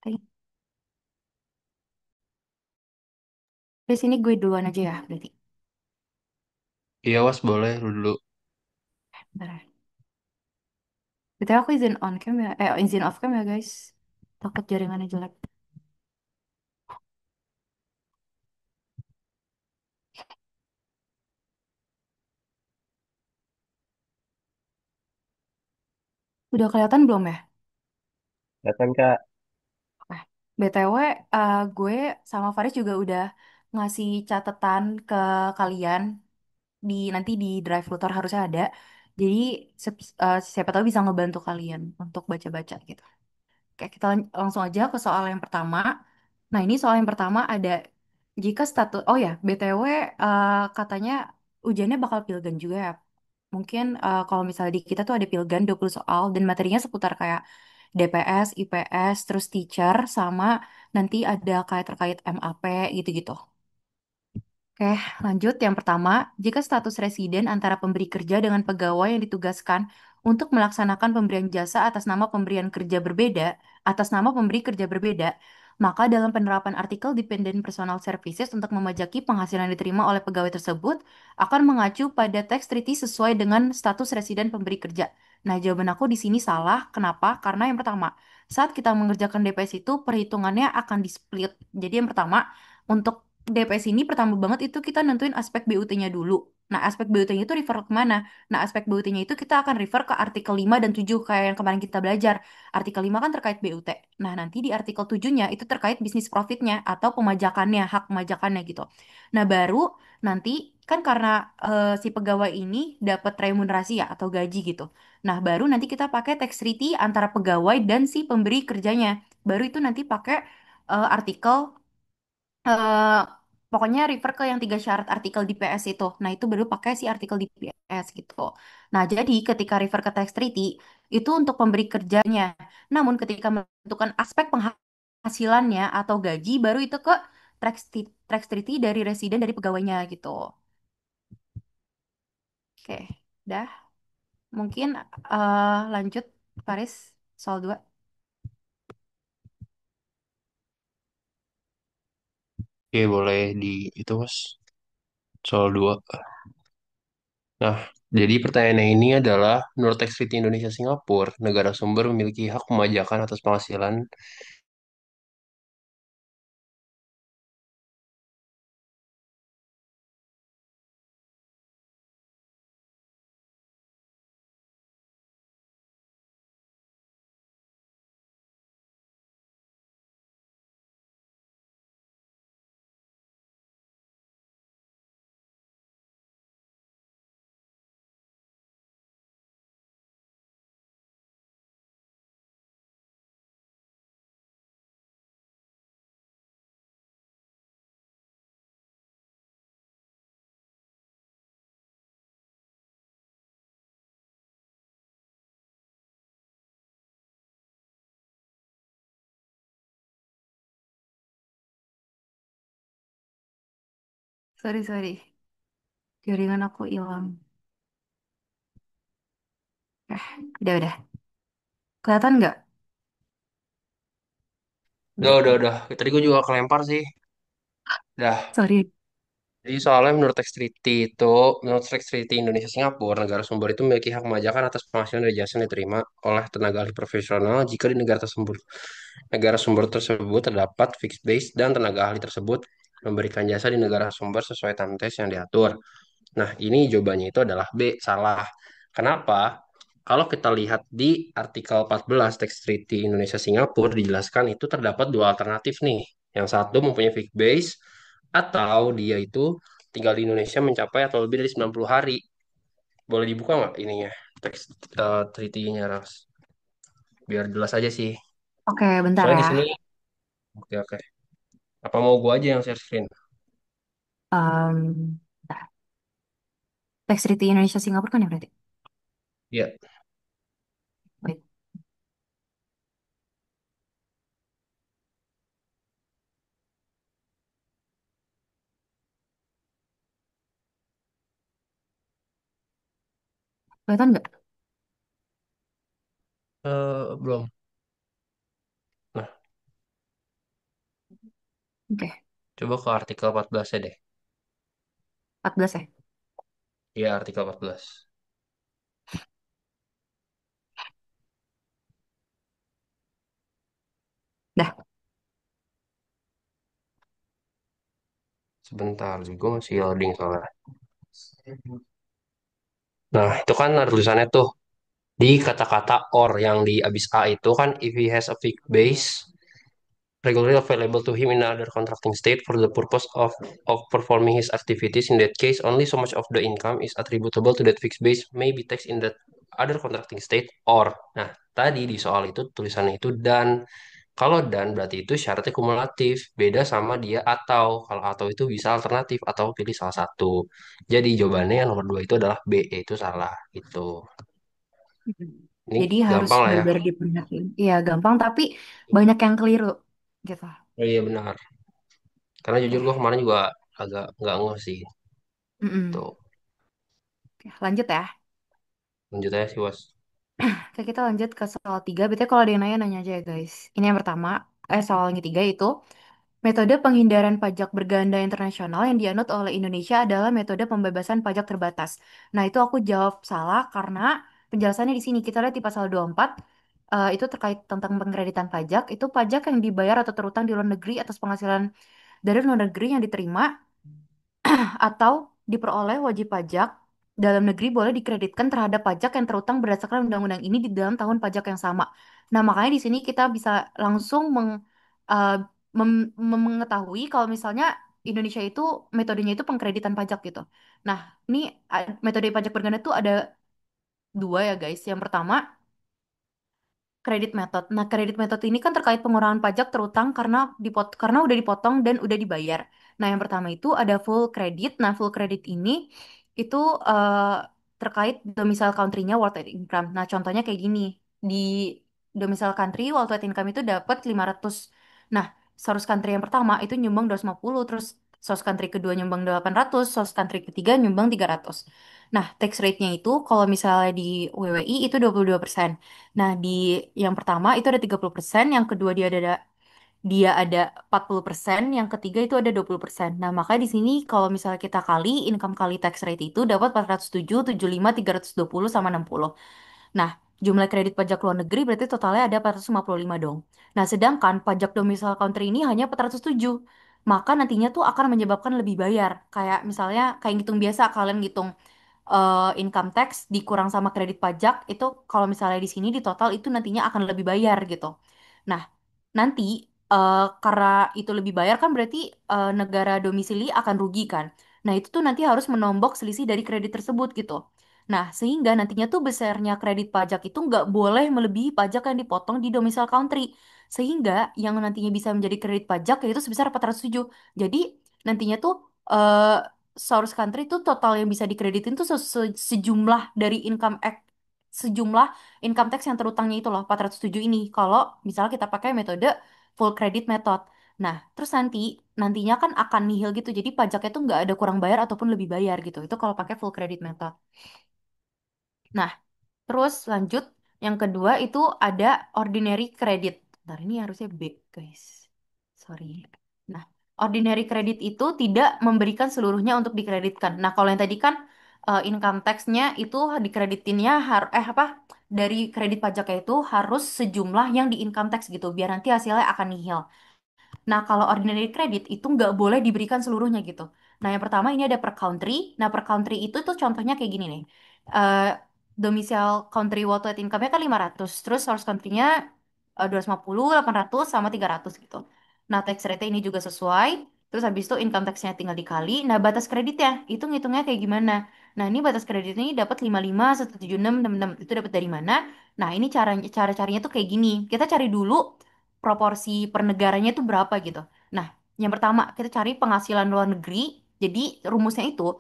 Oke. Di sini gue duluan aja ya, berarti. Iya, Was, boleh lu dulu. Bentar ya. Betul aku izin on cam ya, izin off cam ya guys. Takut jaringannya jelek. Udah kelihatan belum ya? Kelihatan, Kak. Oke. BTW, gue sama Faris juga udah ngasih catatan ke kalian di nanti di Drive Flutter harusnya ada. Jadi siapa tahu bisa ngebantu kalian untuk baca-baca gitu. Oke, kita langsung aja ke soal yang pertama. Nah, ini soal yang pertama ada jika status, oh ya, BTW katanya ujiannya bakal Pilgan juga ya. Mungkin kalau misalnya di kita tuh ada Pilgan 20 soal dan materinya seputar kayak DPS, IPS, terus teacher, sama nanti ada kayak terkait MAP gitu-gitu. Oke, lanjut. Yang pertama, jika status residen antara pemberi kerja dengan pegawai yang ditugaskan untuk melaksanakan pemberian jasa atas nama pemberian kerja berbeda, atas nama pemberi kerja berbeda, maka dalam penerapan artikel Dependent Personal Services untuk memajaki penghasilan yang diterima oleh pegawai tersebut akan mengacu pada teks treaty sesuai dengan status residen pemberi kerja. Nah, jawaban aku di sini salah. Kenapa? Karena yang pertama, saat kita mengerjakan DPS itu perhitungannya akan di-split. Jadi yang pertama, untuk DPS ini pertama banget itu kita nentuin aspek BUT-nya dulu. Nah, aspek BUT-nya itu refer kemana? Nah, aspek BUT-nya itu kita akan refer ke artikel 5 dan 7 kayak yang kemarin kita belajar. Artikel 5 kan terkait BUT. Nah, nanti di artikel 7-nya itu terkait bisnis profitnya atau pemajakannya, hak pemajakannya gitu. Nah, baru nanti kan karena si pegawai ini dapat remunerasi ya atau gaji gitu. Nah, baru nanti kita pakai tax treaty antara pegawai dan si pemberi kerjanya. Baru itu nanti pakai artikel eh pokoknya refer ke yang tiga syarat artikel di PS itu. Nah, itu baru pakai si artikel di PS gitu. Nah, jadi ketika refer ke tax treaty, itu untuk pemberi kerjanya. Namun ketika menentukan aspek penghasilannya atau gaji, baru itu ke tax treaty dari residen dari pegawainya gitu. Oke, dah. Mungkin lanjut, Faris, soal 2. Oke, boleh di itu, Was. Soal 2. Nah, jadi pertanyaannya ini adalah, menurut teks treaty Indonesia Singapura, negara sumber memiliki hak pemajakan atas penghasilan. Sorry, sorry. Jaringan aku hilang. Udah. Kelihatan nggak? Udah. Tadi gue juga kelempar sih. Dah. Sorry. Jadi soalnya menurut teks treaty Indonesia Singapura, negara sumber itu memiliki hak pemajakan atas penghasilan dari jasa yang diterima oleh tenaga ahli profesional jika di negara sumber tersebut terdapat fixed base dan tenaga ahli tersebut memberikan jasa di negara sumber sesuai TAMTES yang diatur. Nah, ini jawabannya itu adalah B, salah. Kenapa? Kalau kita lihat di artikel 14 teks treaty Indonesia Singapura dijelaskan itu terdapat dua alternatif nih. Yang satu mempunyai fixed base atau dia itu tinggal di Indonesia mencapai atau lebih dari 90 hari. Boleh dibuka nggak ininya? Teks treaty-nya, Ras. Biar jelas aja sih. Oke, bentar Soalnya ya. di sini, oke. Apa mau gua aja yang share screen? Bentar. Tax Treaty Indonesia Singapura kan ya berarti? Iya. Wait, kelihatan nggak? Belum. Nah, Oke, Coba ke artikel 14 ya deh. 14 ya. Iya, artikel 14. Dah. Sebentar, gue masih loading soalnya. Nah, itu kan ada tulisannya tuh. Di kata-kata or yang di abis A itu kan, if he has a fixed base, regularly available to him in another contracting state for the purpose of performing his activities. In that case, only so much of the income is attributable to that fixed base may be taxed in that other contracting state or. Nah, tadi di soal itu tulisannya itu dan. Kalau dan berarti itu syaratnya kumulatif. Beda sama dia atau. Kalau atau itu bisa alternatif atau pilih salah satu. Jadi jawabannya yang nomor dua itu adalah B, itu salah. Itu. Mm. Ini Jadi harus gampang lah ya. benar-benar diperhatiin. Iya, gampang tapi banyak yang keliru gitu. Oh iya benar. Karena jujur Oke. gue kemarin juga agak nggak ngeh sih. Mm-mm. Tuh. Oke, lanjut ya. Lanjut aja sih, Was. Oke, kita lanjut ke soal 3. Berarti kalau ada yang nanya, nanya aja ya guys. Ini yang pertama, soal yang ketiga itu, metode penghindaran pajak berganda internasional yang dianut oleh Indonesia adalah metode pembebasan pajak terbatas. Nah, itu aku jawab salah karena penjelasannya di sini. Kita lihat di pasal 24, itu terkait tentang pengkreditan pajak. Itu pajak yang dibayar atau terutang di luar negeri atas penghasilan dari luar negeri yang diterima atau diperoleh wajib pajak dalam negeri boleh dikreditkan terhadap pajak yang terutang berdasarkan undang-undang ini di dalam tahun pajak yang sama. Nah, makanya di sini kita bisa langsung eh, mengetahui kalau misalnya Indonesia itu metodenya itu pengkreditan pajak gitu. Nah, ini metode pajak berganda itu ada dua ya guys. Yang pertama, kredit method. Nah, kredit method ini kan terkait pengurangan pajak terutang karena udah dipotong dan udah dibayar. Nah, yang pertama itu ada full credit. Nah, full credit ini itu terkait domicile country-nya worldwide income. Nah, contohnya kayak gini. Di domicile country worldwide income itu dapat 500. Nah, source country yang pertama itu nyumbang 250, terus source country kedua nyumbang 800, source country ketiga nyumbang 300. Nah, tax rate-nya itu kalau misalnya di WWI itu 22%. Nah, di yang pertama itu ada 30%, yang kedua dia ada 40%, yang ketiga itu ada 20%. Nah, makanya di sini kalau misalnya kita kali income kali tax rate itu dapat 407, 75, 320 sama 60. Nah, jumlah kredit pajak luar negeri berarti totalnya ada 455 dong. Nah, sedangkan pajak domicile country ini hanya 407. Maka nantinya tuh akan menyebabkan lebih bayar. Kayak misalnya kayak ngitung biasa kalian ngitung income tax dikurang sama kredit pajak itu kalau misalnya di sini di total itu nantinya akan lebih bayar gitu. Nah, nanti karena itu lebih bayar kan berarti negara domisili akan rugi kan. Nah, itu tuh nanti harus menombok selisih dari kredit tersebut gitu. Nah, sehingga nantinya tuh besarnya kredit pajak itu nggak boleh melebihi pajak yang dipotong di domicile country. Sehingga yang nantinya bisa menjadi kredit pajak yaitu sebesar 407. Jadi, nantinya tuh source country itu total yang bisa dikreditin tuh sejumlah dari sejumlah income tax yang terutangnya itu loh 407 ini kalau misalnya kita pakai metode full credit method. Nah, terus nantinya kan akan nihil gitu. Jadi pajaknya tuh nggak ada kurang bayar ataupun lebih bayar gitu. Itu kalau pakai full credit method. Nah, terus lanjut yang kedua itu ada ordinary credit. Bentar, ini harusnya B, guys. Sorry. Nah, ordinary credit itu tidak memberikan seluruhnya untuk dikreditkan. Nah, kalau yang tadi kan income tax-nya itu dikreditinnya apa dari kredit pajaknya itu harus sejumlah yang di income tax gitu, biar nanti hasilnya akan nihil. Nah, kalau ordinary credit itu nggak boleh diberikan seluruhnya gitu. Nah, yang pertama ini ada per country. Nah, per country itu tuh contohnya kayak gini nih. Eh Domicile country worldwide income-nya kan 500. Terus source country-nya 250, 800, sama 300 gitu. Nah, tax rate ini juga sesuai. Terus habis itu income tax-nya tinggal dikali. Nah, batas kreditnya itu ngitungnya kayak gimana? Nah, ini batas kredit ini dapat 55, 176, 66. Itu dapat dari mana? Nah, ini cara-caranya tuh kayak gini. Kita cari dulu proporsi per negaranya itu berapa gitu. Nah, yang pertama kita cari penghasilan luar negeri. Jadi rumusnya itu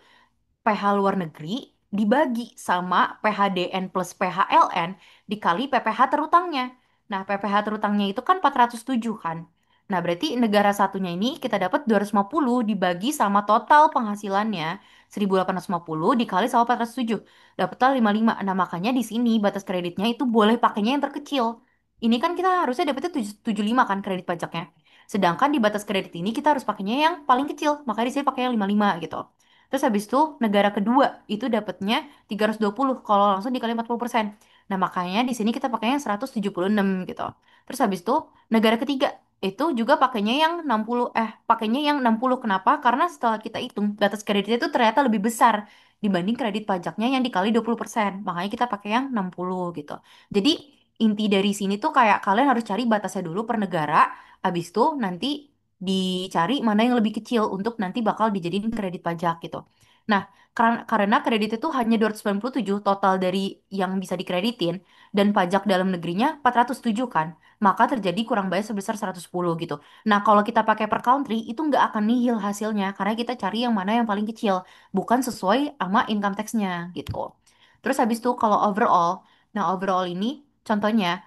PH luar negeri dibagi sama PHDN plus PHLN dikali PPH terutangnya. Nah, PPH terutangnya itu kan 407 kan. Nah, berarti negara satunya ini kita dapat 250 dibagi sama total penghasilannya 1850 dikali sama 407. Dapatlah 55. Nah, makanya di sini batas kreditnya itu boleh pakainya yang terkecil. Ini kan kita harusnya dapetnya 75 kan kredit pajaknya. Sedangkan di batas kredit ini kita harus pakainya yang paling kecil, makanya di sini pakai yang 55 gitu. Terus habis itu negara kedua itu dapatnya 320 kalau langsung dikali 40%. Nah, makanya di sini kita pakainya yang 176 gitu. Terus habis itu negara ketiga itu juga pakainya yang 60 pakainya yang 60. Kenapa? Karena setelah kita hitung batas kreditnya itu ternyata lebih besar dibanding kredit pajaknya yang dikali 20%. Makanya kita pakai yang 60 gitu. Jadi inti dari sini tuh kayak kalian harus cari batasnya dulu per negara, habis itu nanti dicari mana yang lebih kecil untuk nanti bakal dijadiin kredit pajak gitu. Nah, karena kredit itu hanya 297 total dari yang bisa dikreditin dan pajak dalam negerinya 407 kan, maka terjadi kurang bayar sebesar 110 gitu. Nah, kalau kita pakai per country itu nggak akan nihil hasilnya karena kita cari yang mana yang paling kecil, bukan sesuai sama income tax-nya gitu. Terus habis itu kalau overall, nah overall ini contohnya,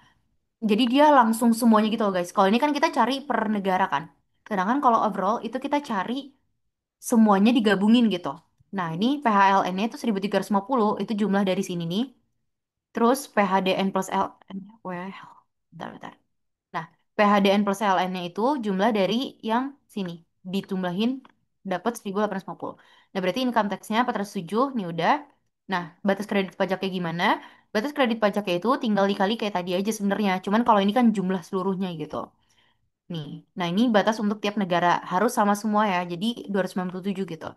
jadi dia langsung semuanya gitu loh guys. Kalau ini kan kita cari per negara kan. Sedangkan kalau overall itu kita cari semuanya digabungin gitu. Nah, ini PHLN-nya itu 1350 itu jumlah dari sini nih. Terus PHDN plus LN, well, bentar, bentar. Nah, PHDN plus LN-nya itu jumlah dari yang sini. Ditumlahin dapat 1850. Nah, berarti income tax-nya 407, nih udah. Nah, batas kredit pajaknya gimana? Batas kredit pajaknya itu tinggal dikali kayak tadi aja sebenarnya. Cuman kalau ini kan jumlah seluruhnya gitu. Nih, nah ini batas untuk tiap negara. Harus sama semua ya, jadi 297 gitu.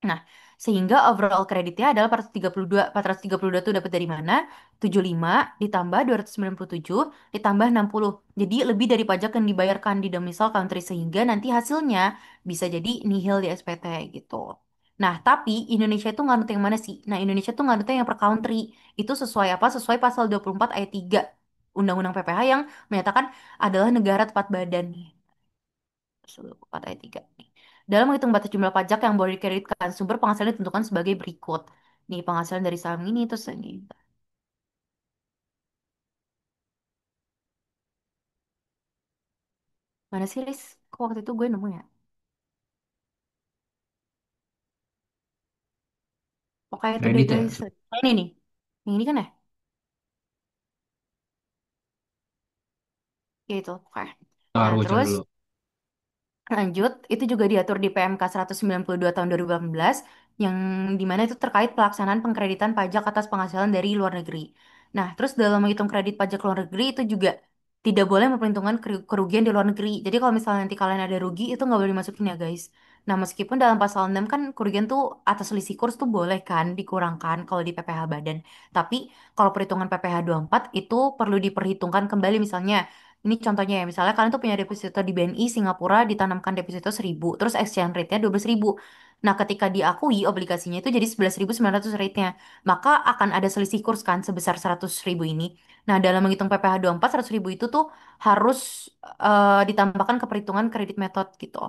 Nah, sehingga overall kreditnya adalah 432. 432 itu dapat dari mana? 75 ditambah 297 ditambah 60. Jadi lebih dari pajak yang dibayarkan di domicile country sehingga nanti hasilnya bisa jadi nihil di SPT gitu. Nah, tapi Indonesia itu nganut yang mana sih? Nah, Indonesia tuh nganutnya yang per country. Itu sesuai apa? Sesuai pasal 24 ayat 3 Undang-Undang PPH yang menyatakan adalah negara tempat badan. 4 ayat 3 nih. Dalam menghitung batas jumlah pajak yang boleh dikreditkan, sumber penghasilan ditentukan sebagai berikut. Nih, penghasilan dari saham ini, terus ini. Mana sih, Riz? Kok waktu itu gue nemu ya? Pokoknya itu deh, Kredit ya. guys. Nah, ini nih. Yang ini kan ya? Ya itu, pokoknya. Ntar Nah, gue cari terus dulu. lanjut, itu juga diatur di PMK 2 tahun 2018, yang dimana itu terkait pelaksanaan pengkreditan pajak atas penghasilan dari luar negeri. Nah, terus dalam menghitung kredit pajak luar negeri itu juga tidak boleh memperhitungkan kerugian di luar negeri. Jadi kalau misalnya nanti kalian ada rugi, itu nggak boleh dimasukin ya guys. Nah, meskipun dalam pasal 6 kan kerugian tuh atas selisih kurs tuh boleh kan dikurangkan kalau di PPh Badan. Tapi kalau perhitungan PPh 4 itu perlu diperhitungkan kembali misalnya ini contohnya ya, misalnya kalian tuh punya deposito di BNI Singapura ditanamkan deposito 1.000, terus exchange rate-nya 12.000. Nah, ketika diakui obligasinya itu jadi 11.900 rate-nya, maka akan ada selisih kurs kan sebesar 100.000 ini. Nah, dalam menghitung PPh 24, 100.000 itu tuh harus ditambahkan ke perhitungan kredit method gitu.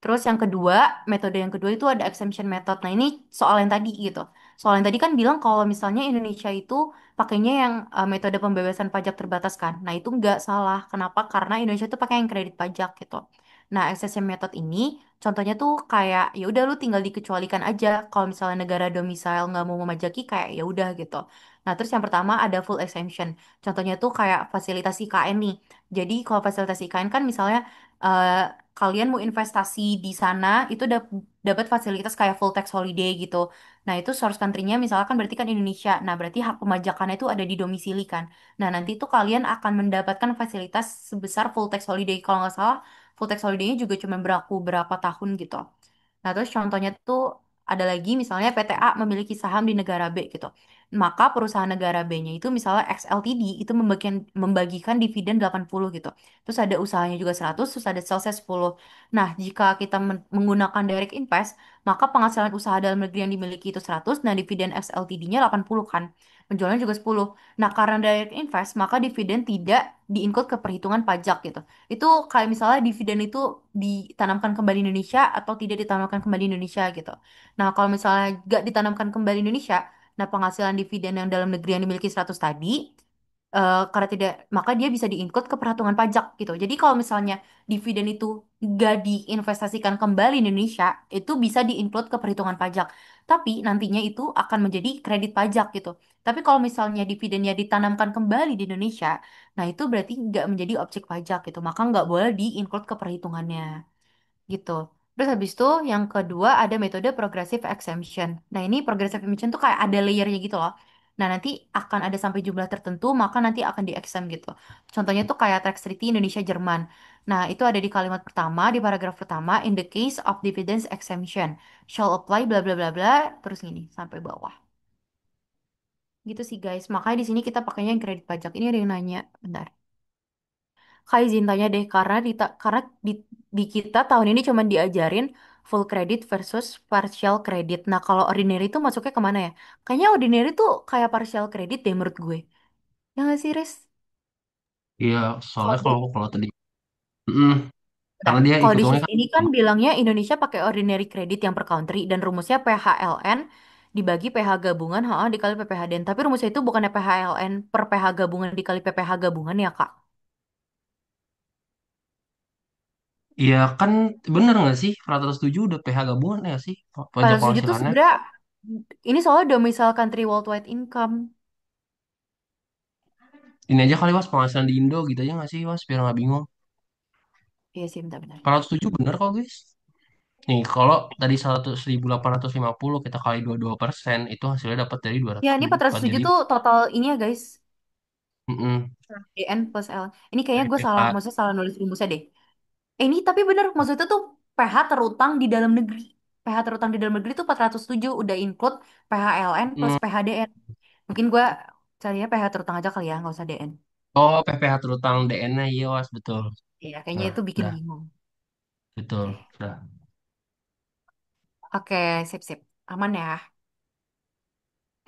Terus yang kedua, metode yang kedua itu ada exemption method. Nah, ini soal yang tadi gitu. Soal yang tadi kan bilang kalau misalnya Indonesia itu pakainya yang metode pembebasan pajak terbatas kan. Nah, itu nggak salah. Kenapa? Karena Indonesia itu pakai yang kredit pajak gitu. Nah, exemption method ini contohnya tuh kayak ya udah lu tinggal dikecualikan aja kalau misalnya negara domisile nggak mau memajaki kayak ya udah gitu. Nah, terus yang pertama ada full exemption. Contohnya tuh kayak fasilitas IKN nih. Jadi kalau fasilitas IKN kan misalnya eh, kalian mau investasi di sana itu dapat fasilitas kayak full tax holiday gitu. Nah, itu source country-nya misalkan berarti kan Indonesia. Nah, berarti hak pemajakannya itu ada di domisili kan. Nah, nanti itu kalian akan mendapatkan fasilitas sebesar full tax holiday. Kalau nggak salah, full tax holiday-nya juga cuma berlaku berapa tahun gitu. Nah, terus contohnya tuh ada lagi misalnya PTA memiliki saham di negara B gitu. Maka perusahaan negara B-nya itu misalnya XLTD itu membagikan dividen 80 gitu. Terus ada usahanya juga 100, terus ada salesnya 10. Nah, jika kita menggunakan direct invest, maka penghasilan usaha dalam negeri yang dimiliki itu 100, nah dividen XLTD-nya 80 kan. Penjualannya juga 10. Nah, karena direct invest, maka dividen tidak diinkut ke perhitungan pajak gitu. Itu kayak misalnya dividen itu ditanamkan kembali Indonesia atau tidak ditanamkan kembali Indonesia gitu. Nah, kalau misalnya nggak ditanamkan kembali Indonesia, nah penghasilan dividen yang dalam negeri yang dimiliki 100 tadi, karena tidak, maka dia bisa di-include ke perhitungan pajak gitu. Jadi kalau misalnya dividen itu gak diinvestasikan kembali di Indonesia, itu bisa di-include ke perhitungan pajak. Tapi nantinya itu akan menjadi kredit pajak gitu. Tapi kalau misalnya dividennya ditanamkan kembali di Indonesia, nah itu berarti nggak menjadi objek pajak gitu. Maka nggak boleh di-include ke perhitungannya gitu. Terus habis itu yang kedua ada metode progressive exemption. Nah ini progressive exemption tuh kayak ada layernya gitu loh. Nah nanti akan ada sampai jumlah tertentu maka nanti akan di-exempt gitu. Contohnya tuh kayak tax treaty Indonesia Jerman. Nah itu ada di kalimat pertama di paragraf pertama in the case of dividends exemption shall apply bla bla bla bla terus gini sampai bawah. Gitu sih guys. Makanya di sini kita pakainya yang kredit pajak. Ini ada yang nanya. Bentar. Kak izin tanya deh, karena di kita tahun ini cuma diajarin full credit versus partial credit. Nah, kalau ordinary itu masuknya kemana ya? Kayaknya ordinary tuh kayak partial credit deh menurut gue. Ya nggak sih, Riz? Iya, Kalau soalnya di, kalau tadi, mm, Nah, karena dia kalau di hitungnya sisi kan, ini kan bilangnya Indonesia pakai ordinary credit yang per country dan rumusnya PHLN dibagi PH gabungan dikali PPHDN. Tapi rumusnya itu bukannya PHLN per PH gabungan dikali PPH gabungan ya, Kak? iya kan bener nggak sih? Rata 7 udah PH gabungan ya sih Pada pajak setuju tuh penghasilannya. sebenarnya ini soalnya domicile country worldwide income. Ini aja kali was penghasilan di Indo gitu aja nggak sih was biar nggak bingung. Iya sih, bentar-bentar. 407 bener kok guys. Nih kalau tadi 1.850 kita kali 22% itu hasilnya dapat dari Ya, ini 407 207 tuh total ini ya, guys. mm DN plus L. Ini kayaknya dari gue salah, PH. maksudnya salah nulis rumusnya deh. Ini tapi bener, maksudnya tuh PH terutang di dalam negeri. PH terutang di dalam negeri tuh 407 udah include PHLN plus Hmm. PHDN. Mungkin gue carinya PH terutang aja kali ya, nggak usah DN. Oh, PPH terutang DN-nya iya was betul. Iya, kayaknya Nah, itu bikin dah bingung. betul. Oke, Dah. oke, sip-sip. Aman ya.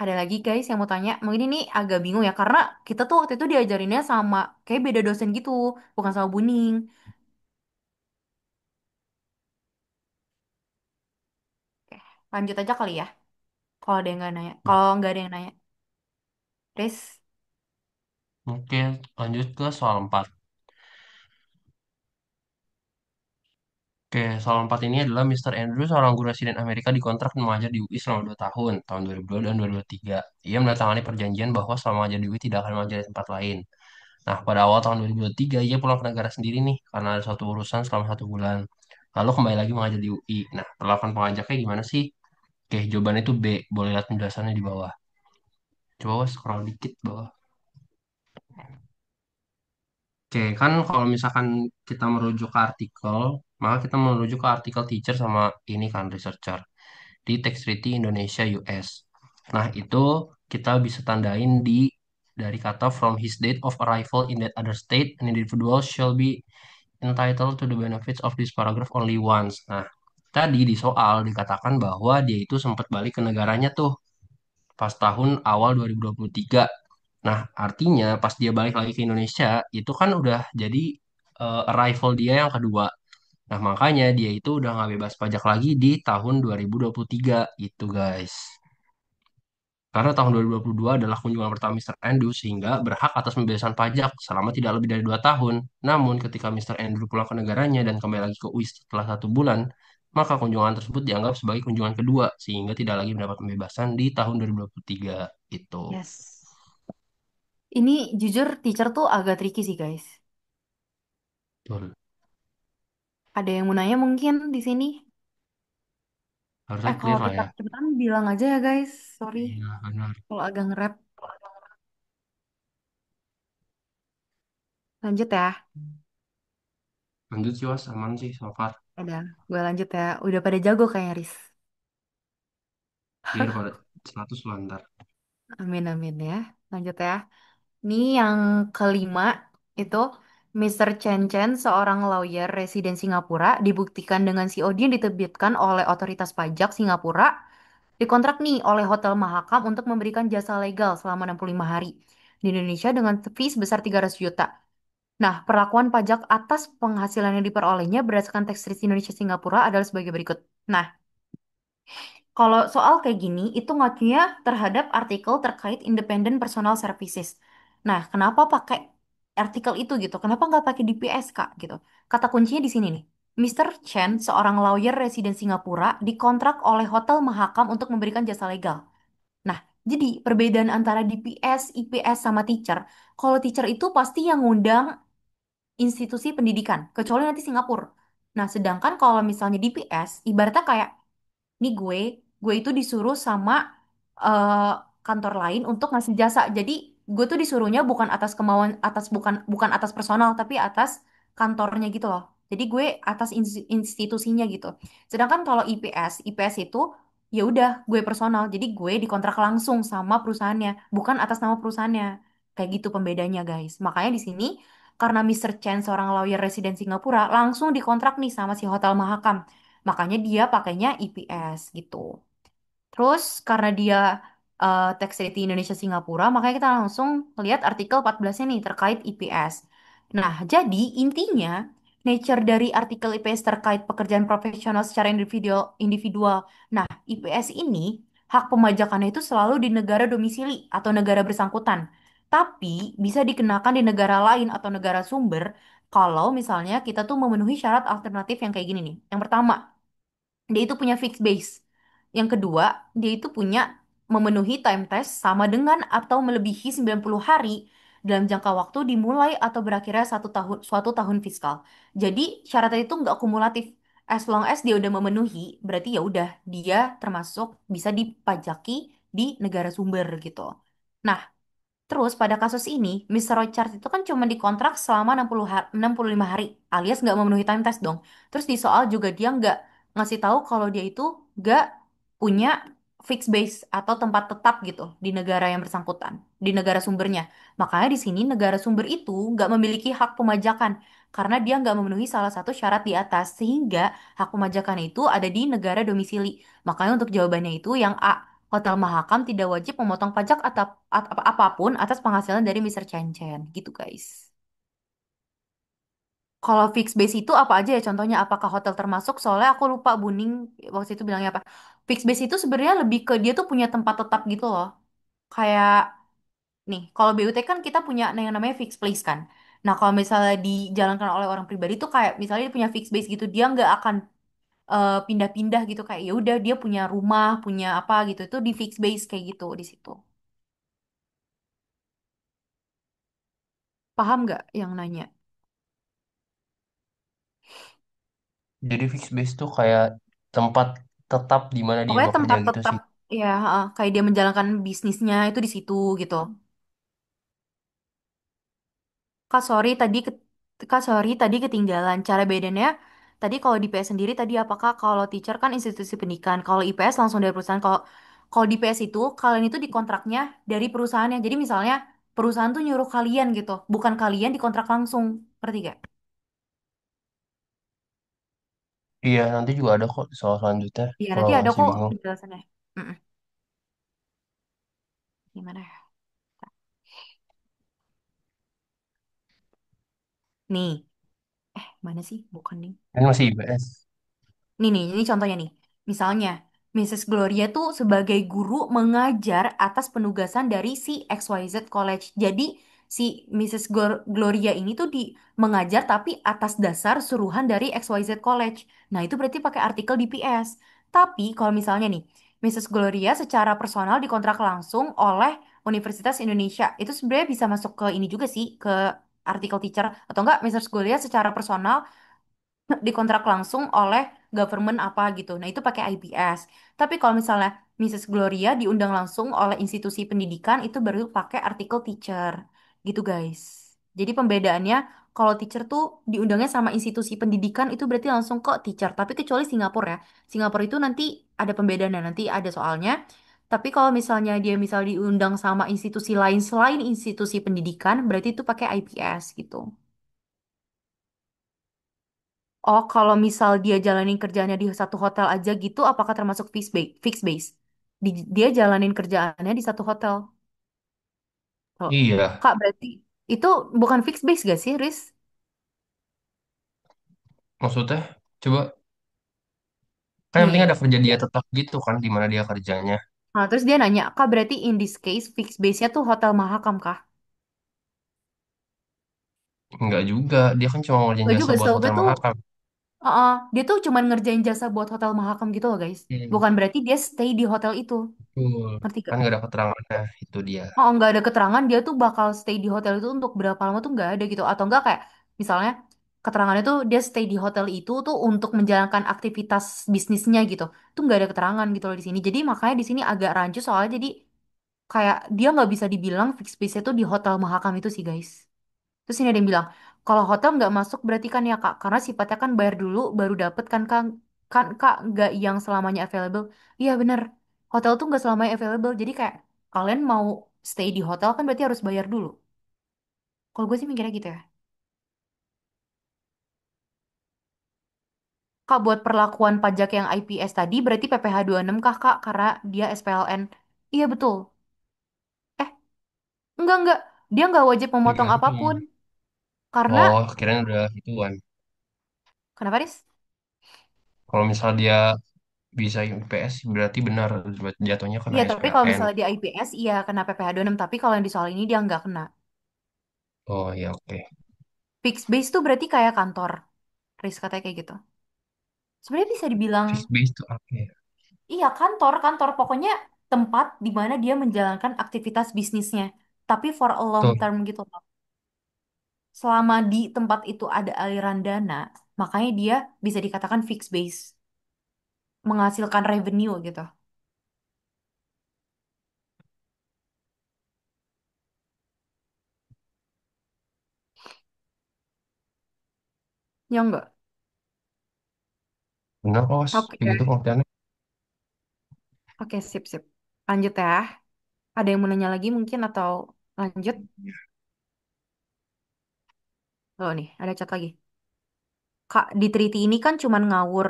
Ada lagi guys yang mau tanya. Mungkin ini agak bingung ya, karena kita tuh waktu itu diajarinnya sama, kayak beda dosen gitu, bukan sama Buning. Oke, lanjut aja kali ya. Kalau ada yang nggak nanya. Kalau nggak ada yang nanya. Riz, Oke, lanjut ke soal 4. Oke, soal 4 ini adalah Mr. Andrew, seorang guru residen Amerika dikontrak dan mengajar di UI selama 2 tahun, tahun 2002 dan 2003. Ia menandatangani perjanjian bahwa selama mengajar di UI tidak akan mengajar di tempat lain. Nah, pada awal tahun 2023, ia pulang ke negara sendiri nih, karena ada suatu urusan selama 1 bulan. Lalu kembali lagi mengajar di UI. Nah, perlakuan pengajaknya gimana sih? Oke, jawabannya itu B. Boleh lihat penjelasannya di bawah. Coba scroll dikit bawah. Oke, kan kalau misalkan kita merujuk ke artikel, maka kita merujuk ke artikel teacher sama ini kan researcher di Tax Treaty Indonesia US. Nah, itu kita bisa tandain dari kata from his date of arrival in that other state, an individual shall be entitled to the benefits of this paragraph only once. Nah, tadi di soal dikatakan bahwa dia itu sempat balik ke negaranya tuh pas tahun awal 2023. Nah, artinya pas dia balik lagi ke Indonesia, itu kan udah jadi arrival dia yang kedua. Nah, makanya dia itu udah nggak bebas pajak lagi di tahun 2023 gitu, guys. Karena tahun 2022 adalah kunjungan pertama Mr. Andrew sehingga berhak atas pembebasan pajak selama tidak lebih dari 2 tahun. Namun ketika Mr. Andrew pulang ke negaranya dan kembali lagi ke UI setelah 1 bulan, maka kunjungan tersebut dianggap sebagai kunjungan kedua sehingga tidak lagi mendapat pembebasan di tahun 2023 itu. yes. Ini jujur teacher tuh agak tricky sih guys. Betul. Ada yang mau nanya mungkin di sini? Harusnya Kalau clear lah kita ya. kecepatan bilang aja ya guys. Sorry Iya, benar. kalau agak nge-rap. Lanjut ya. Lanjut sih, Was. Aman sih so far. Udah, gue lanjut ya. Udah pada jago kayaknya Riz. Biar pada 100 lah ntar. Amin amin ya. Lanjut ya. Ini yang kelima itu Mr. Chen Chen, seorang lawyer residen Singapura, dibuktikan dengan COD yang diterbitkan oleh otoritas pajak Singapura, dikontrak nih oleh Hotel Mahakam untuk memberikan jasa legal selama 65 hari di Indonesia dengan fee sebesar 300 juta. Nah, perlakuan pajak atas penghasilan yang diperolehnya berdasarkan tax treaty Indonesia Singapura adalah sebagai berikut. Nah, kalau soal kayak gini, itu ngacunya terhadap artikel terkait Independent Personal Services. Nah, kenapa pakai artikel itu gitu? Kenapa nggak pakai DPS, Kak? Gitu. Kata kuncinya di sini nih. Mr. Chen, seorang lawyer residen Singapura, dikontrak oleh Hotel Mahakam untuk memberikan jasa legal. Nah, jadi perbedaan antara DPS, IPS, sama teacher. Kalau teacher itu pasti yang ngundang institusi pendidikan, kecuali nanti Singapura. Nah, sedangkan kalau misalnya DPS, ibaratnya kayak nih gue itu disuruh sama eh, kantor lain untuk ngasih jasa. Jadi gue tuh disuruhnya bukan atas kemauan atas bukan bukan atas personal tapi atas kantornya gitu loh. Jadi gue atas institusinya gitu. Sedangkan kalau IPS itu ya udah gue personal. Jadi gue dikontrak langsung sama perusahaannya, bukan atas nama perusahaannya. Kayak gitu pembedanya guys. Makanya di sini karena Mr. Chen seorang lawyer residen Singapura langsung dikontrak nih sama si Hotel Mahakam. Makanya dia pakainya EPS gitu. Terus karena dia tax rate di Indonesia Singapura, makanya kita langsung lihat artikel 14-nya nih terkait EPS. Nah, jadi intinya nature dari artikel IPS terkait pekerjaan profesional secara individual, individual. Nah, IPS ini hak pemajakannya itu selalu di negara domisili atau negara bersangkutan. Tapi bisa dikenakan di negara lain atau negara sumber kalau misalnya kita tuh memenuhi syarat alternatif yang kayak gini nih. Yang pertama, dia itu punya fixed base. Yang kedua, dia itu punya memenuhi time test sama dengan atau melebihi 90 hari dalam jangka waktu dimulai atau berakhirnya suatu tahun fiskal. Jadi syaratnya itu nggak kumulatif. As long as dia udah memenuhi, berarti ya udah dia termasuk bisa dipajaki di negara sumber gitu. Nah, terus pada kasus ini, Mr. Richard itu kan cuma dikontrak selama 65 hari, alias nggak memenuhi time test dong. Terus di soal juga dia nggak ngasih tahu kalau dia itu nggak punya fixed base atau tempat tetap gitu di negara yang bersangkutan, di negara sumbernya. Makanya di sini negara sumber itu nggak memiliki hak pemajakan karena dia nggak memenuhi salah satu syarat di atas, sehingga hak pemajakan itu ada di negara domisili. Makanya untuk jawabannya itu yang A. Hotel Mahakam tidak wajib memotong pajak atau apapun atas penghasilan dari Mr. Chen Chen gitu guys. Kalau fixed base itu apa aja ya contohnya? Apakah hotel termasuk? Soalnya aku lupa Buning waktu itu bilangnya apa. Fixed base itu sebenarnya lebih ke dia tuh punya tempat tetap gitu loh. Kayak nih, kalau BUT kan kita punya yang namanya fixed place kan. Nah, kalau misalnya dijalankan oleh orang pribadi tuh kayak misalnya dia punya fixed base gitu, dia nggak akan pindah-pindah gitu kayak ya udah dia punya rumah, punya apa gitu. Itu di fixed base kayak gitu di situ. Paham nggak yang nanya? Jadi fixed base tuh kayak tempat tetap di mana dia Pokoknya bekerja tempat gitu tetap sih. ya kayak dia menjalankan bisnisnya itu di situ gitu. Kak sorry tadi ketinggalan. Cara bedanya tadi kalau di PS sendiri tadi apakah kalau teacher kan institusi pendidikan, kalau IPS langsung dari perusahaan. Kalau kalau di PS itu kalian itu dikontraknya dari perusahaannya. Jadi misalnya perusahaan tuh nyuruh kalian gitu, bukan kalian dikontrak langsung. Ngerti gak? Iya, nanti juga ada kok soal selanjutnya Iya kalau nanti ada masih kok bingung. penjelasannya. Mm-mm. Gimana ya? Nih, mana sih? Bukan nih. Ini masih IBS. Nih, ini contohnya nih. Misalnya, Mrs. Gloria tuh sebagai guru mengajar atas penugasan dari si XYZ College. Jadi, si Gloria ini tuh mengajar tapi atas dasar suruhan dari XYZ College. Nah, itu berarti pakai artikel DPS. Tapi, kalau misalnya nih, Mrs. Gloria secara personal dikontrak langsung oleh Universitas Indonesia. Itu sebenarnya bisa masuk ke ini juga sih, ke artikel teacher. Atau enggak, Mrs. Gloria secara personal dikontrak langsung oleh government apa gitu. Nah, itu pakai IPS. Tapi kalau misalnya Mrs. Gloria diundang langsung oleh institusi pendidikan, itu baru pakai artikel teacher. Gitu, guys. Jadi pembedaannya, kalau teacher tuh diundangnya sama institusi pendidikan, itu berarti langsung ke teacher. Tapi kecuali Singapura ya. Singapura itu nanti ada pembedaannya, nanti ada soalnya. Tapi kalau misalnya dia misal diundang sama institusi lain selain institusi pendidikan, berarti itu pakai IPS gitu. Oh, kalau misal dia jalanin kerjaannya di satu hotel aja gitu, apakah termasuk fixed base? Fixed base? Dia jalanin kerjaannya di satu hotel. Oh, Iya, Kak, berarti itu bukan fixed base gak sih, Riz? maksudnya coba kan yang penting Nih, ada kerja dia tetap gitu kan di mana dia kerjanya. nah, terus dia nanya, Kak, berarti in this case fixed base-nya tuh Hotel Mahakam kah? Enggak juga, dia kan cuma ngerjain Gak jasa juga, buat setahu gue Hotel tuh, Mahakam. dia tuh cuman ngerjain jasa buat Hotel Mahakam gitu loh guys. Hmm, Bukan berarti dia stay di hotel itu. betul. Ngerti Kan gak? nggak ada keterangannya, itu dia. Oh, nggak ada keterangan dia tuh bakal stay di hotel itu untuk berapa lama tuh nggak ada gitu. Atau enggak kayak misalnya keterangannya tuh dia stay di hotel itu tuh untuk menjalankan aktivitas bisnisnya gitu. Tuh nggak ada keterangan gitu loh di sini. Jadi makanya di sini agak rancu soalnya jadi kayak dia nggak bisa dibilang fix base-nya tuh di hotel Mahakam itu sih guys. Terus ini ada yang bilang kalau hotel nggak masuk berarti kan ya kak karena sifatnya kan bayar dulu baru dapet kan kak kan kak nggak yang selamanya available. Iya bener. Hotel tuh nggak selamanya available. Jadi kayak kalian mau stay di hotel kan berarti harus bayar dulu. Kalau gue sih mikirnya gitu ya. Kak buat perlakuan pajak yang IPS tadi berarti PPh enam kah kak karena dia SPLN. Iya betul. Eh enggak. Dia nggak wajib memotong apapun. Tergantung. Karena Oh, kirain udah hituan. kenapa Riz? Kalau misal dia bisa IPS, berarti benar jatuhnya kena Iya tapi kalau SPLN. misalnya di IPS iya kena PPh enam tapi kalau yang di soal ini dia nggak kena. Oh ya, oke. Fix base tuh berarti kayak kantor. Riz katanya kayak gitu. Sebenarnya bisa dibilang, Fixed base itu apa ya? iya kantor. Pokoknya tempat di mana dia menjalankan aktivitas bisnisnya. Tapi for a long Tuh. term gitu loh. Selama di tempat itu ada aliran dana, makanya dia bisa dikatakan fix base. Menghasilkan revenue gitu. Ya enggak? Benar kok, Mas. Oke. Kayak gitu pengertiannya. Oke, sip. Lanjut ya. Ada yang mau nanya lagi mungkin atau lanjut? Oh nih, ada chat lagi. Kak, di treaty ini kan cuman ngawur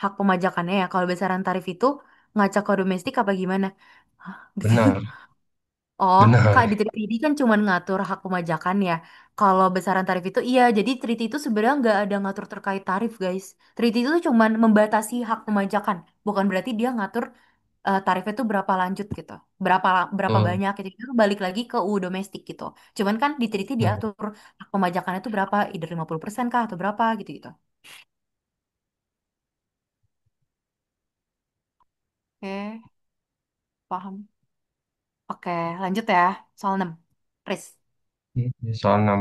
hak pemajakannya ya. Kalau besaran tarif itu ngacak ke domestik apa gimana? Hah? Benar, Oh, Kak, benar. di treaty kan cuman ngatur hak pemajakan ya. Kalau besaran tarif itu iya, jadi treaty itu sebenarnya nggak ada ngatur terkait tarif, guys. Treaty itu cuman membatasi hak pemajakan, bukan berarti dia ngatur tarifnya itu berapa lanjut gitu. Berapa Tuh. banyak gitu. Itu balik lagi ke UU domestik gitu. Cuman kan di treaty Nah, diatur hak pemajakannya itu berapa, either 50% kah atau berapa gitu-gitu. Oke, paham. Oke, lanjut ya. Soal 6. Riz. soal 6.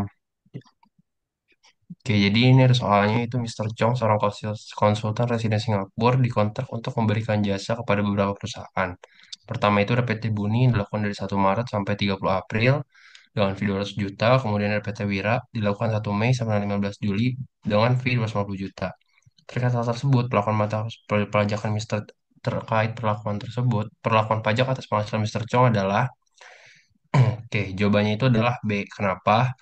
Oke, jadi ini ada soalnya itu Mr. Chong, seorang konsultan residen Singapura, dikontrak untuk memberikan jasa kepada beberapa perusahaan. Pertama itu ada PT Buni yang dilakukan dari 1 Maret sampai 30 April dengan fee 200 juta. Kemudian ada PT Wira dilakukan 1 Mei sampai 15 Juli dengan fee 250 juta. Terkait hal tersebut, pelakuan mata perpajakan Mr. terkait perlakuan tersebut, perlakuan pajak atas penghasilan Mr. Chong adalah, oke, jawabannya itu adalah B. Kenapa?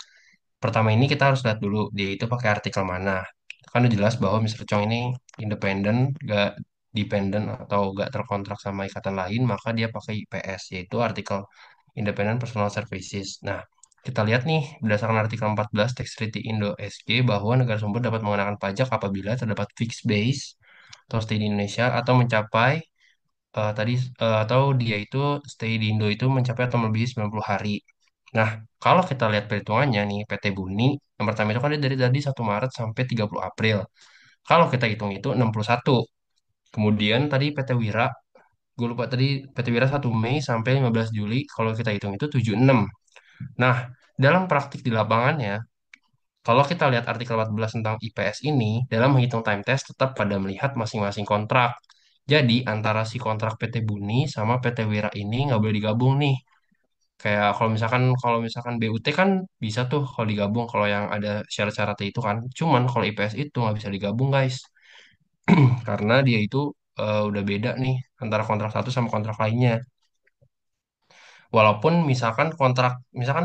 Pertama ini kita harus lihat dulu dia itu pakai artikel mana. Kan udah jelas bahwa Mr. Chong ini independen, gak dependen atau gak terkontrak sama ikatan lain, maka dia pakai IPS, yaitu artikel Independent Personal Services. Nah, kita lihat nih, berdasarkan artikel 14 Tax Treaty Indo SG, bahwa negara sumber dapat mengenakan pajak apabila terdapat fixed base atau stay di Indonesia atau mencapai tadi atau dia itu stay di Indo itu mencapai atau melebihi 90 hari. Nah, kalau kita lihat perhitungannya nih, PT Buni, yang pertama itu kan dia dari tadi 1 Maret sampai 30 April. Kalau kita hitung itu 61. Kemudian tadi PT Wira, gue lupa tadi PT Wira 1 Mei sampai 15 Juli, kalau kita hitung itu 76. Nah, dalam praktik di lapangannya, kalau kita lihat artikel 14 tentang IPS ini, dalam menghitung time test tetap pada melihat masing-masing kontrak. Jadi, antara si kontrak PT Buni sama PT Wira ini nggak boleh digabung nih. Kayak kalau misalkan BUT kan bisa tuh kalau digabung kalau yang ada syarat-syarat itu kan. Cuman kalau IPS itu nggak bisa digabung guys, karena dia itu udah beda nih antara kontrak satu sama kontrak lainnya. Walaupun misalkan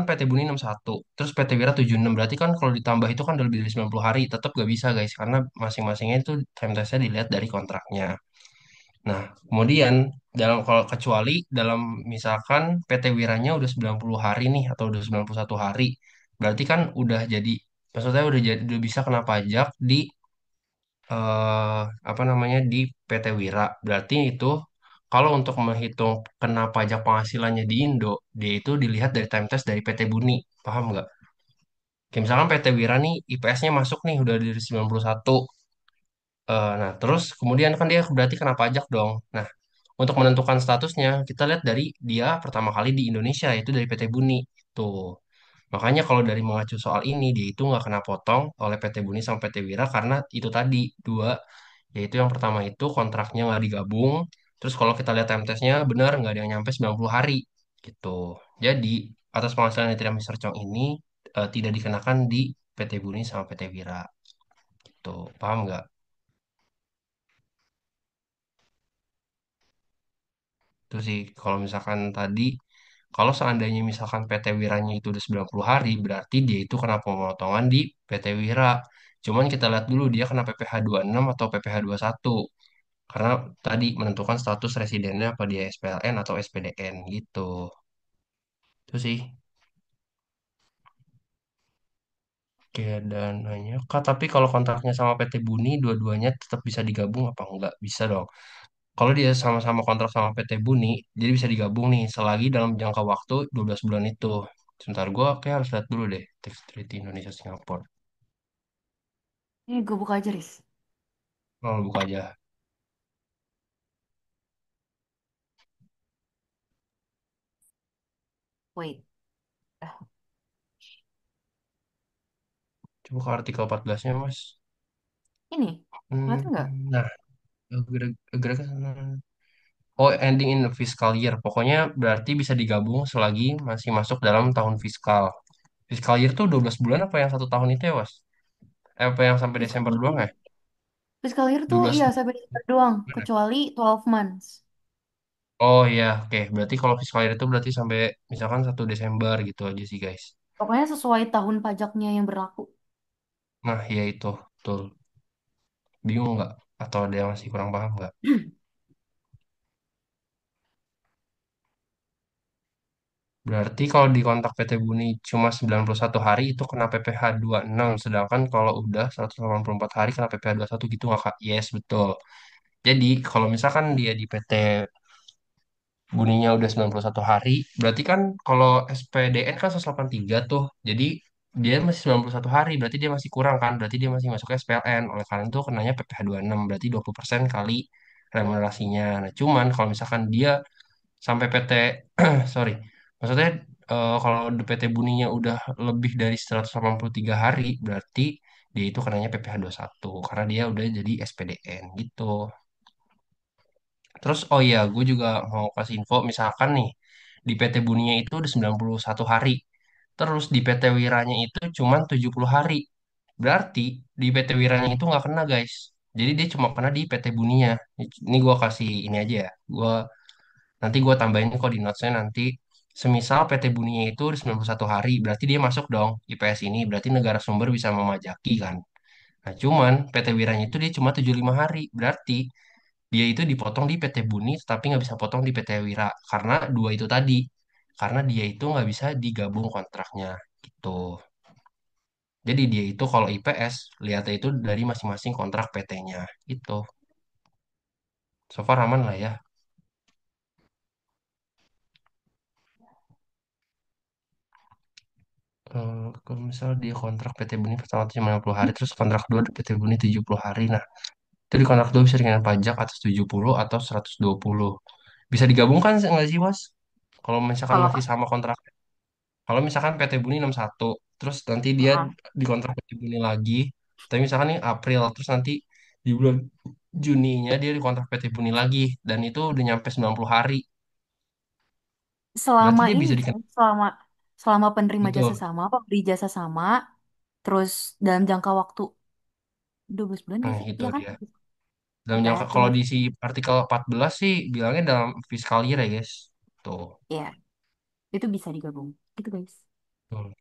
PT Buni 61, terus PT Wira 76, berarti kan kalau ditambah itu kan udah lebih dari 90 hari, tetap gak bisa guys, karena masing-masingnya itu time testnya dilihat dari kontraknya. Nah, kemudian kalau kecuali dalam misalkan PT Wiranya udah 90 hari nih atau udah 91 hari, berarti kan udah jadi, maksudnya udah bisa kena pajak di apa namanya di PT Wira. Berarti itu kalau untuk menghitung kena pajak penghasilannya di Indo, dia itu dilihat dari time test dari PT Buni. Paham nggak? Kayak misalkan PT Wira nih IPS-nya masuk nih udah dari 91. Nah, terus kemudian kan dia berarti kena pajak dong. Nah, untuk menentukan statusnya, kita lihat dari dia pertama kali di Indonesia, yaitu dari PT Buni. Tuh. Makanya kalau dari mengacu soal ini, dia itu nggak kena potong oleh PT Buni sama PT Wira karena itu tadi, dua, yaitu yang pertama itu kontraknya nggak digabung. Terus kalau kita lihat time testnya, benar nggak ada yang nyampe 90 hari. Gitu. Jadi, atas penghasilan yang tidak Mr. Chong ini, tidak dikenakan di PT Buni sama PT Wira. Gitu. Paham nggak? Itu sih, kalau misalkan tadi, kalau seandainya misalkan PT Wiranya itu udah 90 hari, berarti dia itu kena pemotongan di PT Wira. Cuman kita lihat dulu dia kena PPh 6 atau PPh satu. Karena tadi menentukan status residennya apa dia SPLN atau SPDN gitu. Itu sih. Oke, dan nanya, Kak, tapi kalau kontraknya sama PT Buni, dua-duanya tetap bisa digabung apa enggak? Bisa dong. Kalau dia sama-sama kontrak sama PT Buni, jadi bisa digabung nih selagi dalam jangka waktu 12 bulan itu. Sebentar, gue kayak harus lihat dulu deh tax treaty Indonesia Singapura. Ini gue buka aja, Riz. Oh, buka aja. Wait. Ah, Coba ke artikel 14-nya, Mas. ini. Hmm, Kelihatan nggak? nah, oh, ending in the fiscal year. Pokoknya berarti bisa digabung selagi masih masuk dalam tahun fiskal. Fiskal year tuh 12 bulan apa yang 1 tahun itu ya, Mas? Apa yang sampai Desember Fiscal doang year. ya? Fiscal year tuh 12 iya sampai Desember doang. Kecuali 12 months. Oh iya, oke. Berarti kalau fiscal year itu berarti sampai misalkan 1 Desember gitu aja sih, guys. Pokoknya sesuai tahun pajaknya yang berlaku. Nah, ya itu, betul. Bingung nggak? Atau ada yang masih kurang paham nggak? Berarti kalau di kontak PT Buni cuma 91 hari itu kena PPh 6. Sedangkan kalau udah 184 hari kena PPh satu gitu nggak, Kak? Yes, betul. Jadi kalau misalkan dia di PT Buninya udah 91 hari, berarti kan kalau SPDN kan 183 tuh. Jadi dia masih 91 hari, berarti dia masih kurang kan? Berarti dia masih masuk SPLN. Oleh karena itu kenanya PPh 6, berarti 20% kali remunerasinya. Nah, cuman kalau misalkan dia sampai PT, sorry, maksudnya kalau di PT Buninya udah lebih dari 183 hari, berarti dia itu kenanya PPh satu karena dia udah jadi SPDN gitu. Terus oh iya, gue juga mau kasih info, misalkan nih di PT Buninya itu udah 91 hari. Terus di PT Wiranya itu cuma 70 hari. Berarti di PT Wiranya itu nggak kena, guys. Jadi dia cuma kena di PT Buninya. Ini gue kasih ini aja ya. Nanti gue tambahin kok di notesnya nanti. Semisal PT Buninya itu udah 91 hari, berarti dia masuk dong IPS ini. Berarti negara sumber bisa memajaki kan. Nah, cuman PT Wiranya itu dia cuma 75 hari. Berarti dia itu dipotong di PT Buni tapi nggak bisa potong di PT Wira karena dua itu tadi, karena dia itu nggak bisa digabung kontraknya gitu. Jadi dia itu kalau IPS lihatnya itu dari masing-masing kontrak PT-nya itu. So far aman lah ya. Kalau misal dia kontrak PT Buni pertama itu 90 hari, terus kontrak kedua di PT Buni 70 hari. Nah, itu di kontrak kedua bisa dengan pajak atas 70 atau 120. Bisa digabungkan nggak sih, Was? Kalau misalkan Kalau masih sama kontrak. Kalau misalkan PT Buni 61, terus nanti dia ah, dikontrak PT Buni lagi, tapi misalkan nih April, terus nanti di bulan Juninya dia dikontrak PT Buni lagi, dan itu udah nyampe 90 hari, berarti selama dia ini bisa sih, dikenakan selama penerima jasa gitu. sama, pemberi jasa sama, terus dalam jangka waktu 12 bulan gak Nah, sih? itu Iya kan? dia. Dalam IPS, jangka, kalau tunggu. di si artikel 14 sih bilangnya dalam fiskal year ya, guys. Tuh. Iya, itu bisa digabung. Gitu guys. Tuh.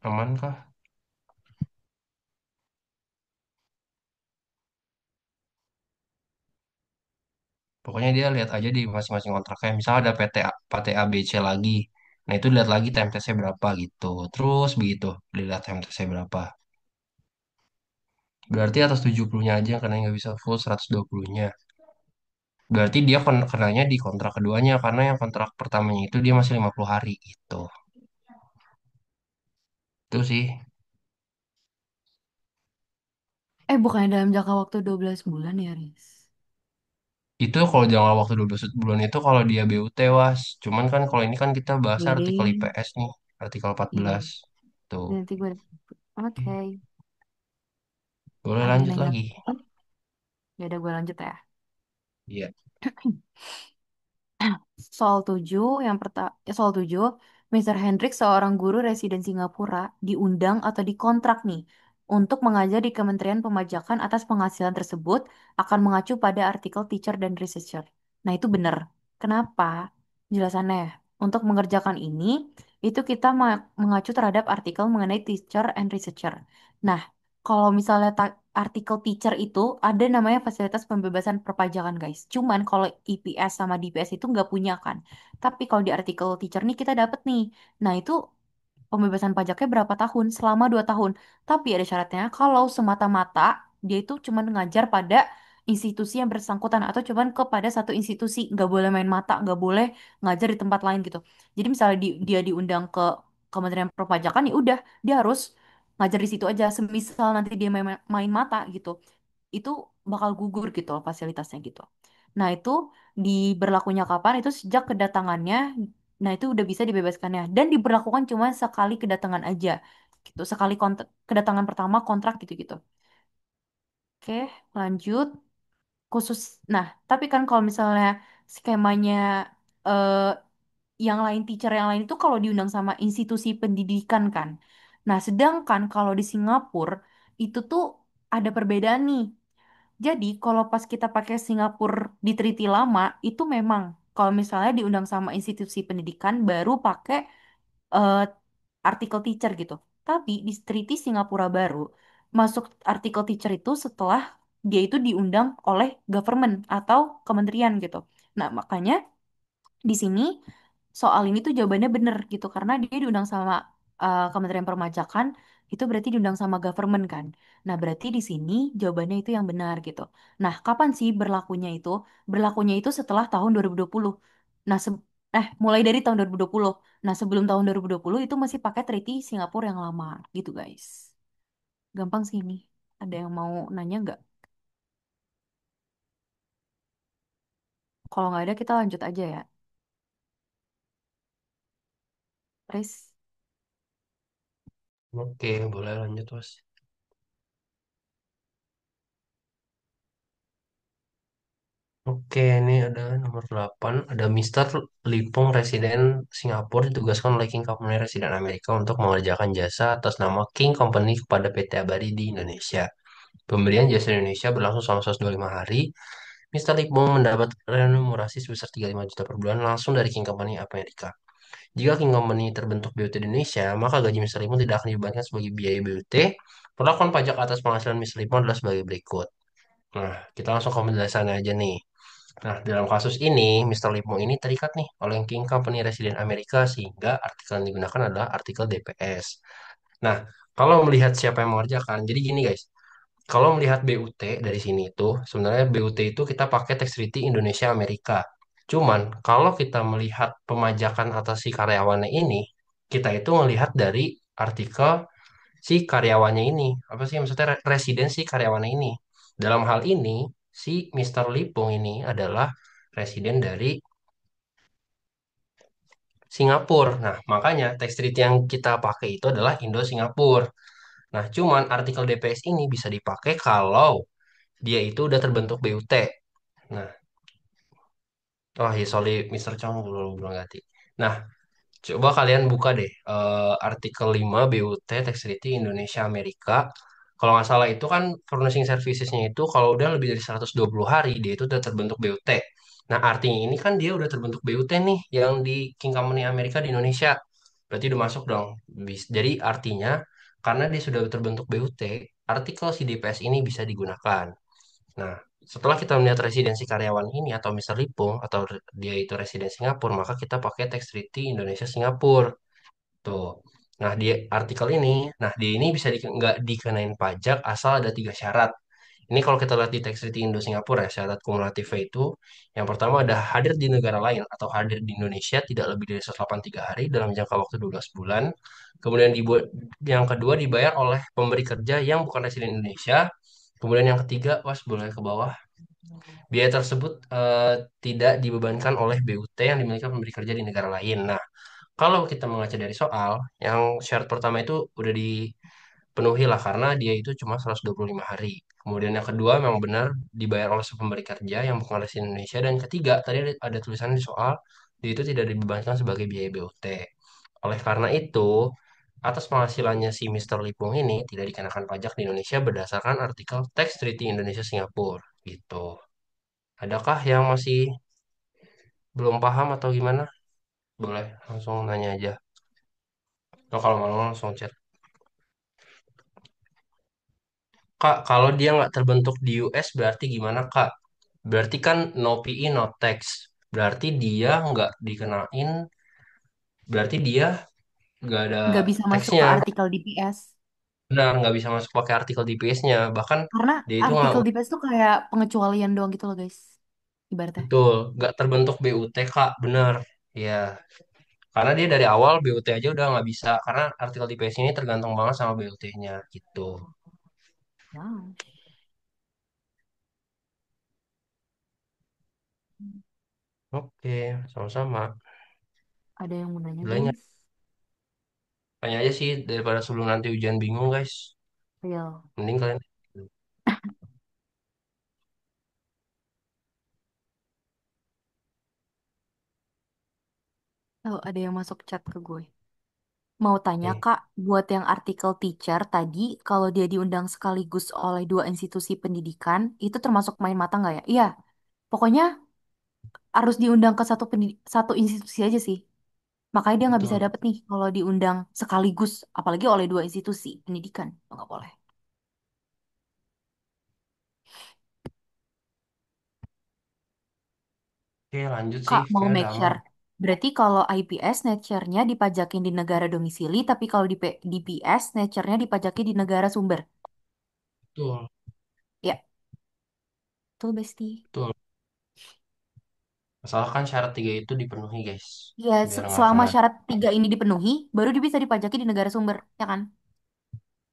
Aman kah? Pokoknya dia lihat aja di masing-masing kontraknya. Misal ada PT ABC lagi. Nah, itu lihat lagi time testnya berapa gitu. Terus begitu, dilihat time testnya berapa. Berarti atas 70-nya aja yang kena nggak bisa full 120-nya. Berarti dia kenanya di kontrak keduanya karena yang kontrak pertamanya itu dia masih 50 hari gitu. Itu sih. Bukannya dalam jangka waktu 12 bulan ya, Riz? Itu kalau jangka waktu 12 bulan itu kalau dia BUT was. Cuman kan kalau ini kan kita bahas Iya artikel deh. IPS nih. Artikel Iya. 14. Tuh. Nanti gue... Oke. Boleh Ada yang lanjut nanya. lagi. Ya udah gue lanjut ya. Iya. Soal 7, yang pertama, soal 7, Mr. Hendrik, seorang guru residen Singapura, diundang atau dikontrak nih untuk mengajar di Kementerian Pemajakan atas penghasilan tersebut akan mengacu pada artikel teacher dan researcher. Nah, itu benar. Kenapa? Jelasannya, untuk mengerjakan ini, itu kita mengacu terhadap artikel mengenai teacher and researcher. Nah, kalau misalnya artikel teacher itu ada namanya fasilitas pembebasan perpajakan, guys. Cuman kalau IPS sama DPS itu nggak punya kan. Tapi kalau di artikel teacher nih kita dapat nih. Nah, itu pembebasan pajaknya berapa tahun? Selama 2 tahun. Tapi ada syaratnya kalau semata-mata dia itu cuma ngajar pada institusi yang bersangkutan atau cuman kepada satu institusi, nggak boleh main mata, nggak boleh ngajar di tempat lain gitu. Jadi misalnya dia diundang ke Kementerian Perpajakan, ya udah dia harus ngajar di situ aja. Semisal nanti dia main mata gitu, itu bakal gugur gitu loh fasilitasnya gitu. Nah, itu diberlakunya kapan? Itu sejak kedatangannya. Nah, itu udah bisa dibebaskannya dan diberlakukan cuma sekali kedatangan aja. Gitu, sekali kedatangan pertama kontrak gitu-gitu. Oke, lanjut. Khusus nah, tapi kan kalau misalnya skemanya eh, yang lain teacher yang lain itu kalau diundang sama institusi pendidikan kan. Nah, sedangkan kalau di Singapura itu tuh ada perbedaan nih. Jadi, kalau pas kita pakai Singapura di Treaty lama, itu memang kalau misalnya diundang sama institusi pendidikan baru pakai eh, artikel teacher gitu. Tapi di Treaty Singapura baru masuk artikel teacher itu setelah dia itu diundang oleh government atau kementerian gitu. Nah, makanya di sini soal ini tuh jawabannya bener gitu karena dia diundang sama Kementerian Permajakan itu berarti diundang sama government kan. Nah, berarti di sini jawabannya itu yang benar gitu. Nah, kapan sih berlakunya itu? Berlakunya itu setelah tahun 2020. Nah, mulai dari tahun 2020. Nah, sebelum tahun 2020 itu masih pakai Treaty Singapura yang lama gitu, guys. Gampang sih ini. Ada yang mau nanya nggak? Kalau nggak ada, kita lanjut aja ya. Chris. Oke, boleh lanjut was. Oke, ini ada nomor 8. Ada Mister Lipung, residen Singapura, ditugaskan oleh King Company residen Amerika untuk mengerjakan jasa atas nama King Company kepada PT Abadi di Indonesia. Pemberian jasa Indonesia berlangsung selama 125 hari. Mister Lipung mendapat remunerasi sebesar 35 juta per bulan langsung dari King Company Amerika. Jika King Company terbentuk BUT di Indonesia, maka gaji Mister Lipung tidak akan dibebankan sebagai biaya BUT. Perlakuan pajak atas penghasilan Mister Lipung adalah sebagai berikut. Nah, kita langsung ke penjelasannya aja nih. Nah, dalam kasus ini, Mister Lipung ini terikat nih oleh King Company Residen Amerika sehingga artikel yang digunakan adalah artikel DPS. Nah, kalau melihat siapa yang mengerjakan, jadi gini guys, kalau melihat BUT dari sini itu, sebenarnya BUT itu kita pakai tax treaty Indonesia Amerika. Cuman, kalau kita melihat pemajakan atas si karyawannya ini, kita itu melihat dari artikel si karyawannya ini. Apa sih maksudnya residensi karyawannya ini? Dalam hal ini, si Mister Lipung ini adalah residen dari Singapura. Nah, makanya tax treaty yang kita pakai itu adalah Indo-Singapura. Nah, cuman artikel DPS ini bisa dipakai kalau dia itu udah terbentuk BUT. Nah, oh ya sorry Mister Chong belum ganti. Nah, coba kalian buka deh artikel 5 BUT Tax Treaty Indonesia Amerika. Kalau nggak salah itu kan furnishing servicesnya itu kalau udah lebih dari 120 hari dia itu udah terbentuk BUT. Nah artinya ini kan dia udah terbentuk BUT nih yang di King Company Amerika di Indonesia. Berarti udah masuk dong. Jadi artinya karena dia sudah terbentuk BUT, artikel CDPS ini bisa digunakan. Nah, setelah kita melihat residensi karyawan ini atau Mister Lipung atau dia itu residen Singapura, maka kita pakai tax treaty Indonesia Singapura. Tuh. Nah, di artikel ini, nah di ini bisa nggak dikenain pajak asal ada tiga syarat. Ini kalau kita lihat di tax treaty Indo Singapura ya, syarat kumulatifnya itu yang pertama ada hadir di negara lain atau hadir di Indonesia tidak lebih dari 183 hari dalam jangka waktu 12 bulan. Kemudian dibuat yang kedua dibayar oleh pemberi kerja yang bukan residen Indonesia. Kemudian yang ketiga, was boleh ke bawah. Biaya tersebut tidak dibebankan oleh BUT yang dimiliki pemberi kerja di negara lain. Nah, kalau kita mengaca dari soal, yang syarat pertama itu udah dipenuhi lah karena dia itu cuma 125 hari. Kemudian yang kedua memang benar dibayar oleh si pemberi kerja yang bukan resident Indonesia. Dan ketiga, tadi ada tulisan di soal, dia itu tidak dibebankan sebagai biaya BUT. Oleh karena itu, atas penghasilannya si Mister Lipung ini tidak dikenakan pajak di Indonesia berdasarkan artikel Tax Treaty Indonesia Singapura gitu. Adakah yang masih belum paham atau gimana? Boleh langsung nanya aja. Atau kalau mau langsung chat. Kak, kalau dia nggak terbentuk di US berarti gimana, Kak? Berarti kan no PI, no tax. Berarti dia nggak dikenain, berarti dia nggak ada Nggak bisa masuk taxnya. ke artikel DPS. Benar, nggak bisa masuk pakai artikel DPS-nya. Bahkan Karena dia itu nggak artikel DPS tuh kayak pengecualian doang gitu loh guys. Ibaratnya. betul, nggak terbentuk BUT, Kak. Benar. Ya, karena dia dari awal BUT aja udah nggak bisa. Karena artikel DPS ini tergantung banget sama BUT-nya gitu. Wow. Oke, sama-sama. Ada yang mau nanya Boleh nggak? guys? Tanya aja sih daripada sebelum nanti ujian bingung, guys. Real. Mending kalian. Oh, ada yang masuk chat ke gue. Mau tanya Oke. Kak, buat yang artikel teacher tadi, kalau dia diundang sekaligus oleh dua institusi pendidikan, itu termasuk main mata nggak ya? Iya, pokoknya harus diundang ke satu institusi aja sih. Makanya dia nggak bisa Betul. dapet nih kalau diundang sekaligus, apalagi oleh dua institusi pendidikan. Nggak boleh. Oke, lanjut sih. Kak, mau Kayak udah make aman. sure. Berarti kalau IPS nature-nya dipajakin di negara domisili, tapi kalau di DPS nature-nya dipajaki di negara sumber. Betul. Ya, betul Besti. Betul. Asalkan syarat tiga itu dipenuhi, guys. Ya, Biar nggak selama kena syarat tiga ini dipenuhi, baru dia bisa dipajaki di negara sumber, ya kan?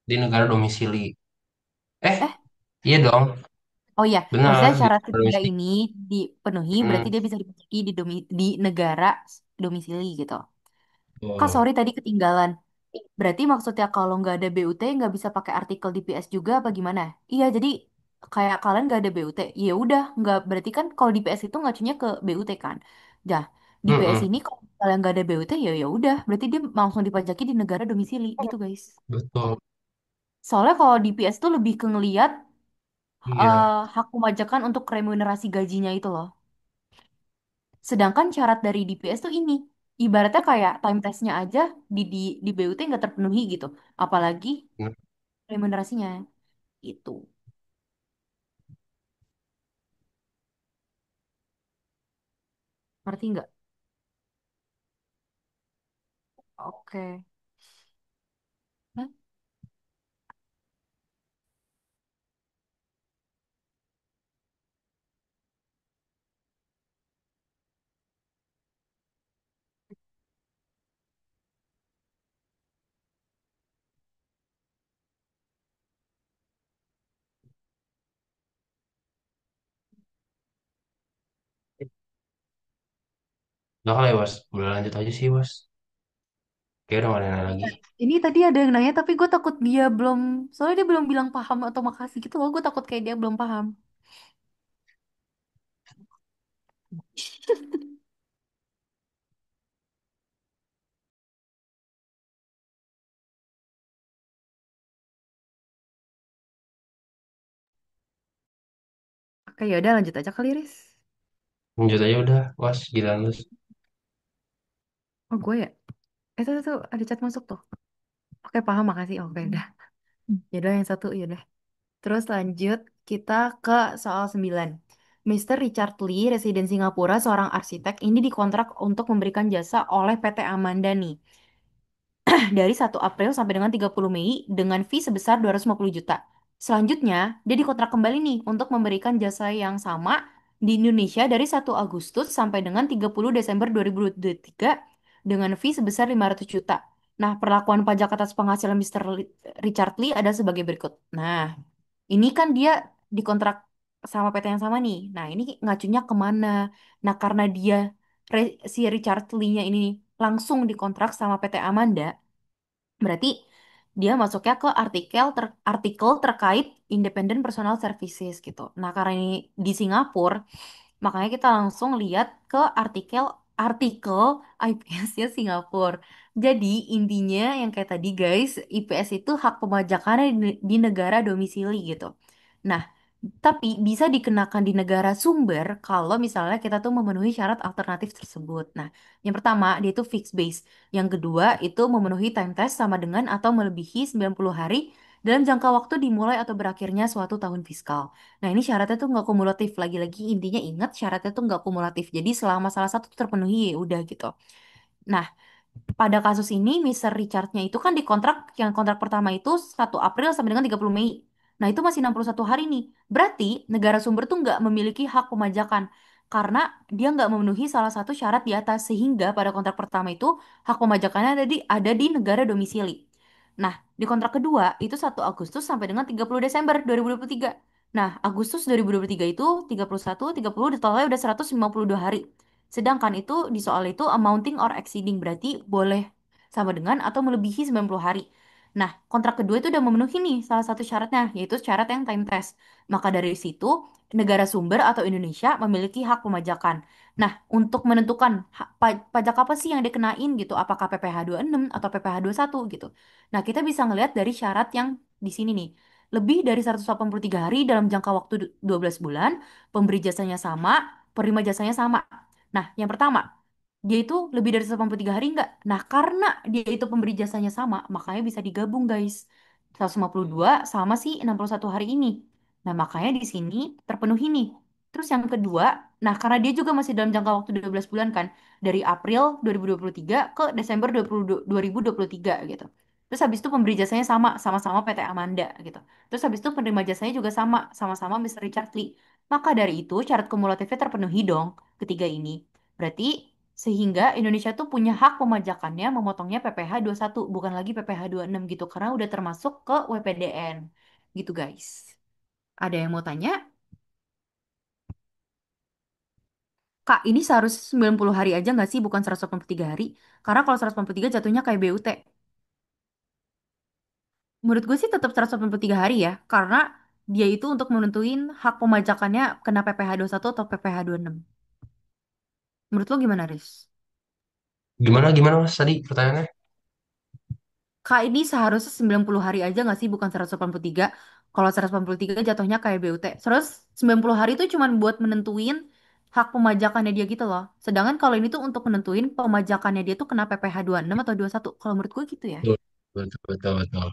di negara domisili. Eh, Eh, iya dong. oh iya, Benar, maksudnya di syarat negara ketiga domisili. ini dipenuhi, berarti Hmm, dia bisa dipajaki di negara domisili gitu. Kak, betul. sorry tadi ketinggalan. Berarti maksudnya kalau nggak ada BUT nggak bisa pakai artikel DPS juga apa gimana? Iya, jadi kayak kalian nggak ada BUT, ya udah nggak berarti kan kalau DPS itu ngacunya ke BUT kan. Dah, DPS Mm-mm, ini kalau kalian nggak ada BUT ya ya udah berarti dia langsung dipajaki di negara domisili gitu guys. betul. Soalnya kalau DPS tuh lebih ke ngeliat Iya. hak pemajakan untuk remunerasi gajinya itu loh. Sedangkan syarat dari DPS tuh ini ibaratnya kayak time testnya aja di BUT nggak terpenuhi gitu. Apalagi Benar. remunerasinya itu. Ngerti nggak? Oke. Hah? Udah kali ya, Was. Boleh lanjut aja sih, Was. Kayak udah nggak ada yang nanya lagi. Ini tadi ada yang nanya, tapi gue takut dia belum, soalnya dia belum bilang paham atau makasih gitu loh. Gue takut kayak dia belum paham. Oke, ya udah lanjut aja kali, Riz. Lanjut aja udah, Was. Gila lu. Oh, gue ya? Tuh, ada chat masuk tuh. Oke, paham, makasih. Oke, udah. Ya udah, yang satu, ya udah. Terus lanjut, kita ke soal 9. Mr. Richard Lee, residen Singapura, seorang arsitek, ini dikontrak untuk memberikan jasa oleh PT Amanda nih. Dari 1 April sampai dengan 30 Mei dengan fee sebesar 250 juta. Selanjutnya, dia dikontrak kembali nih untuk memberikan jasa yang sama di Indonesia dari 1 Agustus sampai dengan 30 Desember 2023 dengan fee sebesar 500 juta. Nah, perlakuan pajak atas penghasilan Richard Lee ada sebagai berikut. Nah, ini kan dia dikontrak sama PT yang sama nih. Nah, ini ngacunya kemana? Nah, karena dia si Richard Lee-nya ini langsung dikontrak sama PT Amanda, berarti dia masuknya ke artikel terkait Independent Personal Services gitu. Nah, karena ini di Singapura, makanya kita langsung lihat ke artikel IPS-nya Singapura. Jadi intinya yang kayak tadi guys, IPS itu hak pemajakannya di negara domisili gitu. Nah, tapi bisa dikenakan di negara sumber kalau misalnya kita tuh memenuhi syarat alternatif tersebut. Nah, yang pertama dia itu fixed base. Yang kedua itu memenuhi time test sama dengan atau melebihi 90 hari dalam jangka waktu dimulai atau berakhirnya suatu tahun fiskal. Nah, ini syaratnya tuh nggak kumulatif. Lagi-lagi intinya ingat syaratnya tuh nggak kumulatif. Jadi selama salah satu terpenuhi ya udah gitu. Nah, pada kasus ini, Mr. Richardnya itu kan dikontrak, yang kontrak pertama itu 1 April sampai dengan 30 Mei. Nah, itu masih 61 hari nih. Berarti negara sumber tuh nggak memiliki hak pemajakan. Karena dia nggak memenuhi salah satu syarat di atas. Sehingga pada kontrak pertama itu, hak pemajakannya ada di negara domisili. Nah, di kontrak kedua, itu 1 Agustus sampai dengan 30 Desember 2023. Nah, Agustus 2023 itu 31, 30, totalnya udah 152 hari. Sedangkan itu di soal itu amounting or exceeding berarti boleh sama dengan atau melebihi 90 hari. Nah, kontrak kedua itu udah memenuhi nih salah satu syaratnya, yaitu syarat yang time test. Maka dari situ, negara sumber atau Indonesia memiliki hak pemajakan. Nah, untuk menentukan pajak apa sih yang dikenain gitu, apakah PPh enam atau PPh satu gitu. Nah, kita bisa ngelihat dari syarat yang di sini nih. Lebih dari 183 hari dalam jangka waktu 12 bulan, pemberi jasanya sama, penerima jasanya sama. Nah, yang pertama, dia itu lebih dari 183 hari enggak? Nah, karena dia itu pemberi jasanya sama, makanya bisa digabung, guys. 152 sama si 61 hari ini. Nah, makanya di sini terpenuhi nih. Terus yang kedua, nah karena dia juga masih dalam jangka waktu 12 bulan kan, dari April 2023 ke Desember 2023 gitu. Terus habis itu pemberi jasanya sama, sama-sama PT Amanda gitu. Terus habis itu penerima jasanya juga sama, sama-sama Mr. Richard Lee. Maka dari itu syarat kumulatifnya terpenuhi dong ketiga ini. Berarti sehingga Indonesia tuh punya hak pemajakannya memotongnya PPh satu bukan lagi PPh enam gitu karena udah termasuk ke WPDN. Gitu guys. Ada yang mau tanya? Kak, ini seharusnya 90 hari aja nggak sih bukan 183 hari? Karena kalau 183 jatuhnya kayak BUT. Menurut gue sih tetap 183 hari ya, karena dia itu untuk menentuin hak pemajakannya kena PPh satu atau PPh enam. Menurut lo gimana, Riz? Gimana gimana Mas tadi pertanyaannya? Kak, ini seharusnya 90 hari aja nggak sih, bukan 183. Kalau 183 jatuhnya kayak BUT. Terus 90 hari itu cuma buat menentuin hak pemajakannya dia gitu loh. Sedangkan kalau ini tuh untuk menentuin pemajakannya dia tuh kena PPh enam atau 21. Kalau menurut gue gitu ya. Betul, betul, betul, betul.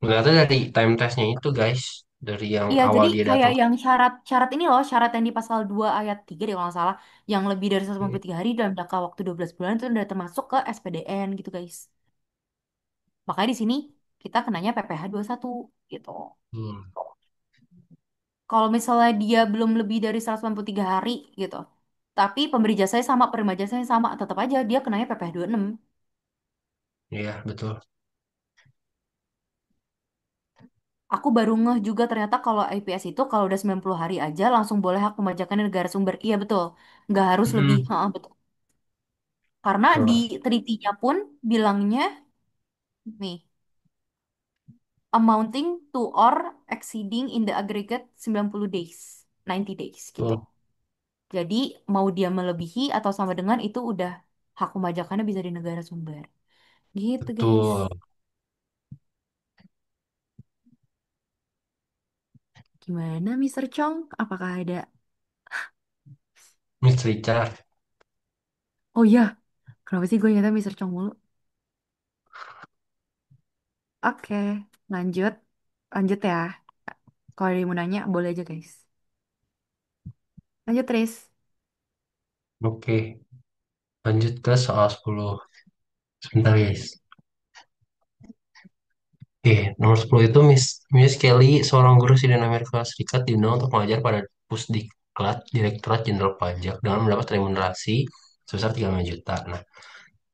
Ternyata dari time testnya itu guys, dari yang Iya, awal jadi dia kayak datang. yang syarat ini loh, syarat yang di pasal 2 ayat 3 deh kalau nggak salah, yang lebih dari Hmm. 183 hari dalam jangka waktu 12 bulan itu udah termasuk ke SPDN gitu guys. Makanya di sini kita kenanya PPh satu gitu. Hmm. Kalau misalnya dia belum lebih dari 183 hari gitu. Tapi pemberi jasanya sama, penerima jasanya sama, tetap aja dia kenanya PPh enam. Iya, betul. Aku baru ngeh juga ternyata kalau IPS itu kalau udah 90 hari aja langsung boleh hak pemajakan negara sumber. Iya betul. Nggak harus lebih. Hmm, Heeh, betul. Karena di betul. treaty-nya pun bilangnya nih, amounting to or exceeding in the aggregate 90 days, 90 days gitu. Betul. Jadi mau dia melebihi atau sama dengan itu udah hak pemajakannya bisa di negara sumber. Gitu guys. Betul. Gimana Mister Chong? Apakah ada? Miss Richard. Oh iya, kenapa sih gue nyata Mister Chong mulu? Oke, lanjut. Lanjut ya. Kalau ada yang mau nanya, boleh aja guys. Lanjut, Tris. Oke, lanjut ke soal 10. Sebentar guys. Nomor 10 itu Miss Kelly, seorang guru di Amerika Serikat diundang untuk mengajar pada Pusdiklat, Direktorat Jenderal Pajak, dengan mendapat remunerasi sebesar 35 juta. Nah,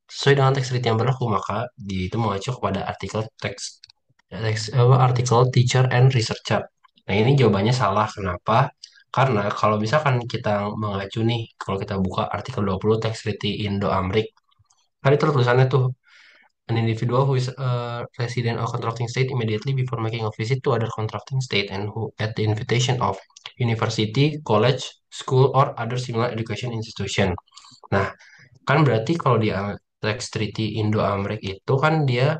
sesuai dengan teks written yang berlaku, maka dia itu mengacu kepada artikel Teacher and Researcher. Nah, ini jawabannya salah. Kenapa? Karena kalau misalkan kita mengacu nih, kalau kita buka artikel 20 teks written Indo-Amrik, kan itu tulisannya tuh an individual who is a resident of contracting state immediately before making a visit to other contracting state and who at the invitation of university, college, school, or other similar education institution. Nah, kan berarti kalau di Tax Treaty Indo-Amerik itu kan dia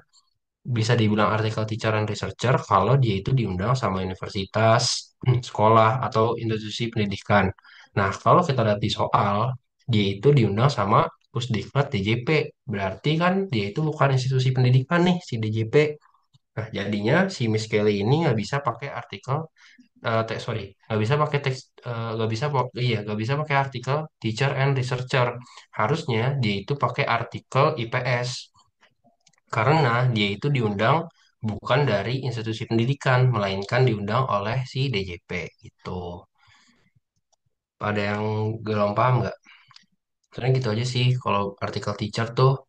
bisa dibilang artikel teacher and researcher kalau dia itu diundang sama universitas, sekolah, atau institusi pendidikan. Nah, kalau kita lihat di soal, dia itu diundang sama Pusdiklat DJP. Berarti kan dia itu bukan institusi pendidikan nih, si DJP. Nah, jadinya si Miss Kelly ini nggak bisa pakai artikel, sorry, nggak bisa pakai teks, nggak bisa, iya, nggak bisa pakai artikel teacher and researcher. Harusnya dia itu pakai artikel IPS. Karena dia itu diundang bukan dari institusi pendidikan, melainkan diundang oleh si DJP gitu. Ada yang belum paham nggak? Sebenarnya gitu aja sih. Kalau artikel teacher tuh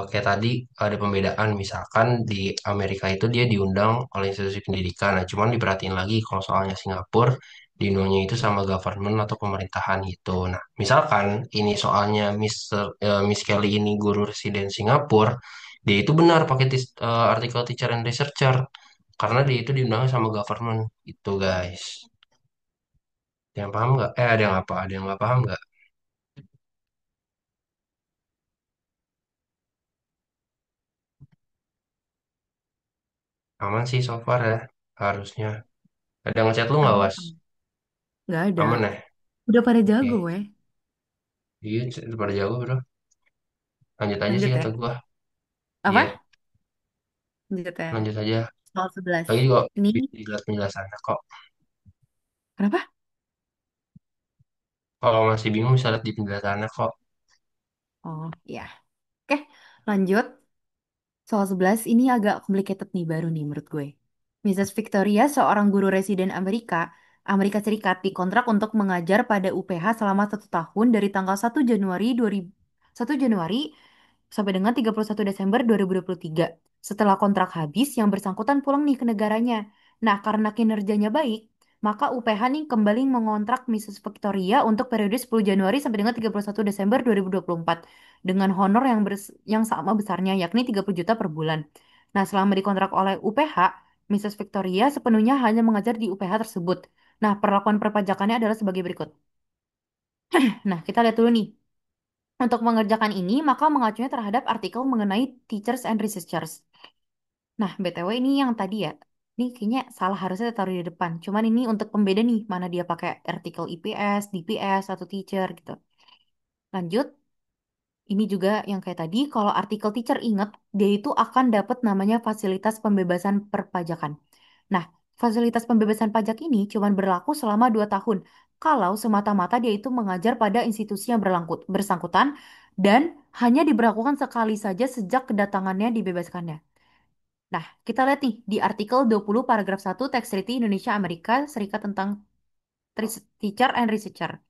kayak tadi ada pembedaan. Misalkan di Amerika itu dia diundang oleh institusi pendidikan. Nah, cuman diperhatiin lagi kalau soalnya Singapura diundangnya itu sama government atau pemerintahan gitu. Nah, misalkan ini soalnya Miss Kelly ini guru residen Singapura, dia itu benar pakai artikel teacher and researcher karena dia itu diundangnya sama government itu guys. Ada yang paham nggak? Ada yang apa? Ada yang nggak paham nggak? Aman sih so far ya, harusnya. Ada yang ngechat lu nggak, Aman, Was? aman. Nggak ada. Aman ya? Udah pada jago, Oke. weh. Iya, daripada jauh bro. Lanjut aja sih Lanjut ya. kata gua. Iya, Apa? Lanjut ya. lanjut aja. Soal 11. Lagi juga Ini, bisa dilihat penjelasannya kok. kenapa? Kalau masih bingung bisa lihat di penjelasannya kok. Oh, ya. Oke, lanjut. Soal 11 ini agak complicated nih baru nih menurut gue. Mrs. Victoria, seorang guru residen Amerika Serikat dikontrak untuk mengajar pada UPH selama 1 tahun dari tanggal 1 Januari 2000, 1 Januari sampai dengan 31 Desember 2023. Setelah kontrak habis, yang bersangkutan pulang nih ke negaranya. Nah, karena kinerjanya baik, maka UPH nih kembali mengontrak Mrs. Victoria untuk periode 10 Januari sampai dengan 31 Desember 2024 dengan honor yang sama besarnya, yakni 30 juta per bulan. Nah, selama dikontrak oleh UPH, Mrs. Victoria sepenuhnya hanya mengajar di UPH tersebut. Nah, perlakuan perpajakannya adalah sebagai berikut. Nah, kita lihat dulu nih. Untuk mengerjakan ini, maka mengacunya terhadap artikel mengenai teachers and researchers. Nah, BTW ini yang tadi ya. Ini kayaknya salah harusnya taruh di depan. Cuman ini untuk pembeda nih, mana dia pakai artikel IPS, DPS, atau teacher gitu. Lanjut, ini juga yang kayak tadi, kalau artikel teacher ingat, dia itu akan dapat namanya fasilitas pembebasan perpajakan. Nah, fasilitas pembebasan pajak ini cuma berlaku selama 2 tahun. Kalau semata-mata dia itu mengajar pada institusi yang bersangkutan dan hanya diberlakukan sekali saja sejak kedatangannya dibebaskannya. Nah, kita lihat nih di artikel 20 paragraf 1 Tax Treaty Indonesia Amerika Serikat tentang Teacher and Researcher.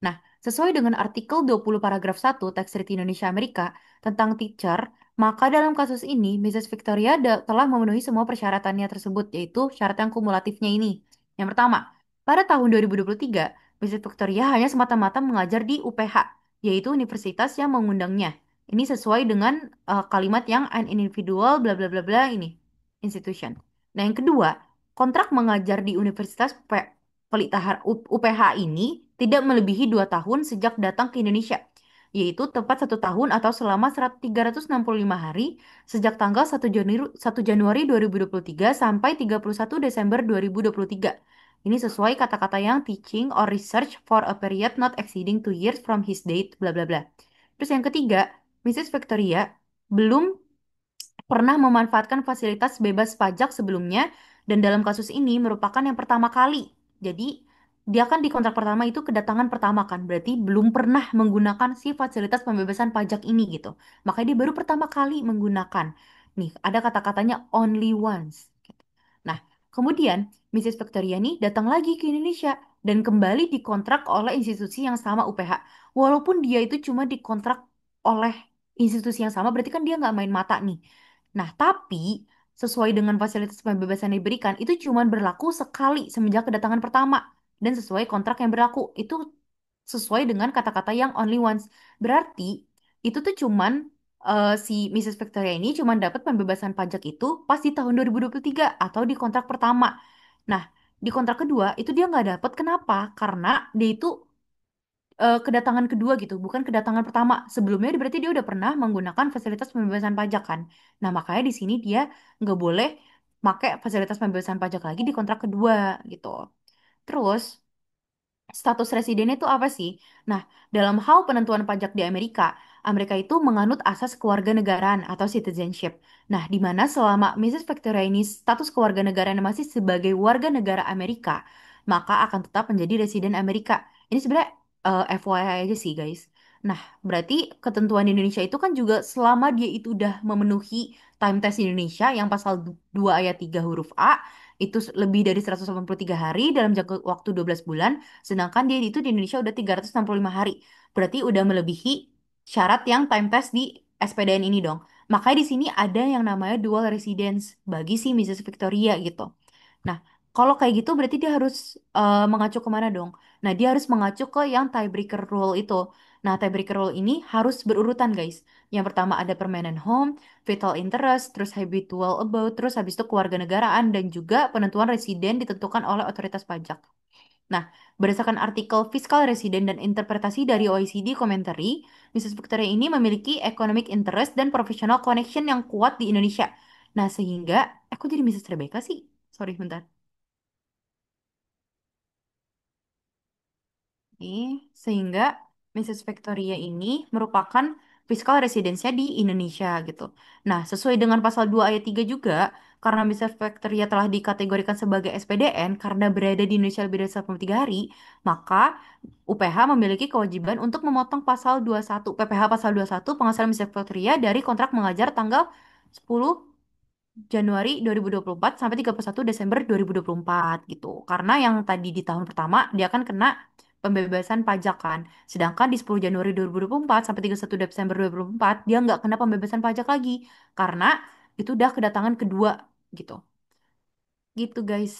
Nah, sesuai dengan artikel 20 paragraf 1 Tax Treaty Indonesia Amerika tentang teacher, maka dalam kasus ini Mrs. Victoria telah memenuhi semua persyaratannya tersebut, yaitu syarat yang kumulatifnya ini. Yang pertama, pada tahun 2023, Mrs. Victoria hanya semata-mata mengajar di UPH, yaitu universitas yang mengundangnya. Ini sesuai dengan kalimat yang an individual bla bla bla bla ini, institution. Nah, yang kedua, kontrak mengajar di Universitas UPH ini tidak melebihi 2 tahun sejak datang ke Indonesia, yaitu tepat 1 tahun atau selama 365 hari sejak tanggal 1 Januari 2023 sampai 31 Desember 2023. Ini sesuai kata-kata yang teaching or research for a period not exceeding 2 years from his date, bla bla bla. Terus yang ketiga, Mrs. Victoria belum pernah memanfaatkan fasilitas bebas pajak sebelumnya dan dalam kasus ini merupakan yang pertama kali. Jadi dia kan di kontrak pertama itu kedatangan pertama kan, berarti belum pernah menggunakan si fasilitas pembebasan pajak ini gitu. Makanya dia baru pertama kali menggunakan. Nih, ada kata-katanya only once. Nah, kemudian Mrs. Victoria nih datang lagi ke Indonesia dan kembali dikontrak oleh institusi yang sama UPH. Walaupun dia itu cuma dikontrak oleh institusi yang sama, berarti kan dia nggak main mata nih. Nah, tapi sesuai dengan fasilitas pembebasan yang diberikan, itu cuma berlaku sekali semenjak kedatangan pertama. Dan sesuai kontrak yang berlaku, itu sesuai dengan kata-kata yang only once. Berarti, itu tuh cuman si Mrs. Victoria ini cuman dapat pembebasan pajak itu pas di tahun 2023 atau di kontrak pertama. Nah, di kontrak kedua itu dia nggak dapat. Kenapa? Karena dia itu kedatangan kedua gitu, bukan kedatangan pertama. Sebelumnya berarti dia udah pernah menggunakan fasilitas pembebasan pajak kan. Nah, makanya di sini dia nggak boleh pakai fasilitas pembebasan pajak lagi di kontrak kedua gitu. Terus, status residen itu apa sih? Nah, dalam hal penentuan pajak di Amerika, Amerika itu menganut asas kewarganegaraan atau citizenship. Nah, di mana selama Mrs. Victoria ini status kewarganegaraan masih sebagai warga negara Amerika, maka akan tetap menjadi residen Amerika. Ini sebenarnya FYI aja sih, guys. Nah, berarti ketentuan di Indonesia itu kan juga selama dia itu udah memenuhi time test Indonesia yang pasal 2 ayat 3 huruf A, itu lebih dari 183 hari dalam jangka waktu 12 bulan. Sedangkan dia itu di Indonesia udah 365 hari. Berarti udah melebihi syarat yang time test di SPDN ini dong. Makanya di sini ada yang namanya dual residence bagi si Mrs. Victoria gitu. Nah, kalau kayak gitu berarti dia harus mengacu kemana dong? Nah, dia harus mengacu ke yang tiebreaker rule itu. Nah, tiebreaker rule ini harus berurutan, guys. Yang pertama ada permanent home, vital interest, terus habitual abode, terus habis itu kewarganegaraan, dan juga penentuan residen ditentukan oleh otoritas pajak. Nah, berdasarkan artikel Fiskal Residen dan Interpretasi dari OECD Commentary, Mrs. Victoria ini memiliki economic interest dan professional connection yang kuat di Indonesia. Nah, sehingga, aku jadi Mrs. Rebecca sih. Sorry, bentar. Sehingga Mrs. Victoria ini merupakan fiskal residensinya di Indonesia gitu. Nah, sesuai dengan pasal 2 ayat 3 juga, karena Mrs. Victoria telah dikategorikan sebagai SPDN karena berada di Indonesia lebih dari 103 hari, maka UPH memiliki kewajiban untuk memotong pasal 21 PPh pasal 21 penghasilan Mrs. Victoria dari kontrak mengajar tanggal 10 Januari 2024 sampai 31 Desember 2024 gitu. Karena yang tadi di tahun pertama dia kan kena pembebasan pajak kan. Sedangkan di 10 Januari 2024 sampai 31 Desember 2024 dia nggak kena pembebasan pajak lagi. Karena itu udah kedatangan kedua gitu. Gitu guys.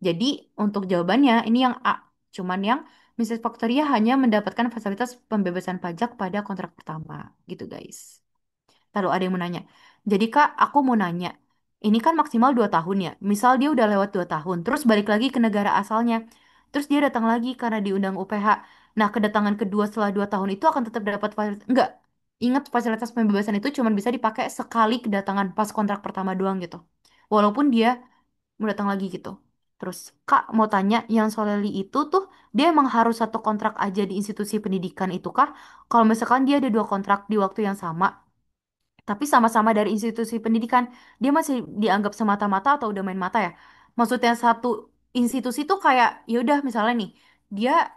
Jadi untuk jawabannya ini yang A. Cuman yang Mrs. Factoria hanya mendapatkan fasilitas pembebasan pajak pada kontrak pertama gitu guys. Lalu ada yang mau nanya. Jadi Kak, aku mau nanya. Ini kan maksimal 2 tahun ya. Misal dia udah lewat 2 tahun, terus balik lagi ke negara asalnya. Terus dia datang lagi karena diundang UPH. Nah, kedatangan kedua setelah 2 tahun itu akan tetap dapat fasilitas. Enggak. Ingat fasilitas pembebasan itu cuma bisa dipakai sekali kedatangan pas kontrak pertama doang gitu. Walaupun dia mau datang lagi gitu. Terus Kak mau tanya, yang Soleli itu tuh dia emang harus satu kontrak aja di institusi pendidikan itu kah? Kalau misalkan dia ada dua kontrak di waktu yang sama, tapi sama-sama dari institusi pendidikan, dia masih dianggap semata-mata atau udah main mata ya? Maksudnya satu institusi tuh kayak, ya udah misalnya nih, dia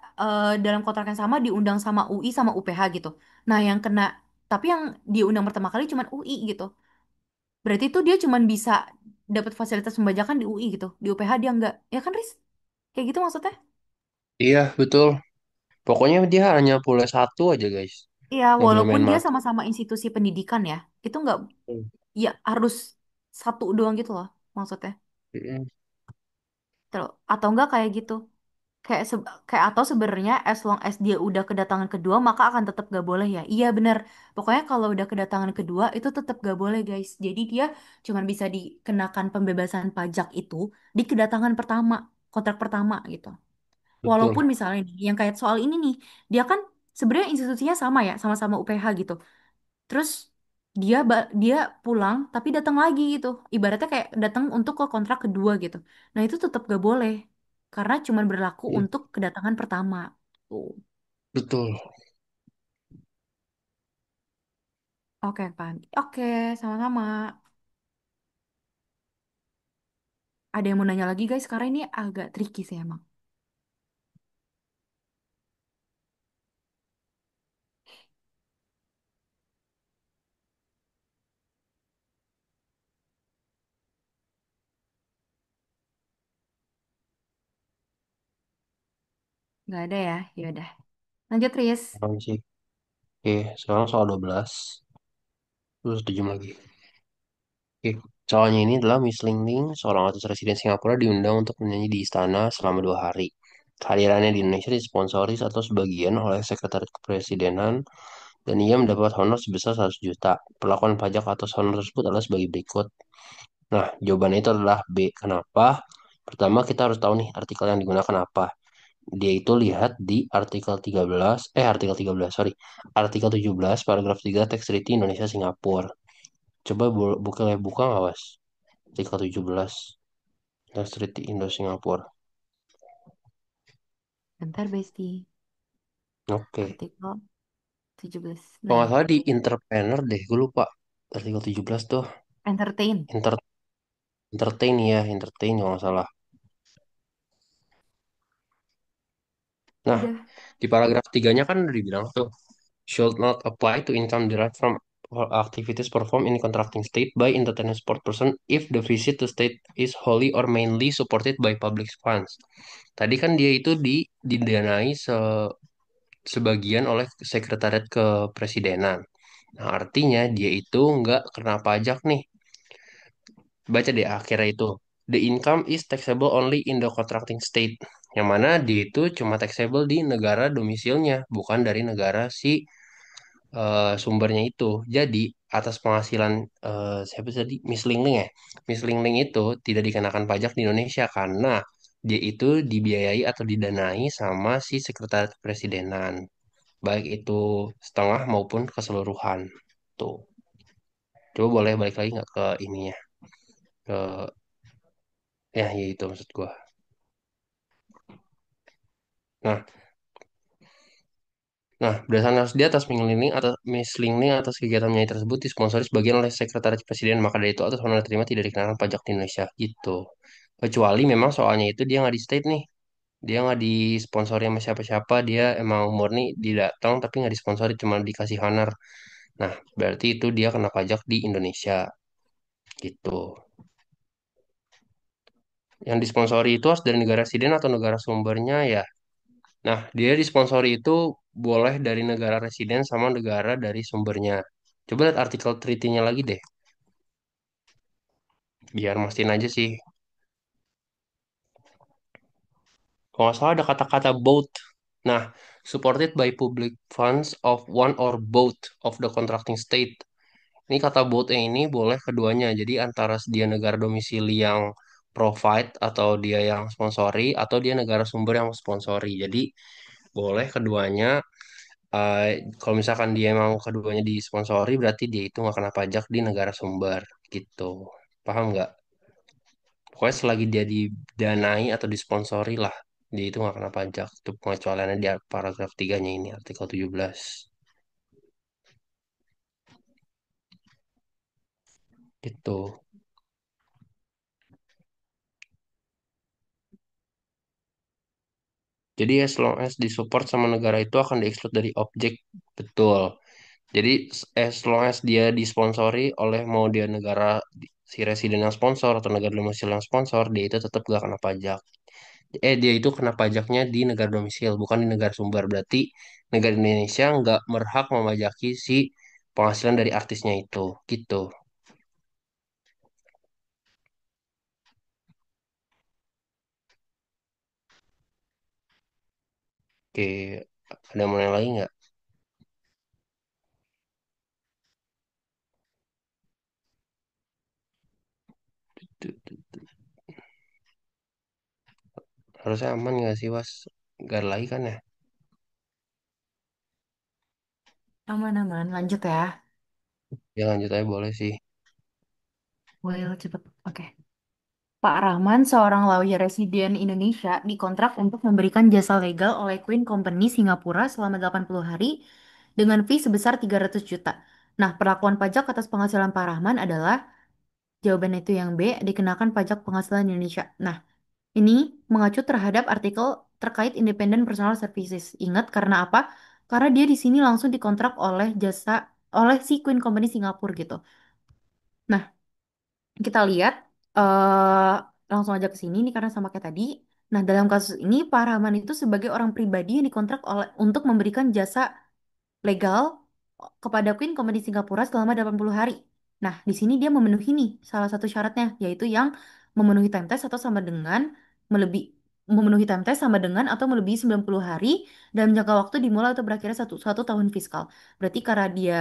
dalam kontrak yang sama diundang sama UI sama UPH gitu. Nah, yang kena, tapi yang diundang pertama kali cuma UI gitu. Berarti tuh dia cuma bisa dapat fasilitas pembajakan di UI gitu. Di UPH dia enggak. Ya kan, Riz? Kayak gitu maksudnya? Iya, betul. Pokoknya dia hanya boleh satu aja, guys. Iya, Nggak boleh walaupun main dia mata. sama-sama institusi pendidikan ya, itu enggak, ya harus satu doang gitu loh maksudnya. Mm-mm. Terus, atau enggak kayak gitu. Kayak atau sebenarnya as long as dia udah kedatangan kedua maka akan tetap gak boleh ya. Iya bener. Pokoknya kalau udah kedatangan kedua itu tetap gak boleh guys. Jadi dia cuma bisa dikenakan pembebasan pajak itu di kedatangan pertama, kontrak pertama gitu. Betul. Walaupun misalnya nih, yang kayak soal ini nih, dia kan sebenarnya institusinya sama ya, sama-sama UPH gitu. Terus dia pulang tapi datang lagi gitu. Ibaratnya kayak datang untuk ke kontrak kedua gitu. Nah, itu tetap gak boleh karena cuma berlaku Iya, untuk kedatangan pertama. Tuh. betul. Oke, Pan. Oke, sama-sama. Ada yang mau nanya lagi guys? Karena ini agak tricky sih emang. Nggak ada ya? Ya udah. Lanjut, Riz. Paham sih. Oke, sekarang soal 12. Terus 7 lagi. Oke, soalnya ini adalah Miss Ling Ling, seorang artis residen Singapura diundang untuk menyanyi di istana selama 2 hari. Kehadirannya di Indonesia disponsori atau sebagian oleh Sekretariat Kepresidenan dan ia mendapat honor sebesar 100 juta. Perlakuan pajak atas honor tersebut adalah sebagai berikut. Nah, jawabannya itu adalah B. Kenapa? Pertama, kita harus tahu nih artikel yang digunakan apa. Dia itu lihat di artikel 13, sorry. Artikel 17, paragraf 3, teks treaty Indonesia Singapura. Coba buka nggak, Was? Artikel 17, teks treaty Indo Singapura. Bentar, Besti. Oke. Artikel 17. Kalau Nah, nggak salah di Entrepreneur deh, gue lupa. Artikel 17 tuh. entertain. Inter entertain ya, entertain kalau nggak salah. Nah, Udah. di paragraf tiganya kan udah dibilang tuh, should not apply to income derived from activities performed in contracting state by entertainment sport person if the visit to state is wholly or mainly supported by public funds. Tadi kan dia itu didanai sebagian oleh sekretariat kepresidenan. Nah, artinya dia itu nggak kena pajak nih. Baca deh akhirnya itu. The income is taxable only in the contracting state. Yang mana dia itu cuma taxable di negara domisilnya, bukan dari negara si sumbernya itu. Jadi atas penghasilan siapa tadi Miss Ling Ling ya, Miss Ling Ling itu tidak dikenakan pajak di Indonesia karena dia itu dibiayai atau didanai sama si sekretariat kepresidenan, baik itu setengah maupun keseluruhan. Tuh, coba boleh balik lagi nggak ke ininya, ke ya itu maksud gua. Nah, berdasarkan kasus di atas, Miss Ling Ling atas kegiatan menyanyi tersebut disponsori sebagian oleh Sekretariat Presiden, maka dari itu atas honor yang diterima tidak dikenakan pajak di Indonesia gitu. Kecuali memang soalnya itu dia nggak di state nih, dia nggak disponsori sama siapa-siapa, dia emang murni didatang tapi nggak disponsori, cuma dikasih honor. Nah, berarti itu dia kena pajak di Indonesia gitu. Yang disponsori itu harus dari negara residen atau negara sumbernya ya. Nah, dia disponsori itu boleh dari negara residen sama negara dari sumbernya. Coba lihat artikel treaty-nya lagi deh, biar mastiin aja sih. Kalau nggak salah ada kata-kata both. Nah, supported by public funds of one or both of the contracting state. Ini kata both-nya ini boleh keduanya. Jadi antara dia negara domisili yang provide atau dia yang sponsori atau dia negara sumber yang sponsori. Jadi boleh keduanya. eh, Kalau misalkan dia mau keduanya disponsori, berarti dia itu nggak kena pajak di negara sumber gitu. Paham nggak? Pokoknya selagi dia didanai atau disponsori lah, dia itu nggak kena pajak. Itu pengecualiannya di paragraf tiganya ini, artikel 17. Gitu. Jadi as long as disupport sama negara itu akan di-exclude dari objek. Betul. Jadi as long as dia disponsori oleh mau dia negara si residen yang sponsor atau negara domisili yang sponsor, dia itu tetap gak kena pajak. Dia itu kena pajaknya di negara domisil, bukan di negara sumber. Berarti negara Indonesia nggak berhak memajaki si penghasilan dari artisnya itu, gitu. Oke, ada mau yang lagi nggak? Harusnya aman nggak sih, Was? Nggak ada lagi kan ya? Aman-aman. Lanjut ya. Ya lanjut aja boleh sih. Well, cepet. Oke. Pak Rahman, seorang lawyer residen Indonesia, dikontrak untuk memberikan jasa legal oleh Queen Company Singapura selama 80 hari dengan fee sebesar 300 juta. Nah, perlakuan pajak atas penghasilan Pak Rahman adalah jawaban itu yang B, dikenakan pajak penghasilan Indonesia. Nah, ini mengacu terhadap artikel terkait Independent Personal Services. Ingat karena apa? Karena dia di sini langsung dikontrak oleh si Queen Company Singapura gitu. Nah, kita lihat langsung aja ke sini nih karena sama kayak tadi. Nah, dalam kasus ini Pak Rahman itu sebagai orang pribadi yang dikontrak oleh untuk memberikan jasa legal kepada Queen Company Singapura selama 80 hari. Nah, di sini dia memenuhi nih salah satu syaratnya, yaitu yang memenuhi time test atau sama dengan melebih memenuhi time test sama dengan atau melebihi 90 hari dalam jangka waktu dimulai atau berakhirnya satu tahun fiskal. Berarti karena dia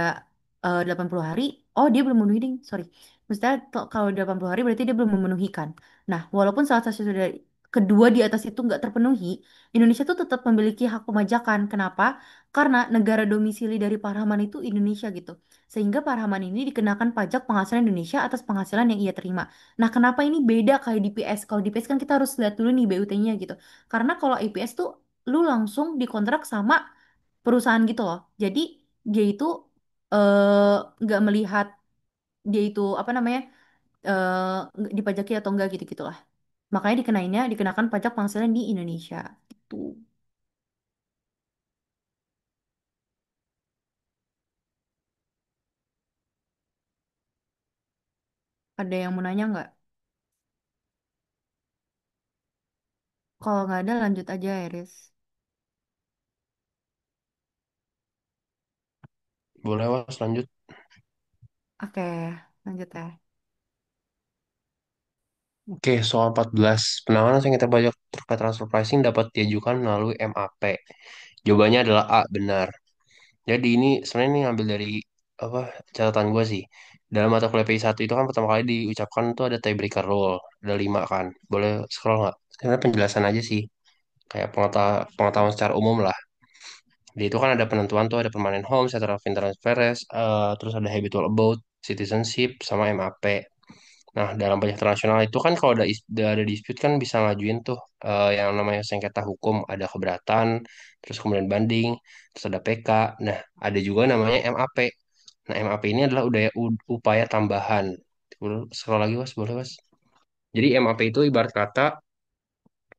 80 hari, oh dia belum memenuhi, ding, sorry. Maksudnya kalau 80 hari berarti dia belum memenuhi kan. Nah, walaupun salah satu dari kedua di atas itu nggak terpenuhi, Indonesia tuh tetap memiliki hak pemajakan. Kenapa? Karena negara domisili dari Pak Rahman itu Indonesia gitu. Sehingga Pak Rahman ini dikenakan pajak penghasilan Indonesia atas penghasilan yang ia terima. Nah, kenapa ini beda kayak DPS? Kalau DPS kan kita harus lihat dulu nih BUT-nya gitu. Karena kalau IPS tuh lu langsung dikontrak sama perusahaan gitu loh. Jadi dia itu nggak melihat dia itu apa namanya dipajaki atau enggak gitu gitulah. Makanya dikenakan pajak penghasilan di Indonesia. Gitu. Ada yang mau nanya nggak? Kalau nggak ada lanjut aja, Iris. Boleh was lanjut. Oke, lanjut ya. Oke, soal 14. Penanganan sengketa pajak terkait transfer pricing dapat diajukan melalui MAP. Jawabannya adalah A, benar. Jadi ini sebenarnya ini ngambil dari apa catatan gue sih. Dalam mata kuliah PI 1 itu kan pertama kali diucapkan tuh ada tiebreaker rule. Ada 5 kan. Boleh scroll nggak? Sebenarnya penjelasan aja sih. Kayak pengetahuan secara umum lah. Di itu kan ada penentuan tuh ada permanent home, settlement of interest, terus ada habitual abode, citizenship, sama MAP. Nah, dalam pajak internasional itu kan kalau ada dispute kan bisa ngajuin tuh yang namanya sengketa hukum, ada keberatan, terus kemudian banding, terus ada PK. Nah, ada juga namanya MAP. Nah, MAP ini adalah upaya tambahan. Scroll lagi, Mas, boleh, Mas? Jadi MAP itu ibarat kata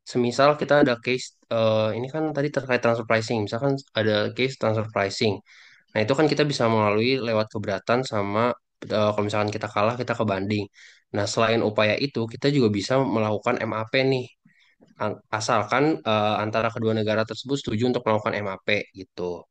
semisal kita ada case ini kan tadi terkait transfer pricing, misalkan ada case transfer pricing. Nah, itu kan kita bisa melalui lewat keberatan sama kalau misalkan kita kalah kita ke banding. Nah, selain upaya itu, kita juga bisa melakukan MAP nih. Asalkan antara kedua negara tersebut setuju untuk melakukan MAP gitu.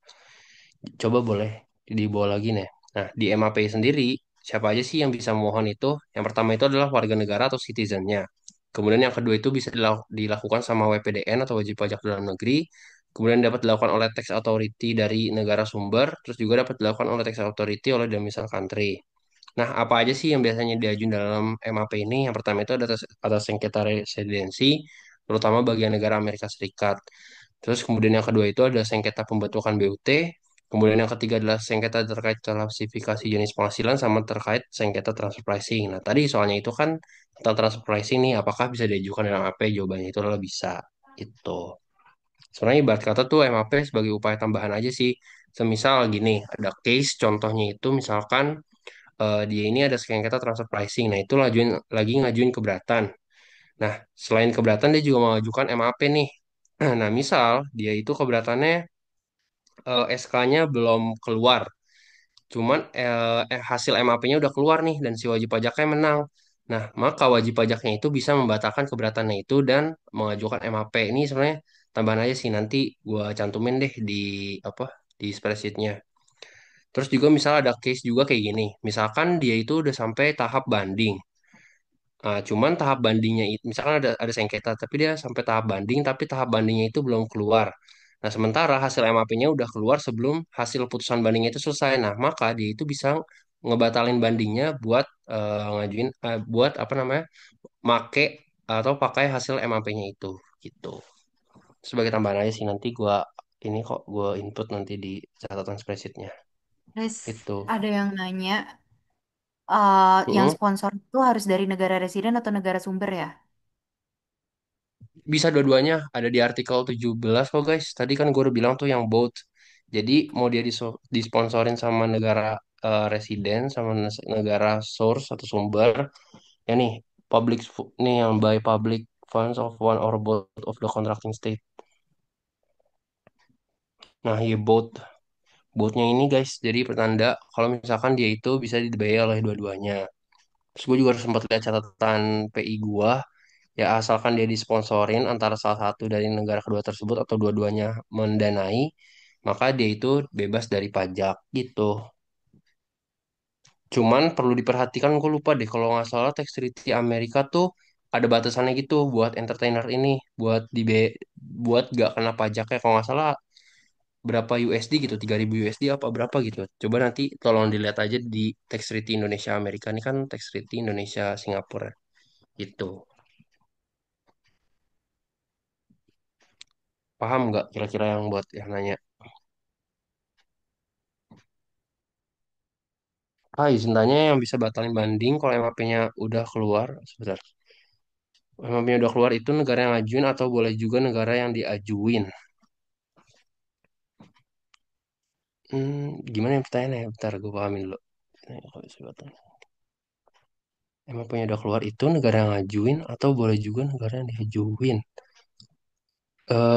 Coba boleh dibawa lagi nih. Nah, di MAP sendiri, siapa aja sih yang bisa memohon itu? Yang pertama itu adalah warga negara atau citizennya. Kemudian yang kedua itu bisa dilakukan sama WPDN atau wajib pajak dalam negeri. Kemudian dapat dilakukan oleh tax authority dari negara sumber. Terus juga dapat dilakukan oleh tax authority oleh domicile country. Nah, apa aja sih yang biasanya diajukan dalam MAP ini? Yang pertama itu ada atas sengketa residensi, terutama bagian negara Amerika Serikat. Terus kemudian yang kedua itu ada sengketa pembentukan BUT. Kemudian yang ketiga adalah sengketa terkait klasifikasi jenis penghasilan sama terkait sengketa transfer pricing. Nah, tadi soalnya itu kan tentang transfer pricing nih, apakah bisa diajukan dalam MAP? Jawabannya itu adalah bisa. Itu. Sebenarnya ibarat kata tuh MAP sebagai upaya tambahan aja sih. Semisal gini, ada case contohnya itu misalkan dia ini ada sengketa transfer pricing. Nah, itu lagi ngajuin keberatan. Nah, selain keberatan dia juga mengajukan MAP nih. Nah, misal dia itu keberatannya SK-nya belum keluar. Cuman hasil MAP-nya udah keluar nih dan si wajib pajaknya menang. Nah, maka wajib pajaknya itu bisa membatalkan keberatannya itu dan mengajukan MAP. Ini sebenarnya tambahan aja sih nanti gua cantumin deh di apa di spreadsheet-nya. Terus juga misalnya ada case juga kayak gini. Misalkan dia itu udah sampai tahap banding. Cuman tahap bandingnya itu, misalkan ada sengketa, tapi dia sampai tahap banding, tapi tahap bandingnya itu belum keluar. Nah, sementara hasil MAP-nya udah keluar sebelum hasil putusan bandingnya itu selesai. Nah, maka dia itu bisa ngebatalin bandingnya buat buat apa namanya, make atau pakai hasil MAP-nya itu, gitu. Sebagai tambahan aja sih nanti ini kok gua input nanti di catatan spreadsheet-nya. Terus Itu. ada yang nanya, yang Mm-mm. sponsor itu harus dari negara residen atau negara sumber ya? Bisa dua-duanya ada di artikel 17 kok guys. Tadi kan gue udah bilang tuh yang both. Jadi mau dia disponsorin sama negara residen sama negara source atau sumber. Ya nih, nih yang by public funds of one or both of the contracting state. Nah, ya both. Bothnya ini guys, jadi pertanda kalau misalkan dia itu bisa dibayar oleh dua-duanya. Terus gue juga sempat lihat catatan PI gua. Ya asalkan dia disponsorin antara salah satu dari negara kedua tersebut atau dua-duanya mendanai, maka dia itu bebas dari pajak gitu. Cuman perlu diperhatikan, gue lupa deh kalau nggak salah tax treaty Amerika tuh ada batasannya gitu buat entertainer ini, buat buat gak kena pajaknya kalau nggak salah berapa USD gitu, 3.000 USD apa berapa gitu. Coba nanti tolong dilihat aja di tax treaty Indonesia Amerika, ini kan tax treaty Indonesia Singapura gitu. Paham nggak kira-kira yang buat yang nanya? Ah, izin tanya yang bisa batalin banding kalau MAP-nya udah keluar. Sebentar. MAP-nya udah keluar itu negara yang ngajuin atau boleh juga negara yang diajuin? Gimana yang pertanyaannya? Bentar, gue pahamin dulu. Kalau bisa batalin. MAP-nya udah keluar itu negara yang ngajuin atau boleh juga negara yang diajuin?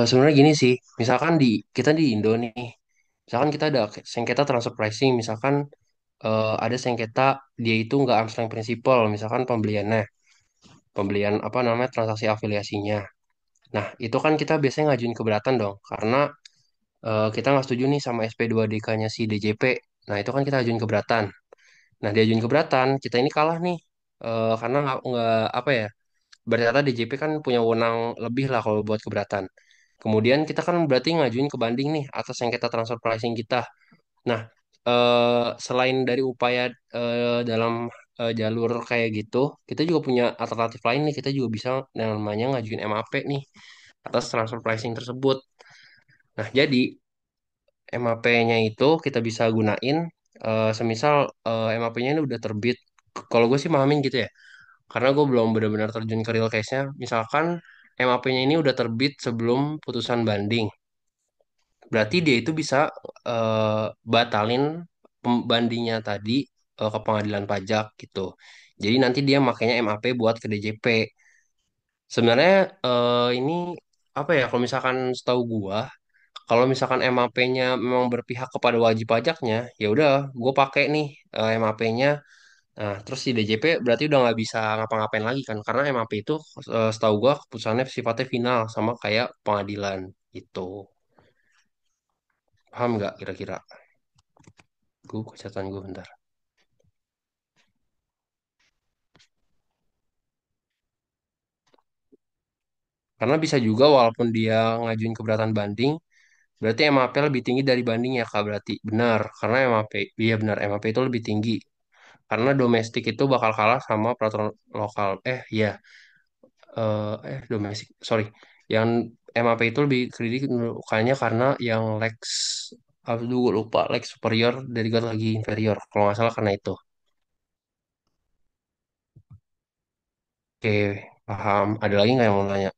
Sebenarnya gini sih, misalkan kita di Indo nih, misalkan kita ada sengketa transfer pricing, misalkan ada sengketa dia itu nggak arm's length principle, misalkan pembelian apa namanya transaksi afiliasinya. Nah, itu kan kita biasanya ngajuin keberatan dong, karena kita nggak setuju nih sama SP2DK-nya si DJP. Nah, itu kan kita ajuin keberatan. Nah, diajuin keberatan, kita ini kalah nih, karena nggak apa ya, berkata DJP kan punya wewenang lebih lah kalau buat keberatan. Kemudian kita kan berarti ngajuin ke banding nih atas sengketa transfer pricing kita. Nah, selain dari upaya dalam jalur kayak gitu, kita juga punya alternatif lain nih. Kita juga bisa yang namanya ngajuin MAP nih atas transfer pricing tersebut. Nah, jadi MAP-nya itu kita bisa gunain semisal MAP-nya ini udah terbit. Kalau gue sih mahamin gitu ya, karena gue belum benar-benar terjun ke real case-nya. Misalkan MAP-nya ini udah terbit sebelum putusan banding, berarti dia itu bisa batalin pembandingnya tadi ke pengadilan pajak gitu. Jadi nanti dia makanya MAP buat ke DJP. Sebenarnya ini apa ya? Kalau misalkan setahu gua, kalau misalkan MAP-nya memang berpihak kepada wajib pajaknya, ya udah, gue pakai nih MAP-nya. Nah, terus si DJP berarti udah nggak bisa ngapa-ngapain lagi kan? Karena MAP itu setahu gua keputusannya sifatnya final sama kayak pengadilan gitu. Paham nggak kira-kira? Gue catatan gue bentar. Karena bisa juga walaupun dia ngajuin keberatan banding, berarti MAP lebih tinggi dari banding ya Kak, berarti. Benar, karena MAP, iya benar, MAP itu lebih tinggi. Karena domestik itu bakal kalah sama peraturan lokal. Iya, domestik, sorry. Yang MAP itu lebih kredit bukannya karena yang Lex, aduh gue lupa, Lex superior dari lagi inferior. Kalau nggak salah karena itu. Oke, paham. Ada lagi nggak yang mau nanya?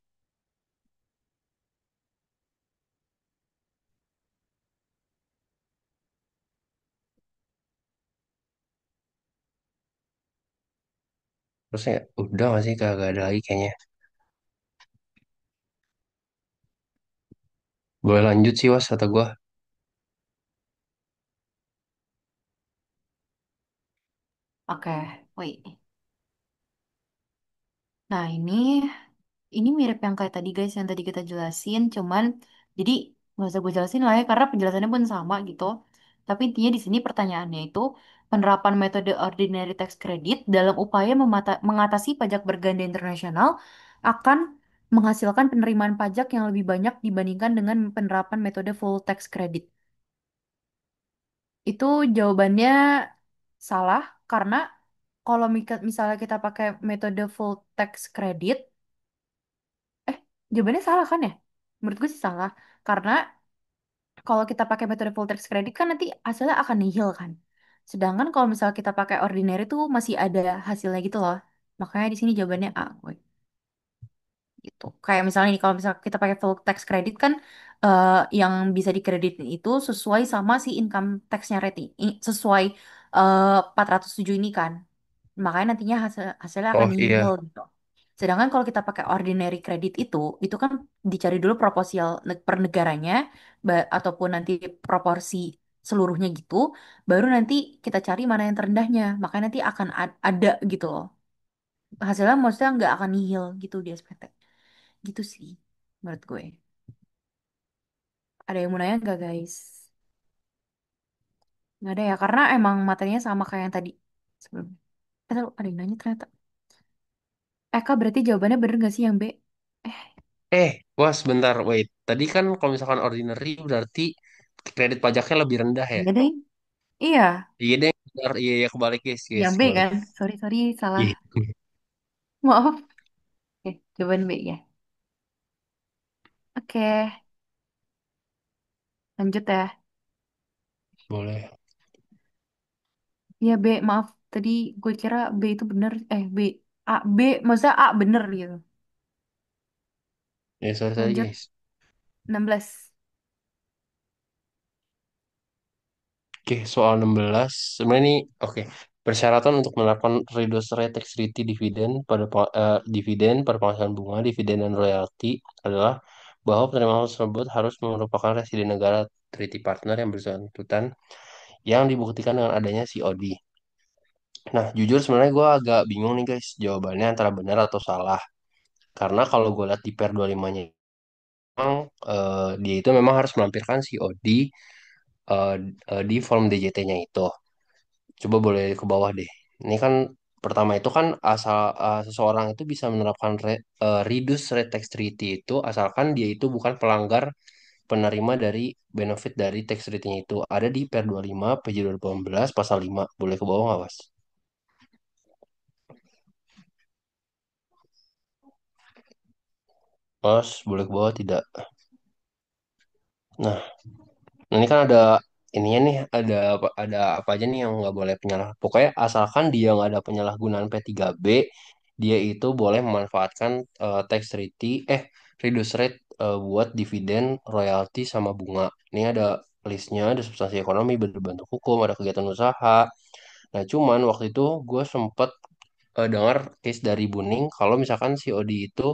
Terusnya udah nggak sih, kagak ada lagi kayaknya. Boleh lanjut sih, Was, kata gue. Oke, wait. Nah, ini mirip yang kayak tadi guys, yang tadi kita jelasin, cuman jadi nggak usah gue jelasin lah ya, karena penjelasannya pun sama gitu. Tapi intinya di sini pertanyaannya itu penerapan metode ordinary tax credit dalam upaya mengatasi pajak berganda internasional akan menghasilkan penerimaan pajak yang lebih banyak dibandingkan dengan penerapan metode full tax credit. Itu jawabannya salah karena kalau misalnya kita pakai metode full tax credit, eh jawabannya salah kan ya? Menurut gue sih salah karena kalau kita pakai metode full tax credit kan nanti hasilnya akan nihil kan. Sedangkan kalau misalnya kita pakai ordinary tuh masih ada hasilnya gitu loh. Makanya di sini jawabannya A. Woi, gitu. Kayak misalnya nih kalau misalnya kita pakai full tax credit kan eh, yang bisa dikreditin itu sesuai sama si income tax-nya rating, sesuai 407 ini kan. Makanya nantinya hasilnya akan Oh nihil iya, gitu. Sedangkan kalau kita pakai ordinary credit itu kan dicari dulu proporsial per negaranya ataupun nanti proporsi seluruhnya gitu, baru nanti kita cari mana yang terendahnya. Makanya nanti akan ada gitu loh. hasilnya maksudnya nggak akan nihil gitu di SPT. Gitu sih menurut gue. Ada yang mau nanya nggak guys? Nggak ada ya, karena emang materinya sama kayak yang tadi sebelumnya. Ada yang nanya ternyata. Kak, berarti jawabannya bener gak sih yang B? Eh, Wah sebentar, wait. Tadi kan kalau misalkan ordinary berarti kredit pajaknya lebih rendah ya? iya deh. Iya, Iya deh, benar. Iya, iya kebalik guys, guys, yang B kebalik. kan? Sorry, sorry, salah. Iya, Maaf. Oke, jawaban B ya. Oke, lanjut ya. boleh. Iya B, maaf. Tadi gue kira B itu bener. B. B, maksudnya A bener gitu. Ya, sorry tadi Lanjut, guys. 16. Oke, soal 16. Sebenarnya ini, oke. Persyaratan untuk menerapkan reduced rate tax treaty dividen pada penghasilan bunga, dividen dan royalti adalah bahwa penerimaan tersebut harus merupakan residen negara treaty partner yang bersangkutan yang dibuktikan dengan adanya COD. Nah, jujur sebenarnya gue agak bingung nih guys, jawabannya antara benar atau salah. Karena kalau gue lihat di Per 25-nya, memang dia itu memang harus melampirkan COD eh, di form DJT-nya itu. Coba boleh ke bawah deh. Ini kan pertama itu kan asal seseorang itu bisa menerapkan reduce rate tax treaty itu asalkan dia itu bukan pelanggar penerima dari benefit dari tax treaty-nya itu. Ada di Per 25 PJ 2018 pasal 5. Boleh ke bawah nggak, Mas? Mas, boleh ke bawah tidak? Nah, ini kan ada ininya nih, ada apa aja nih yang nggak boleh penyalah. Pokoknya asalkan dia nggak ada penyalahgunaan P3B, dia itu boleh memanfaatkan tax treaty, reduce rate buat dividen, royalti sama bunga. Ini ada listnya, ada substansi ekonomi, berbentuk hukum, ada kegiatan usaha. Nah, cuman waktu itu gue sempet dengar case dari Buning kalau misalkan COD itu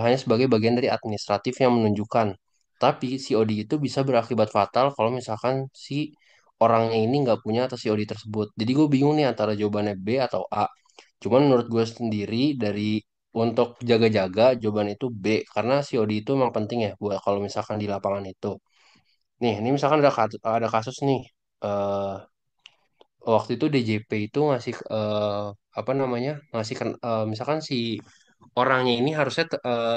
hanya sebagai bagian dari administratif yang menunjukkan. Tapi COD itu bisa berakibat fatal kalau misalkan si orangnya ini nggak punya atas COD tersebut. Jadi gue bingung nih antara jawabannya B atau A. Cuman menurut gue sendiri dari untuk jaga-jaga jawaban itu B karena COD itu memang penting ya buat kalau misalkan di lapangan itu. Nih, ini misalkan ada kasus nih. eh Waktu itu DJP itu ngasih apa namanya? Misalkan si orangnya ini harusnya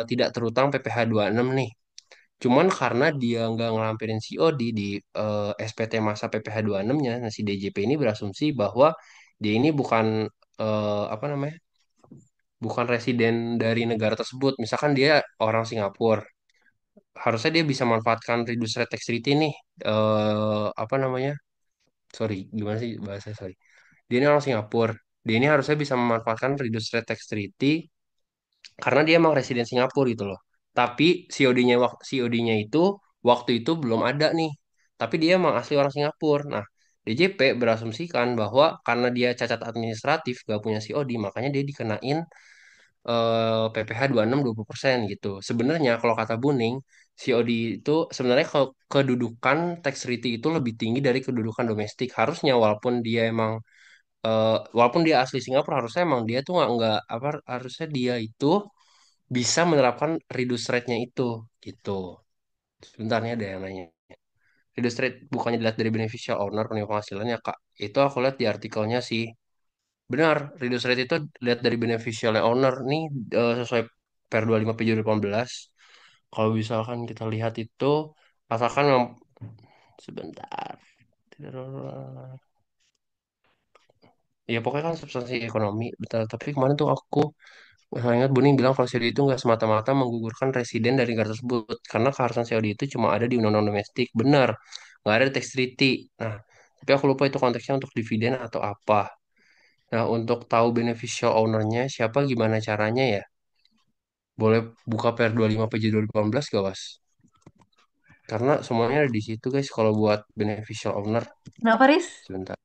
tidak terutang PPh enam nih. Cuman karena dia nggak ngelampirin COD di SPT masa PPh 26-nya, nah si DJP ini berasumsi bahwa dia ini bukan apa namanya? Bukan residen dari negara tersebut. Misalkan dia orang Singapura, harusnya dia bisa manfaatkan reduced rate tax treaty nih. Apa namanya? Sorry, gimana sih bahasa sorry. Dia ini orang Singapura. Dia ini harusnya bisa memanfaatkan reduced rate tax treaty karena dia emang residen Singapura gitu loh. Tapi COD-nya itu waktu itu belum ada nih. Tapi dia emang asli orang Singapura. Nah, DJP berasumsikan bahwa karena dia cacat administratif gak punya COD, makanya dia dikenain PPh 26 20% gitu. Sebenarnya kalau kata Buning, COD itu sebenarnya kedudukan tax treaty itu lebih tinggi dari kedudukan domestik. Harusnya walaupun dia asli Singapura harusnya emang dia tuh nggak apa harusnya dia itu bisa menerapkan reduce rate-nya itu gitu. Sebentar nih ada yang nanya. Reduce rate bukannya dilihat dari beneficial owner penerima penghasilannya Kak. Itu aku lihat di artikelnya sih. Benar, reduce rate itu lihat dari beneficial owner nih sesuai per 25 PJ 18. Kalau misalkan kita lihat itu asalkan sebentar. Ya pokoknya kan substansi ekonomi, betul. Tapi kemarin tuh aku saya ingat Buning bilang kalau COD itu nggak semata-mata menggugurkan residen dari negara tersebut karena keharusan COD itu cuma ada di undang-undang domestik. Benar, nggak ada di tax treaty. Nah, tapi aku lupa itu konteksnya untuk dividen atau apa. Nah, untuk tahu beneficial owner-nya siapa gimana caranya ya? Boleh buka per 25 PJ 2018 gak, Was? Karena semuanya ada di situ, guys, kalau buat beneficial owner. Kenapa, Riz? Sebentar.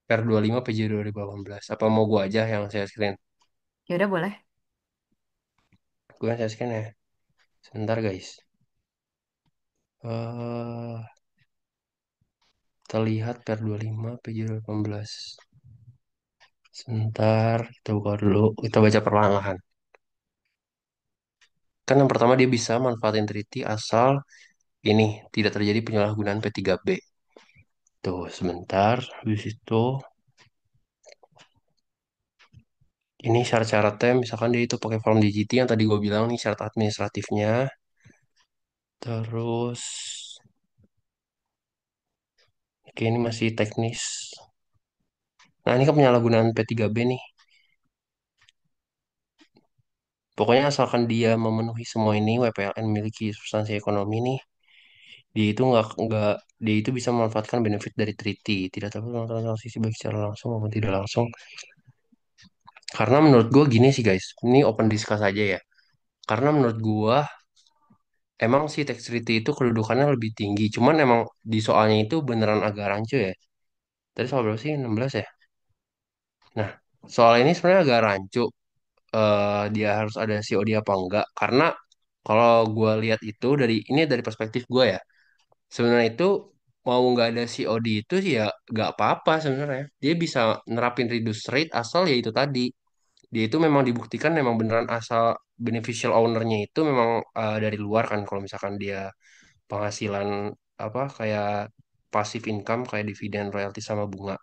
Per 25 PJ 2018. Apa mau gua aja yang saya screen? Ya udah boleh. Gua yang saya screen ya. Sebentar, guys. Eh, Terlihat per 25 PJ 18. Sebentar, kita buka dulu. Kita baca perlahan-lahan. Kan yang pertama dia bisa manfaatin treaty asal ini tidak terjadi penyalahgunaan P3B. Tuh, sebentar. Habis itu, ini syarat-syaratnya, misalkan dia itu pakai form DGT yang tadi gue bilang nih syarat administratifnya. Terus, oke ini masih teknis. Nah, ini kan penyalahgunaan P3B nih. Pokoknya asalkan dia memenuhi semua ini, WPLN memiliki substansi ekonomi nih, dia itu nggak dia itu bisa memanfaatkan benefit dari treaty, tidak dapat melakukan transaksi baik secara langsung maupun tidak langsung. Karena menurut gue gini sih guys, ini open discuss aja ya. Karena menurut gue emang sih tax treaty itu kedudukannya lebih tinggi, cuman emang di soalnya itu beneran agak rancu ya. Tadi soal berapa sih? 16 ya? Nah, soal ini sebenarnya agak rancu. Dia harus ada COD apa enggak? Karena kalau gue lihat itu ini dari perspektif gue ya. Sebenarnya itu mau nggak ada COD itu sih ya nggak apa-apa sebenarnya. Dia bisa nerapin reduce rate asal ya itu tadi. Dia itu memang dibuktikan memang beneran asal beneficial ownernya itu memang dari luar kan. Kalau misalkan dia penghasilan apa kayak passive income kayak dividen, royalti sama bunga.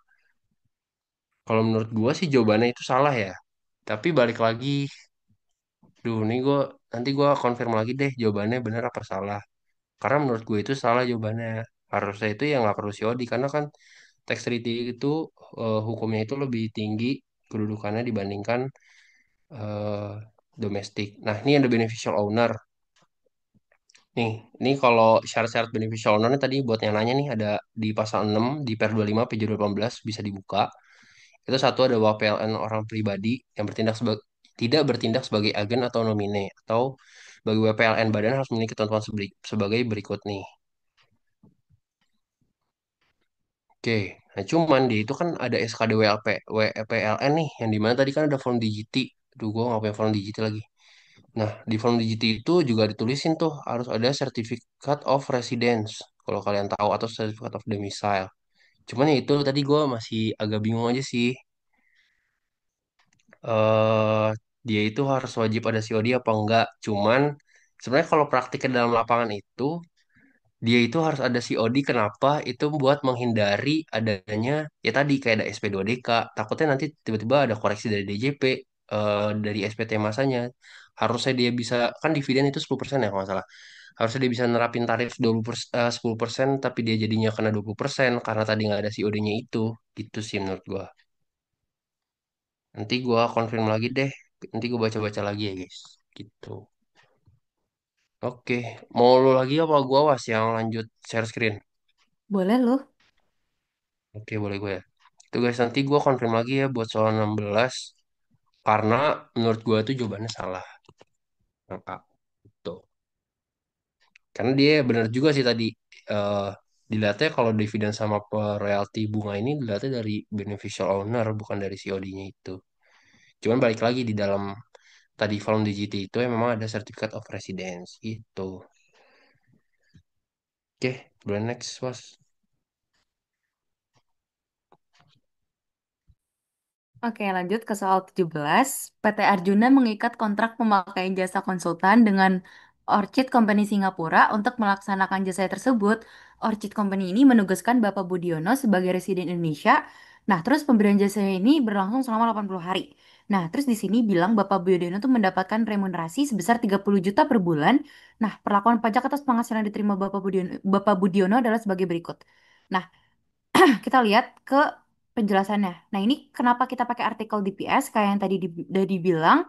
Kalau menurut gua sih jawabannya itu salah ya. Tapi balik lagi, duh nih gua nanti gua confirm lagi deh jawabannya benar apa salah. Karena menurut gue itu salah jawabannya. Harusnya itu ya nggak perlu COD karena kan tax treaty itu hukumnya itu lebih tinggi kedudukannya dibandingkan eh, domestik. Nah, ini ada beneficial owner. Nih, ini kalau syarat-syarat beneficial owner tadi buat yang nanya nih ada di pasal 6 di Per 25 PJ 18 bisa dibuka. Itu satu ada bahwa PLN orang pribadi yang tidak bertindak sebagai agen atau nomine atau bagi WPLN badan harus memiliki ketentuan sebagai berikut nih. Oke, nah cuman dia itu kan ada SKD WPLN nih, yang dimana tadi kan ada form DGT. Duh, gue nggak punya form DGT lagi. Nah, di form DGT itu juga ditulisin tuh harus ada Certificate of Residence, kalau kalian tahu, atau Certificate of Domicile. Cuman ya itu tadi gue masih agak bingung aja sih. eh Dia itu harus wajib ada COD apa enggak. Cuman sebenarnya kalau praktiknya dalam lapangan itu dia itu harus ada COD. Kenapa? Itu buat menghindari adanya ya tadi kayak ada SP2DK. Takutnya nanti tiba-tiba ada koreksi dari DJP dari SPT masanya. Harusnya dia bisa kan dividen itu 10% ya kalau nggak salah. Harusnya dia bisa nerapin tarif 10% tapi dia jadinya kena 20% karena tadi nggak ada COD-nya itu. Gitu sih menurut gua. Nanti gua confirm lagi deh. Nanti gua baca-baca lagi ya guys. Gitu. Oke, mau lu lagi apa gua was yang lanjut share screen? Boleh loh. Oke, boleh gue ya. Itu guys, nanti gue confirm lagi ya buat soal 16. Karena menurut gue itu jawabannya salah. Yang A. Tuh. Karena dia benar juga sih tadi. eh Dilihatnya kalau dividen sama royalti bunga ini dilihatnya dari beneficial owner, bukan dari COD-nya itu. Cuman balik lagi di dalam tadi form DGT itu ya memang ada Certificate of Residence gitu. Oke, boleh next, was. Oke, lanjut ke soal 17. PT Arjuna mengikat kontrak pemakaian jasa konsultan dengan Orchid Company Singapura untuk melaksanakan jasa tersebut. Orchid Company ini menugaskan Bapak Budiono sebagai residen Indonesia. Nah, terus pemberian jasa ini berlangsung selama 80 hari. Nah, terus di sini bilang Bapak Budiono tuh mendapatkan remunerasi sebesar 30 juta per bulan. Nah, perlakuan pajak atas penghasilan yang diterima Bapak Budiono adalah sebagai berikut. Nah, kita lihat ke penjelasannya. Nah, ini kenapa kita pakai artikel DPS kayak yang tadi udah dibilang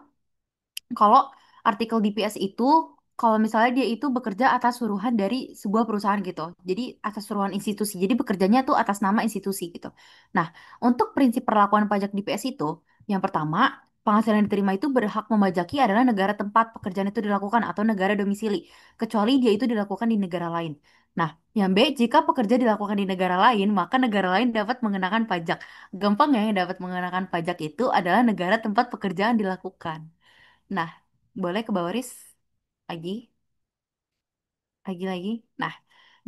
kalau artikel DPS itu kalau misalnya dia itu bekerja atas suruhan dari sebuah perusahaan gitu. Jadi atas suruhan institusi. Jadi bekerjanya tuh atas nama institusi gitu. Nah, untuk prinsip perlakuan pajak DPS itu, yang pertama, penghasilan yang diterima itu berhak memajaki adalah negara tempat pekerjaan itu dilakukan atau negara domisili, kecuali dia itu dilakukan di negara lain. Nah, yang B, jika pekerja dilakukan di negara lain, maka negara lain dapat mengenakan pajak. Gampangnya yang dapat mengenakan pajak itu adalah negara tempat pekerjaan dilakukan. Nah, boleh ke bawah Riz? Lagi, lagi. Nah,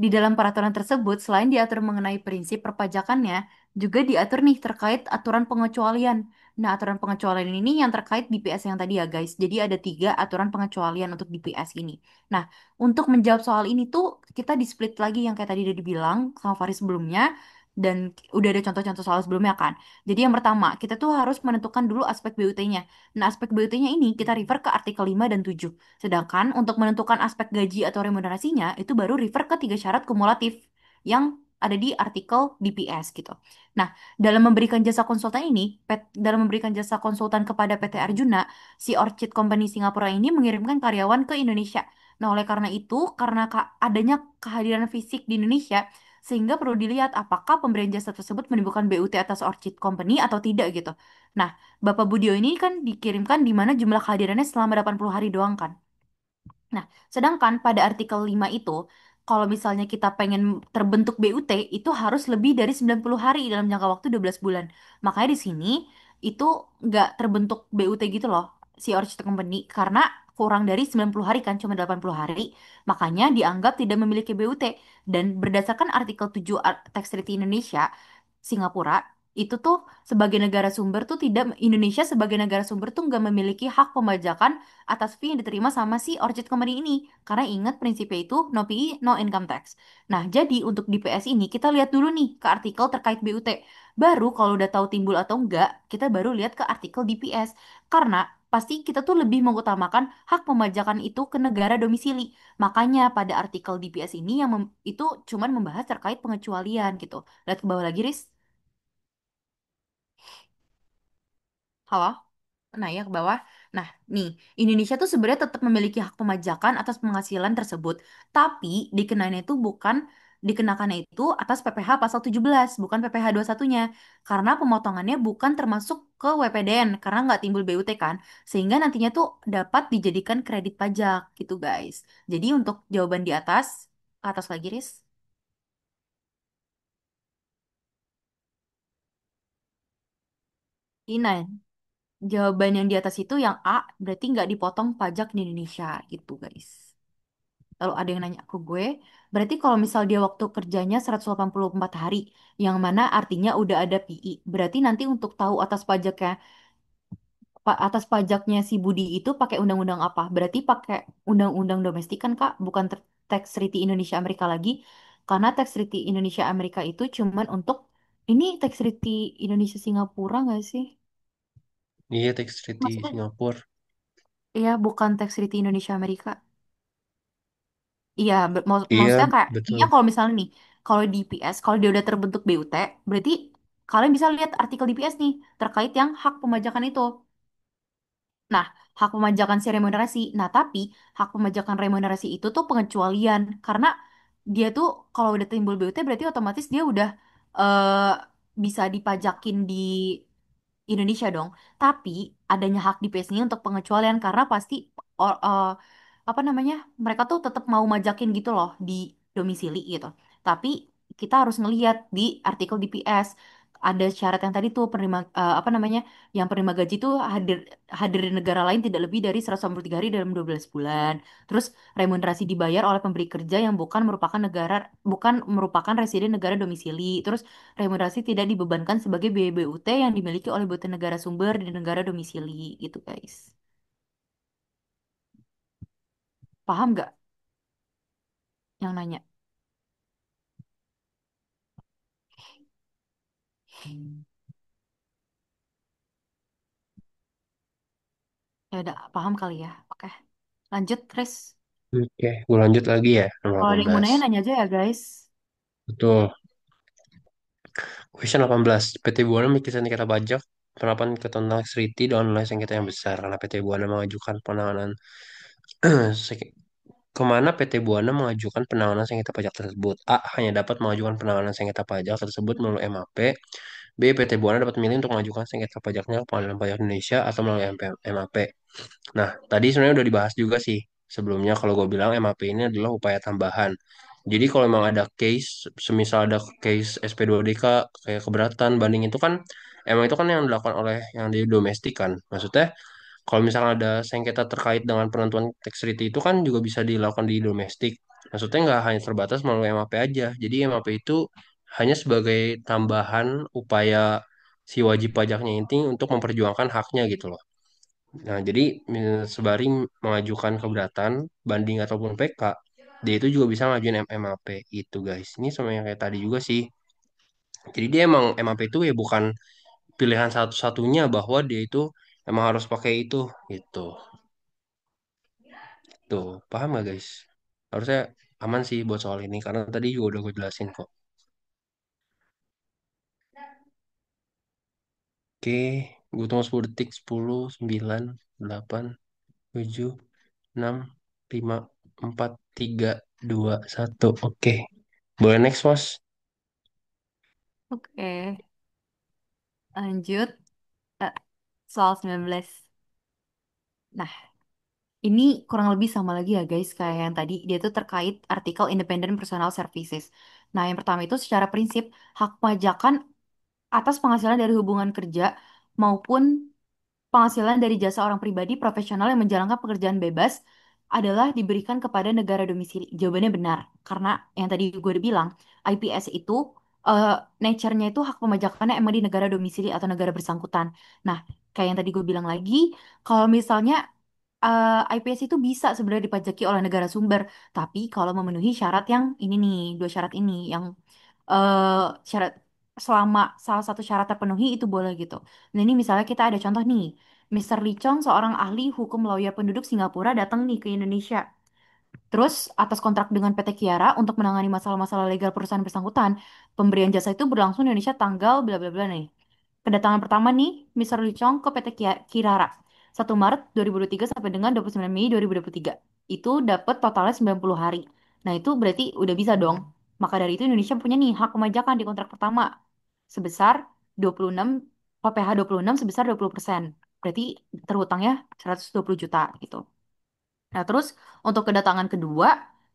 di dalam peraturan tersebut, selain diatur mengenai prinsip perpajakannya, juga diatur nih terkait aturan pengecualian. Nah, aturan pengecualian ini yang terkait DPS yang tadi ya, guys. Jadi ada tiga aturan pengecualian untuk DPS ini. Nah, untuk menjawab soal ini tuh kita di split lagi yang kayak tadi udah dibilang sama Faris sebelumnya. Dan udah ada contoh-contoh soal sebelumnya kan. Jadi yang pertama, kita tuh harus menentukan dulu aspek BUT-nya. Nah, aspek BUT-nya ini kita refer ke artikel 5 dan 7. Sedangkan untuk menentukan aspek gaji atau remunerasinya, itu baru refer ke tiga syarat kumulatif yang ada di artikel DPS gitu. Nah, dalam memberikan jasa konsultan kepada PT Arjuna, si Orchid Company Singapura ini mengirimkan karyawan ke Indonesia. Nah, oleh karena itu, karena adanya kehadiran fisik di Indonesia, sehingga perlu dilihat apakah pemberian jasa tersebut menimbulkan BUT atas Orchid Company atau tidak gitu. Nah, Bapak Budio ini kan dikirimkan di mana jumlah kehadirannya selama 80 hari doang kan. Nah, sedangkan pada artikel 5 itu, kalau misalnya kita pengen terbentuk BUT, itu harus lebih dari 90 hari dalam jangka waktu 12 bulan. Makanya di sini, itu nggak terbentuk BUT gitu loh, si Orchid Company. Karena kurang dari 90 hari kan, cuma 80 hari. Makanya dianggap tidak memiliki BUT. Dan berdasarkan artikel 7 Tax Treaty Indonesia, Singapura, itu tuh sebagai negara sumber tuh tidak, Indonesia sebagai negara sumber tuh nggak memiliki hak pembajakan atas fee yang diterima sama si Orchid Company ini. Karena ingat prinsipnya itu no PI, no income tax. Nah, jadi untuk DPS ini kita lihat dulu nih ke artikel terkait BUT. Baru kalau udah tahu timbul atau enggak, kita baru lihat ke artikel DPS. Karena pasti kita tuh lebih mengutamakan hak pembajakan itu ke negara domisili. Makanya pada artikel DPS ini itu cuman membahas terkait pengecualian gitu. Lihat ke bawah lagi, Riz. Halo? Nah, ya ke bawah. Nah, nih, Indonesia tuh sebenarnya tetap memiliki hak pemajakan atas penghasilan tersebut. Tapi dikenakannya itu atas PPh pasal 17, bukan PPh 21-nya. Karena pemotongannya bukan termasuk ke WPDN, karena nggak timbul BUT kan. Sehingga nantinya tuh dapat dijadikan kredit pajak gitu, guys. Jadi untuk jawaban ke atas lagi, Riz. Ini, jawaban yang di atas itu yang A, berarti nggak dipotong pajak di Indonesia gitu, guys. Lalu ada yang nanya ke gue, berarti kalau misal dia waktu kerjanya 184 hari, yang mana artinya udah ada PI, berarti nanti untuk tahu atas pajaknya si Budi itu pakai undang-undang apa? Berarti pakai undang-undang domestik kan, Kak, bukan Tax Treaty Indonesia Amerika lagi. Karena Tax Treaty Indonesia Amerika itu cuman untuk ini Tax Treaty Indonesia Singapura nggak sih? Iya, tax treaty Maksudnya, Singapura. iya bukan Tax Treaty Indonesia Amerika. Iya, Iya, maksudnya kayak betul. intinya kalau misalnya nih, kalau di DPS, kalau dia udah terbentuk BUT, berarti kalian bisa lihat artikel DPS nih terkait yang hak pemajakan itu. Nah, hak pemajakan si remunerasi. Nah, tapi hak pemajakan remunerasi itu tuh pengecualian karena dia tuh kalau udah timbul BUT berarti otomatis dia udah eh, bisa dipajakin di Indonesia dong. Tapi adanya hak di PS ini untuk pengecualian karena pasti apa namanya, mereka tuh tetap mau majakin gitu loh di domisili gitu. Tapi kita harus ngelihat di artikel DPS ada syarat yang tadi tuh apa namanya, yang penerima gaji tuh hadir di negara lain tidak lebih dari 183 hari dalam 12 bulan. Terus remunerasi dibayar oleh pemberi kerja yang bukan merupakan residen negara domisili. Terus remunerasi tidak dibebankan sebagai biaya BUT yang dimiliki oleh BUT negara sumber di negara domisili gitu, guys. Paham nggak yang nanya? Ya udah paham kali ya. Oke. Lanjut, Chris. Oke, gue lanjut lagi ya, nomor Kalau ada yang mau 18. nanya, nanya aja ya, guys. Betul. Question 18. PT Buana memiliki sengketa pajak penerapan ketentuan Treaty dengan nilai sengketa yang besar karena PT Buana mengajukan penanganan seng- kemana PT Buana mengajukan penanganan sengketa pajak tersebut? A. Hanya dapat mengajukan penanganan sengketa pajak tersebut melalui MAP. B. PT Buana dapat memilih untuk mengajukan sengketa pajaknya ke Pengadilan Pajak Indonesia atau melalui MAP. Nah, tadi sebenarnya udah dibahas juga sih sebelumnya kalau gue bilang MAP ini adalah upaya tambahan. Jadi kalau memang ada case, semisal ada case SP2DK kayak keberatan banding itu kan emang itu kan yang dilakukan oleh yang di domestik kan. Maksudnya kalau misalnya ada sengketa terkait dengan penentuan tax rate itu kan juga bisa dilakukan di domestik. Maksudnya nggak hanya terbatas melalui MAP aja. Jadi MAP itu hanya sebagai tambahan upaya si wajib pajaknya ini untuk memperjuangkan haknya gitu loh. Nah, jadi sebari mengajukan keberatan, banding ataupun PK, dia itu juga bisa ngajuin MAP gitu guys. Ini sama yang kayak tadi juga sih. Jadi dia emang MAP itu ya bukan pilihan satu-satunya bahwa dia itu emang harus pakai itu gitu. Tuh, paham gak guys? Harusnya aman sih buat soal ini karena tadi juga udah gue jelasin kok. Oke, gue tunggu 10 detik. 10, 9, 8, 7, 6, 5, 4, 3, 2, 1. Oke, boleh next mas. Oke, lanjut. Eh, soal 19. Nah, ini kurang lebih sama lagi ya guys, kayak yang tadi. Dia tuh terkait artikel Independent Personal Services. Nah, yang pertama itu secara prinsip, hak pajakan atas penghasilan dari hubungan kerja maupun penghasilan dari jasa orang pribadi profesional yang menjalankan pekerjaan bebas adalah diberikan kepada negara domisili. Jawabannya benar, karena yang tadi gue udah bilang, IPS itu eh, nature-nya itu hak pemajakannya emang di negara domisili atau negara bersangkutan. Nah, kayak yang tadi gue bilang lagi, kalau misalnya IPS itu bisa sebenarnya dipajaki oleh negara sumber, tapi kalau memenuhi syarat yang ini nih, dua syarat ini, yang eh, syarat selama salah satu syarat terpenuhi itu boleh gitu. Nah ini misalnya kita ada contoh nih, Mr. Lee Chong, seorang ahli hukum lawyer penduduk Singapura datang nih ke Indonesia. Terus atas kontrak dengan PT Kiara untuk menangani masalah-masalah legal perusahaan bersangkutan, pemberian jasa itu berlangsung di Indonesia tanggal bla bla bla nih. Kedatangan pertama nih, Mr. Lee Chong ke PT Kirara. 1 Maret 2023 sampai dengan 29 Mei 2023. Itu dapat totalnya 90 hari. Nah, itu berarti udah bisa dong. Maka dari itu Indonesia punya nih hak pemajakan di kontrak pertama sebesar 26 PPh 26 sebesar 20%. Berarti terhutangnya 120 juta gitu. Nah, terus untuk kedatangan kedua,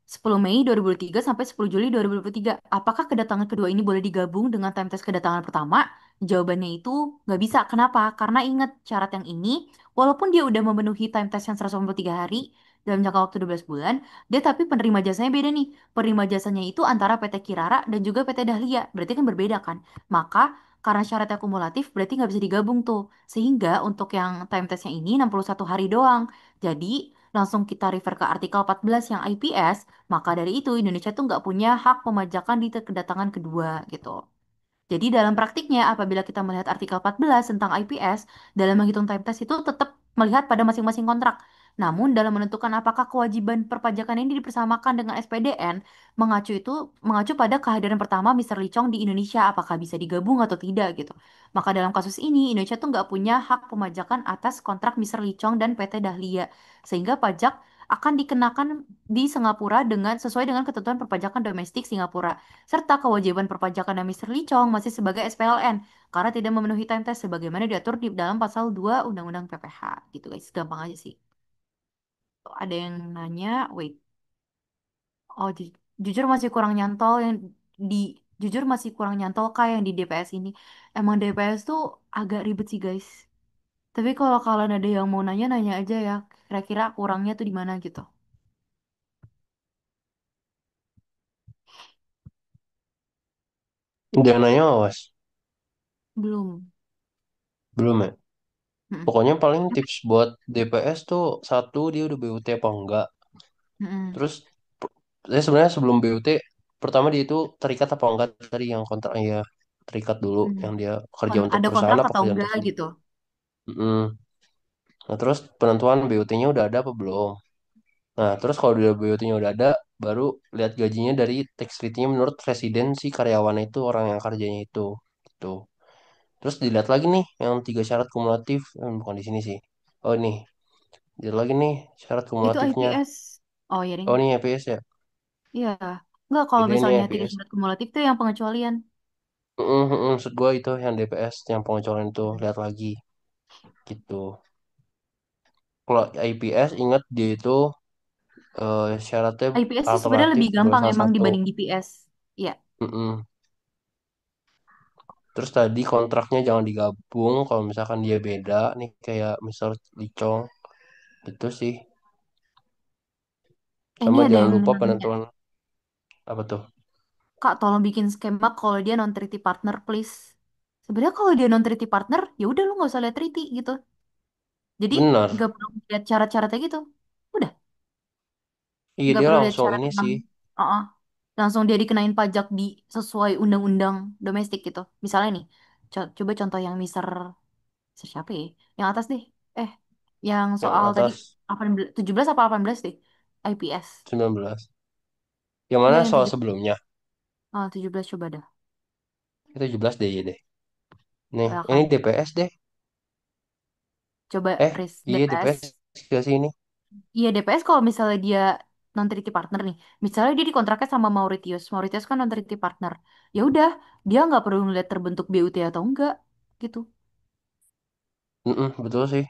10 Mei 2023 sampai 10 Juli 2023. Apakah kedatangan kedua ini boleh digabung dengan time test kedatangan pertama? Jawabannya itu nggak bisa. Kenapa? Karena ingat syarat yang ini, walaupun dia udah memenuhi time test yang 183 hari dalam jangka waktu 12 bulan, dia tapi penerima jasanya beda nih. Penerima jasanya itu antara PT Kirara dan juga PT Dahlia. Berarti kan berbeda kan? Maka karena syaratnya kumulatif, berarti nggak bisa digabung tuh. Sehingga untuk yang time testnya ini 61 hari doang. Jadi, langsung kita refer ke artikel 14 yang IPS, maka dari itu Indonesia tuh nggak punya hak pemajakan di kedatangan kedua gitu. Jadi dalam praktiknya, apabila kita melihat artikel 14 tentang IPS, dalam menghitung time test itu tetap melihat pada masing-masing kontrak. Namun dalam menentukan apakah kewajiban perpajakan ini dipersamakan dengan SPDN, mengacu pada kehadiran pertama Mr. Lee di Indonesia, apakah bisa digabung atau tidak gitu. Maka dalam kasus ini, Indonesia tuh nggak punya hak pemajakan atas kontrak Mr. Lee dan PT Dahlia. Sehingga pajak akan dikenakan di Singapura sesuai dengan ketentuan perpajakan domestik Singapura serta kewajiban perpajakan dan Mr. Lee Chong masih sebagai SPLN karena tidak memenuhi time test sebagaimana diatur di dalam pasal 2 Undang-Undang PPH gitu guys. Gampang aja sih. Ada yang nanya, wait. Oh, jujur masih kurang nyantol yang di jujur masih kurang nyantol kayak yang di DPS ini. Emang DPS tuh agak ribet sih guys. Tapi kalau kalian ada yang mau nanya, nanya aja ya. Kira-kira kurangnya tuh di mana gitu. Dananya awas. Belum. Belum ya? Mm-mm. Pokoknya paling tips buat DPS tuh satu dia udah BUT apa enggak. Mm-mm. Terus saya sebenarnya sebelum BUT pertama dia itu terikat apa enggak tadi yang kontrak ya terikat dulu Mm. yang dia kerja untuk Ada perusahaan kontrak apa atau kerja untuk enggak sendiri. gitu. Mm. Nah terus penentuan BUT-nya udah ada apa belum? Nah terus kalau udah BUT-nya udah ada baru lihat gajinya dari tax rate-nya menurut residen si karyawan itu orang yang kerjanya itu. Gitu. Terus dilihat lagi nih yang tiga syarat kumulatif, bukan di sini sih. Oh ini, dilihat lagi nih syarat Itu kumulatifnya. IPS. Oh ya, Ding. Oh ini EPS ya. Iya. Enggak, kalau Beda ini misalnya tiga EPS. syarat kumulatif itu yang pengecualian. Maksud gue itu yang DPS yang pengecualian itu lihat lagi gitu. Kalau IPS ingat dia itu syaratnya IPS sih sebenarnya alternatif lebih boleh gampang salah emang satu. dibanding DPS. Iya. Mm-mm. Terus tadi kontraknya jangan digabung kalau misalkan dia beda nih kayak misal Licong itu sih. Ini Sama ada jangan yang lupa nanya. penentuan apa tuh? Kak, tolong bikin skema kalau dia non-treaty partner, please. Sebenarnya kalau dia non treaty partner, ya udah lu nggak usah lihat treaty gitu. Jadi Benar. nggak perlu lihat syarat-syaratnya gitu. Udah, Iya nggak dia perlu lihat langsung syarat ini tentang, sih. uh langsung dia dikenain pajak di sesuai undang-undang domestik gitu. Misalnya nih, coba contoh yang Mister siapa ya? Yang atas deh. Eh, yang Yang soal tadi atas 18, 17 apa 18 deh? IPS. 19. Yang Iya mana yang soal 17. sebelumnya? Oh, 17 coba dah. Itu 17 deh, iya deh. Nih, Ya ini kan. DPS deh. Coba Riz Iya DPS. DPS ke sini. Iya DPS kalau misalnya dia non treaty partner nih. Misalnya dia dikontraknya sama Mauritius. Mauritius kan non treaty partner. Ya udah, dia nggak perlu ngeliat terbentuk BUT atau enggak gitu. Mm-mm, betul sih.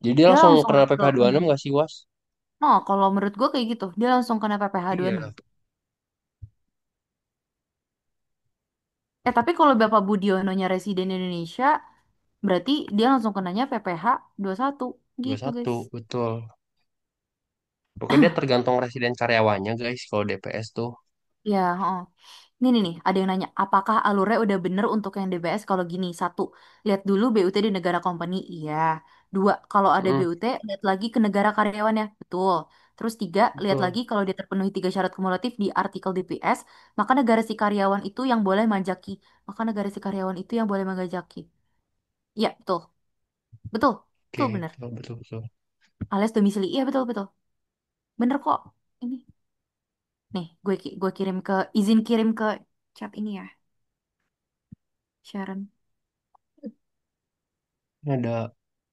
Jadi dia Dia langsung langsung kena lihat ke PPh enam undang. nggak sih, Was? Nah, kalau menurut gue kayak gitu, dia langsung kena PPh enam. Iya. Tapi kalau Bapak Budiononya residen Indonesia, berarti dia langsung kenanya PPh satu Dua gitu, satu guys. betul. Pokoknya dia tergantung residen karyawannya, guys, kalau DPS tuh. Ya, heeh. Nih, ada yang nanya, apakah alurnya udah bener untuk yang DBS kalau gini? Satu, lihat dulu BUT di negara company, iya. Dua, kalau ada Mm, BUT, lihat lagi ke negara karyawannya, betul. Terus tiga, lihat betul. lagi kalau dia terpenuhi tiga syarat kumulatif di artikel DPS, maka negara si karyawan itu yang boleh majaki. Maka negara si karyawan itu yang boleh menggajaki. Iya, betul. Betul, Oke, betul bener. betul, betul, betul. Alias domisili, iya betul. Bener kok. Ini, nih, gue kirim ke, izin kirim ke chat ini ya, Sharon. Ini ada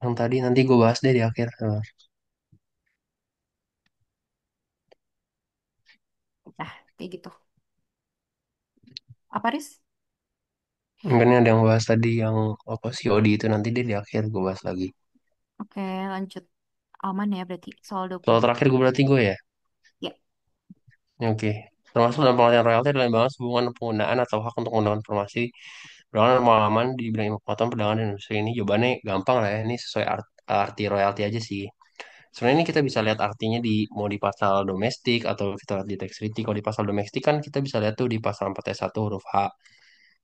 yang tadi nanti gue bahas deh di akhir. Nah, kayak gitu. Apa, Riz? Mungkin ada yang bahas tadi yang apa sih Odi itu nanti deh di akhir gue bahas lagi. Oke, lanjut. Aman ya berarti soal Soal dokumen. terakhir gue berarti gue ya. Ya, Ya, oke. Termasuk dalam pengertian royalti adalah bahas hubungan penggunaan atau hak untuk menggunakan informasi perdagangan dan pengalaman di bidang ilmu pengetahuan perdagangan dan industri ini. Jawabannya gampang lah ya. Ini sesuai arti royalti aja sih. Sebenarnya ini kita bisa lihat artinya di mau di pasal domestik atau kita lihat di tax treaty. Kalau di pasal domestik kan kita bisa lihat tuh di pasal 4 ayat 1 huruf H.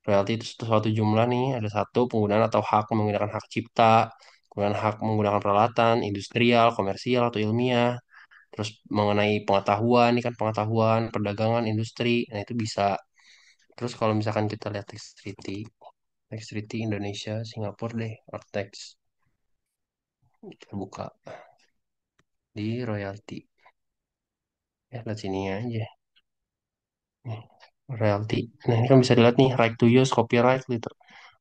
Royalti itu suatu jumlah nih, ada satu penggunaan atau hak menggunakan hak cipta, kemudian hak menggunakan peralatan, industrial, komersial, atau ilmiah, terus mengenai pengetahuan, ini kan pengetahuan, perdagangan, industri, nah itu bisa. Terus kalau misalkan kita lihat tax treaty Indonesia, Singapura deh, Artex, kita buka di royalti. Ya, lihat sini aja. Nih, royalti. Nah, ini kan bisa dilihat nih, right to use, copyright, gitu.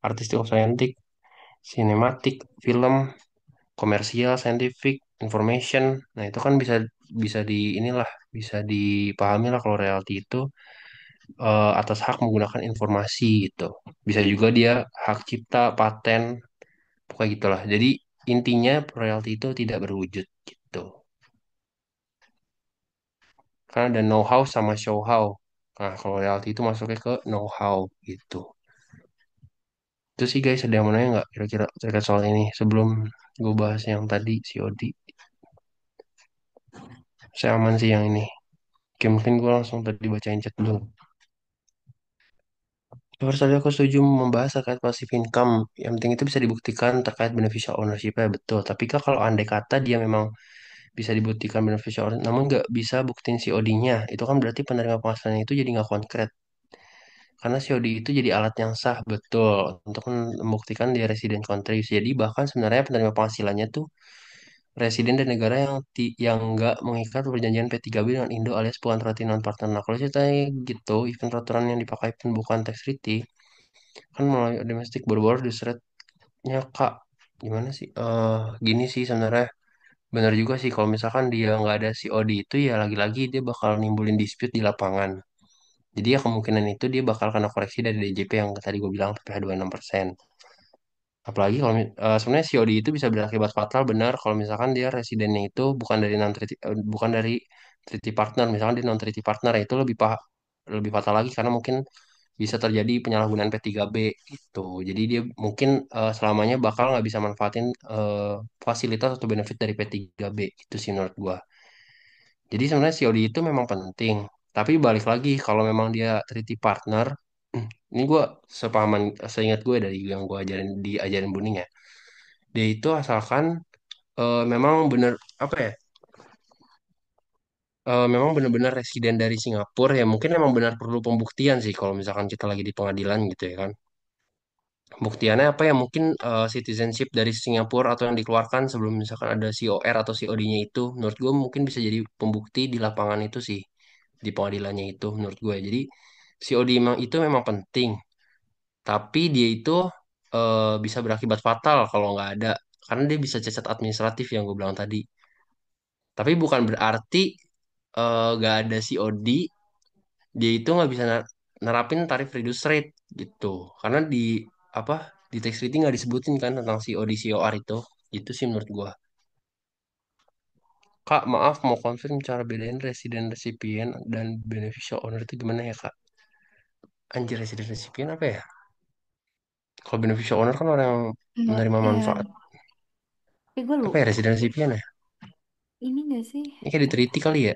Artistic of scientific, cinematic, film, komersial, scientific, information. Nah, itu kan bisa bisa di inilah bisa dipahami lah kalau royalti itu atas hak menggunakan informasi gitu. Bisa juga dia hak cipta, paten, pokoknya gitulah. Jadi intinya royalti itu tidak berwujud gitu. Karena ada know how sama show how. Nah, kalau royalti itu masuknya ke know how gitu. Itu sih guys, ada yang mau nanya nggak kira-kira terkait soal ini sebelum gue bahas yang tadi COD. Saya aman sih yang ini. Oke, mungkin gue langsung tadi bacain chat dulu. First tadi aku setuju membahas terkait passive income. Yang penting itu bisa dibuktikan terkait beneficial ownership-nya betul. Tapi kan kalau andai kata dia memang bisa dibuktikan beneficial ownership, namun nggak bisa buktiin COD-nya, itu kan berarti penerima penghasilan itu jadi nggak konkret. Karena COD itu jadi alat yang sah betul untuk membuktikan dia resident country. Jadi bahkan sebenarnya penerima penghasilannya tuh residen dan negara yang nggak mengikat perjanjian P3B dengan Indo alias bukan treaty non partner. Nah, kalau ceritanya gitu, event peraturan yang dipakai pun bukan tax treaty, kan melalui domestik baru-baru diseretnya kak gimana sih gini sih sebenarnya benar juga sih kalau misalkan dia nggak ada COD itu ya lagi-lagi dia bakal nimbulin dispute di lapangan jadi ya kemungkinan itu dia bakal kena koreksi dari DJP yang tadi gue bilang PPh 6%. Apalagi kalau sebenarnya COD itu bisa berakibat fatal benar kalau misalkan dia residennya itu bukan dari treaty partner misalkan dia non treaty partner ya itu lebih fatal lagi karena mungkin bisa terjadi penyalahgunaan P3B gitu. Jadi dia mungkin selamanya bakal nggak bisa manfaatin fasilitas atau benefit dari P3B itu sih menurut gua. Jadi sebenarnya COD itu memang penting. Tapi balik lagi kalau memang dia treaty partner, ini gue sepahaman, seingat gue dari yang gue diajarin Buning ya. Dia itu asalkan memang bener apa ya? Memang benar-benar residen dari Singapura ya mungkin emang benar perlu pembuktian sih kalau misalkan kita lagi di pengadilan gitu ya kan. Buktiannya apa ya? Mungkin citizenship dari Singapura atau yang dikeluarkan sebelum misalkan ada COR atau COD-nya itu, menurut gue mungkin bisa jadi pembukti di lapangan itu sih, di pengadilannya itu menurut gue. Jadi COD memang itu memang penting, tapi dia itu bisa berakibat fatal kalau nggak ada, karena dia bisa cacat administratif yang gue bilang tadi. Tapi bukan berarti nggak ada COD, dia itu nggak bisa nerapin tarif reduce rate gitu, karena di apa di tax treaty nggak disebutin kan tentang COD COR itu. Itu sih menurut gua. Kak, maaf mau confirm cara bedain resident recipient dan beneficial owner itu gimana ya Kak? Anjir, resident recipient apa ya? Kalau beneficial owner kan orang yang menerima manfaat. Gue Apa ya lupa. resident recipient ya? Ini gak sih? Ini kayak di treaty kali ya?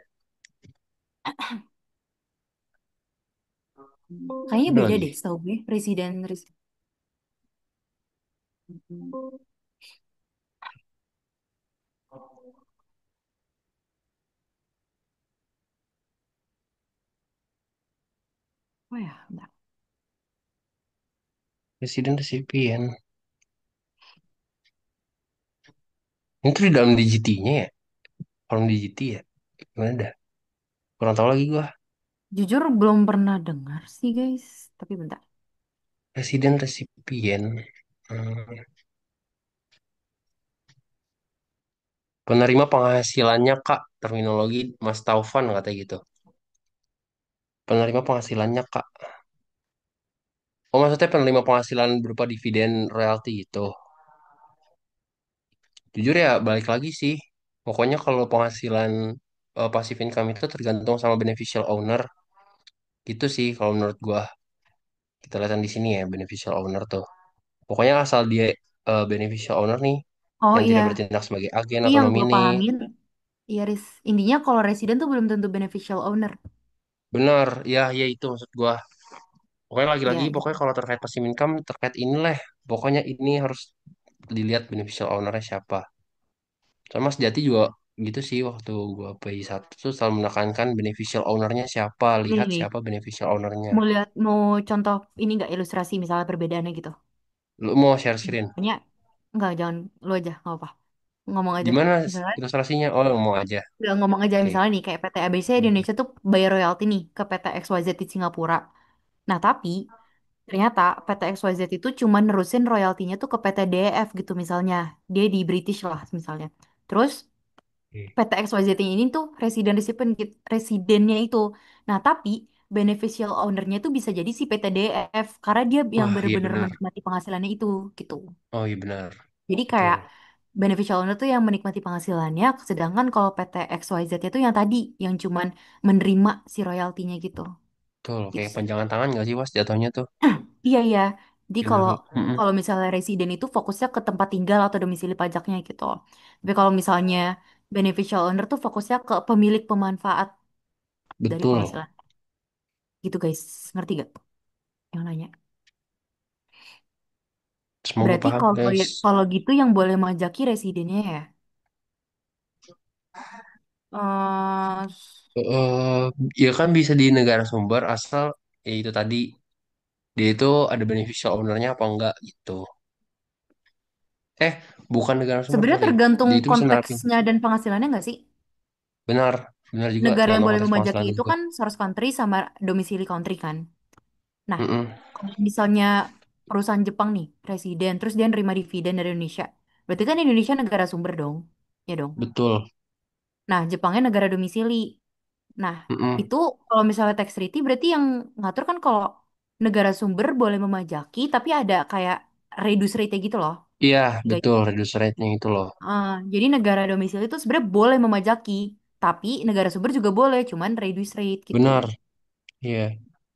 Kayaknya Ada beda lagi. deh, setahu gue. Presiden. Oh ya, bentar. Resident recipient. Itu di dalam DGT-nya ya? Kalau di DGT ya? Gimana dah? Kurang tahu lagi gua. Jujur belum pernah dengar sih guys. Tapi bentar. Resident recipient. Hmm. Penerima penghasilannya Kak, terminologi Mas Taufan katanya gitu. Penerima penghasilannya Kak. Oh maksudnya penerima penghasilan berupa dividen royalti gitu. Jujur ya balik lagi sih. Pokoknya kalau penghasilan passive income itu tergantung sama beneficial owner. Gitu sih kalau menurut gua. Kita lihat di sini ya beneficial owner tuh. Pokoknya asal dia beneficial owner nih Oh yang iya, tidak bertindak sebagai agen ini atau yang gue nomine. pahamin. Iya, intinya kalau residen tuh belum tentu beneficial owner. Benar, ya ya itu maksud gua. Pokoknya lagi-lagi Iya, pokoknya kalau terkait passive income terkait inilah. Pokoknya ini harus dilihat beneficial ownernya siapa. Sama sejati juga gitu sih waktu gua PI satu tuh selalu menekankan beneficial ownernya siapa, nih lihat nih. siapa beneficial ownernya. Mau contoh ini nggak ilustrasi misalnya perbedaannya gitu. Lu mau share screen? Misalnya, nggak jangan lu aja, nggak apa. Ngomong aja. Gimana Misalnya, ilustrasinya? Oh, mau aja. nggak ngomong aja Oke. misalnya nih kayak PT ABC di Indonesia tuh bayar royalti nih ke PT XYZ di Singapura. Nah tapi ternyata PT XYZ itu cuma nerusin royaltinya tuh ke PT DF gitu misalnya. Dia di British lah misalnya. Terus Oke. PT XYZ ini tuh residennya itu. Nah, tapi beneficial ownernya tuh bisa jadi si PT DF karena dia yang Wah, iya benar-benar benar. menikmati penghasilannya itu gitu. Oh, iya benar. Jadi Betul. kayak beneficial owner tuh yang menikmati penghasilannya, sedangkan kalau PT XYZ itu yang tadi yang cuman menerima si royaltinya gitu. Betul. Gitu Kayak sih. panjangan tangan nggak sih, Was, jatuhnya tuh? Iya iya. Jadi Benar. kalau Mm-mm. kalau misalnya residen itu fokusnya ke tempat tinggal atau domisili pajaknya gitu. Tapi kalau misalnya beneficial owner tuh fokusnya ke pemilik pemanfaat dari Betul. penghasilan. Gitu guys, ngerti gak yang nanya? Semoga Berarti paham, kalau guys. kalau gitu yang boleh majaki residennya ya. Eh, eh ya kan bisa di negara sumber asal ya itu tadi dia itu ada beneficial ownernya apa enggak gitu. Eh, bukan negara sumber apa Sebenarnya sih? tergantung Dia itu bisa nerapin. konteksnya dan penghasilannya nggak sih? Benar, benar juga Negara yang tergantung boleh konteks memajaki penghasilan itu juga. kan source country sama domisili country kan. Nah, Mm-mm. kalau misalnya perusahaan Jepang nih, presiden, terus dia nerima dividen dari Indonesia. Berarti kan Indonesia negara sumber dong. Ya dong. Betul. Nah, Jepangnya negara domisili. Nah, Mm-mm. itu kalau misalnya tax treaty berarti yang ngatur kan kalau negara sumber boleh memajaki, tapi ada kayak reduce rate gitu loh, Iya, guys. betul. Reduce rate-nya itu loh. Jadi negara domisili itu sebenarnya boleh memajaki, tapi negara sumber juga boleh, cuman reduce rate gitu. Benar. Iya.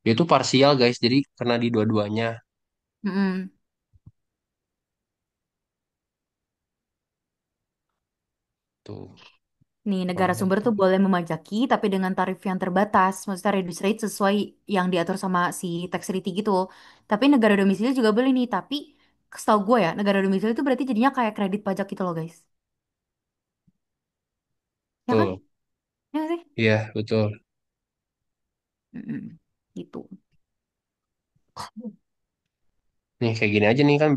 Dia itu parsial, guys. Jadi kena di dua-duanya Mm-mm. tuh. nih negara Boleh sumber tuh tuh. boleh memajaki tapi dengan tarif yang terbatas. Maksudnya reduce rate sesuai yang diatur sama si tax treaty gitu. Tapi negara domisili juga boleh nih. Tapi setahu gue ya, negara domisili itu berarti jadinya kayak kredit pajak gitu loh guys. Ya kan? Betul. Ya nggak sih? Iya, betul. Mm-mm. Gitu. Nih kayak gini aja nih kan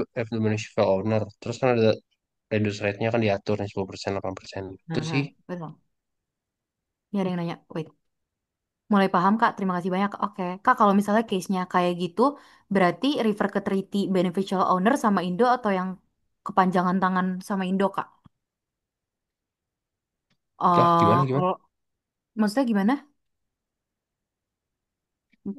beneficial owner. Terus kan ada reduce rate-nya kan diatur nih 10%, 8%. Itu sih. Nah, betul. Ini ada yang nanya. Wait. Mulai paham, Kak. Terima kasih banyak. Oke. Kak, kalau misalnya case-nya kayak gitu, berarti refer ke treaty beneficial owner sama Indo atau yang kepanjangan tangan sama Indo, Kak? Lah, gimana gimana? Kalau maksudnya gimana?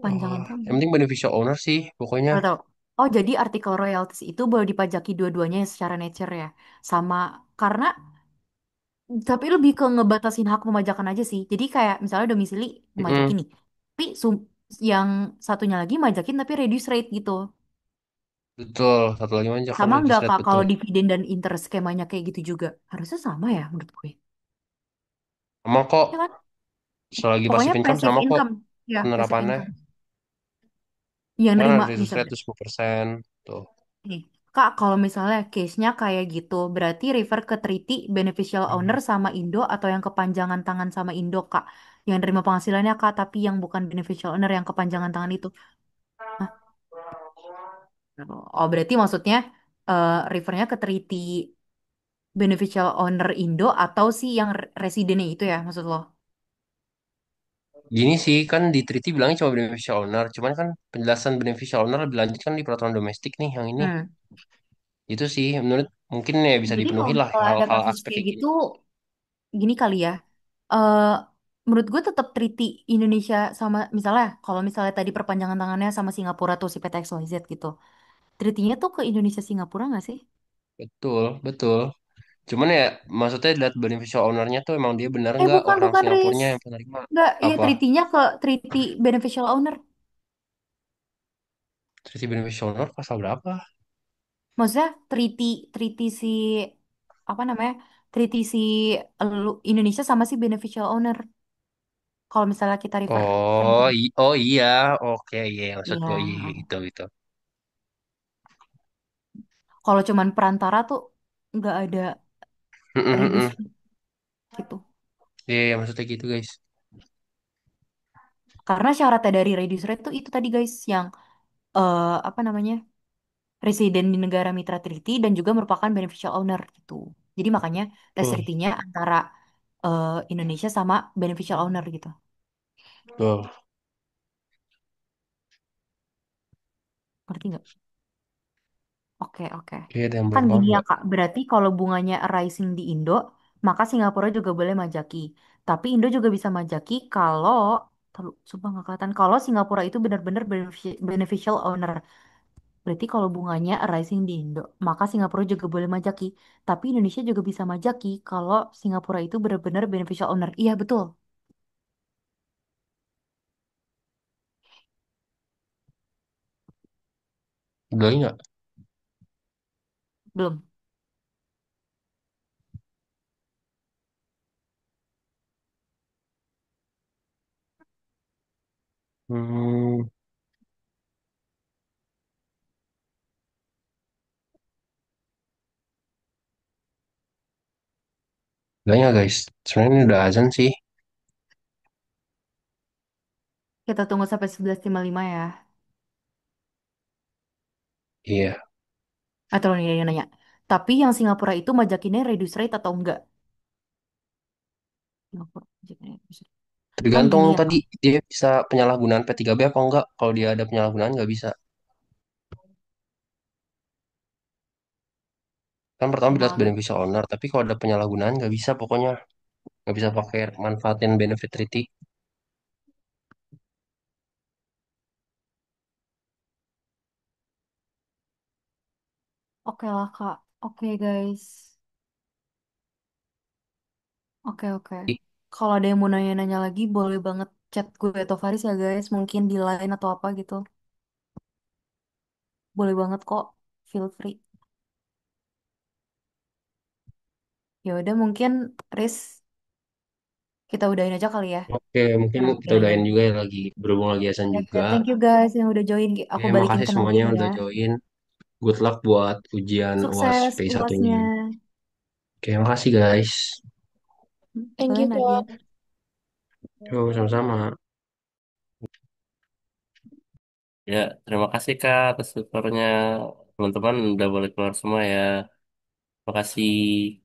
Panjangan Oh, tangan. yang penting beneficial owner sih pokoknya. Nggak tahu. Oh, jadi artikel royalties itu boleh dipajaki dua-duanya secara nature ya. Sama karena tapi lebih ke ngebatasin hak pemajakan aja sih. Jadi kayak misalnya domisili Mm-mm, majakin nih. Tapi yang satunya lagi majakin tapi reduce rate gitu. betul. Satu lagi manja kan Sama nggak reduce rate Kak betul. kalau dividen dan interest skemanya kayak gitu juga? Harusnya sama ya menurut gue. Sama kok. Ya kan? Selagi Pokoknya passive income passive sama kok income. Ya, passive penerapannya. income. Yang Kan nerima ada reduce rate misalnya. tuh 10%. Tuh. Nih, Kak, kalau misalnya case-nya kayak gitu, berarti refer ke treaty beneficial owner sama Indo atau yang kepanjangan tangan sama Indo, Kak. Yang nerima penghasilannya, Kak, tapi yang bukan beneficial owner yang kepanjangan tangan itu. Hah? Oh, berarti maksudnya refernya ke treaty beneficial owner Indo atau sih yang residennya itu ya, maksud lo? Gini sih kan di treaty bilangnya cuma beneficial owner. Cuman kan penjelasan beneficial owner lebih lanjut kan di peraturan domestik nih yang ini. Hmm. Itu sih menurut mungkin ya bisa Jadi kalau dipenuhi lah misalnya ada hal-hal kasus aspek kayak kayak gini. gitu, gini kali ya. eh Menurut gue tetap treaty Indonesia sama misalnya kalau misalnya tadi perpanjangan tangannya sama Singapura tuh si PT XYZ gitu. Treaty-nya tuh ke Indonesia Singapura nggak sih? Betul, betul. Cuman ya maksudnya lihat beneficial ownernya tuh emang dia benar nggak Bukan orang bukan Riz. Singapurnya yang penerima Nggak, iya apa? treaty-nya ke treaty beneficial owner. Treaty beneficial owner pasal berapa? Maksudnya treaty treaty si apa namanya? Treaty si Indonesia sama si beneficial owner. Kalau misalnya kita refer kan Oh, gitu. oh iya, oke iya maksud Iya. gue iya iya, gitu gitu. Kalau cuman perantara tuh nggak ada reduce gitu. Iya iya, maksudnya gitu guys. Karena syaratnya dari reduce rate tuh itu tadi guys yang apa namanya residen di negara mitra treaty dan juga merupakan beneficial owner gitu. Jadi makanya tes Betul, treaty-nya antara Indonesia sama beneficial owner gitu. betul. Ngerti nggak? Oke, oke. Iya ada yang Kan belum paham gini ya nggak? Kak, berarti kalau bunganya rising di Indo, maka Singapura juga boleh majaki. Tapi Indo juga bisa majaki kalau, sumpah nggak kelihatan, kalau Singapura itu benar-benar beneficial owner. Berarti kalau bunganya rising di Indo, maka Singapura juga boleh majaki. Tapi Indonesia juga bisa majaki kalau Singapura itu benar-benar beneficial owner. Iya, betul. Udah nggak? Belum. Hmm, udah nggak guys? Sebenarnya ini udah azan sih. Kita tunggu sampai 11.55 ya. Iya, Atau nih yang nanya. Tapi yang Singapura itu majakinnya reduce rate atau enggak? Singapura majakinnya reduce rate. Kan tergantung gini ya, tadi Kak. dia bisa penyalahgunaan P3B apa enggak. Kalau dia ada penyalahgunaan nggak bisa. Kan pertama dilihat Malah. beneficial owner, tapi kalau ada penyalahgunaan nggak bisa pokoknya. Nggak bisa pakai manfaatin benefit treaty. Oke lah, Kak. Oke, guys. Oke, oke. Kalau ada yang mau nanya-nanya lagi, boleh banget chat gue atau Faris ya, guys. Mungkin di line atau apa gitu. Boleh banget kok. Feel free. Ya udah mungkin Riz kita udahin aja kali ya. Oke, mungkin kita Terakhir aja. udahin juga ya lagi berhubung lagi azan Oke, juga. thank you guys yang udah join. Aku Ya, balikin makasih ke semuanya Nadine yang ya. udah join. Good luck buat ujian UAS Sukses p satunya. UASnya. Oke, makasih guys. Thank Boleh you, Nadine. Kak. Yuk, sama-sama. Ya, terima kasih Kak atas tutornya. Teman-teman udah boleh keluar semua ya. Terima kasih.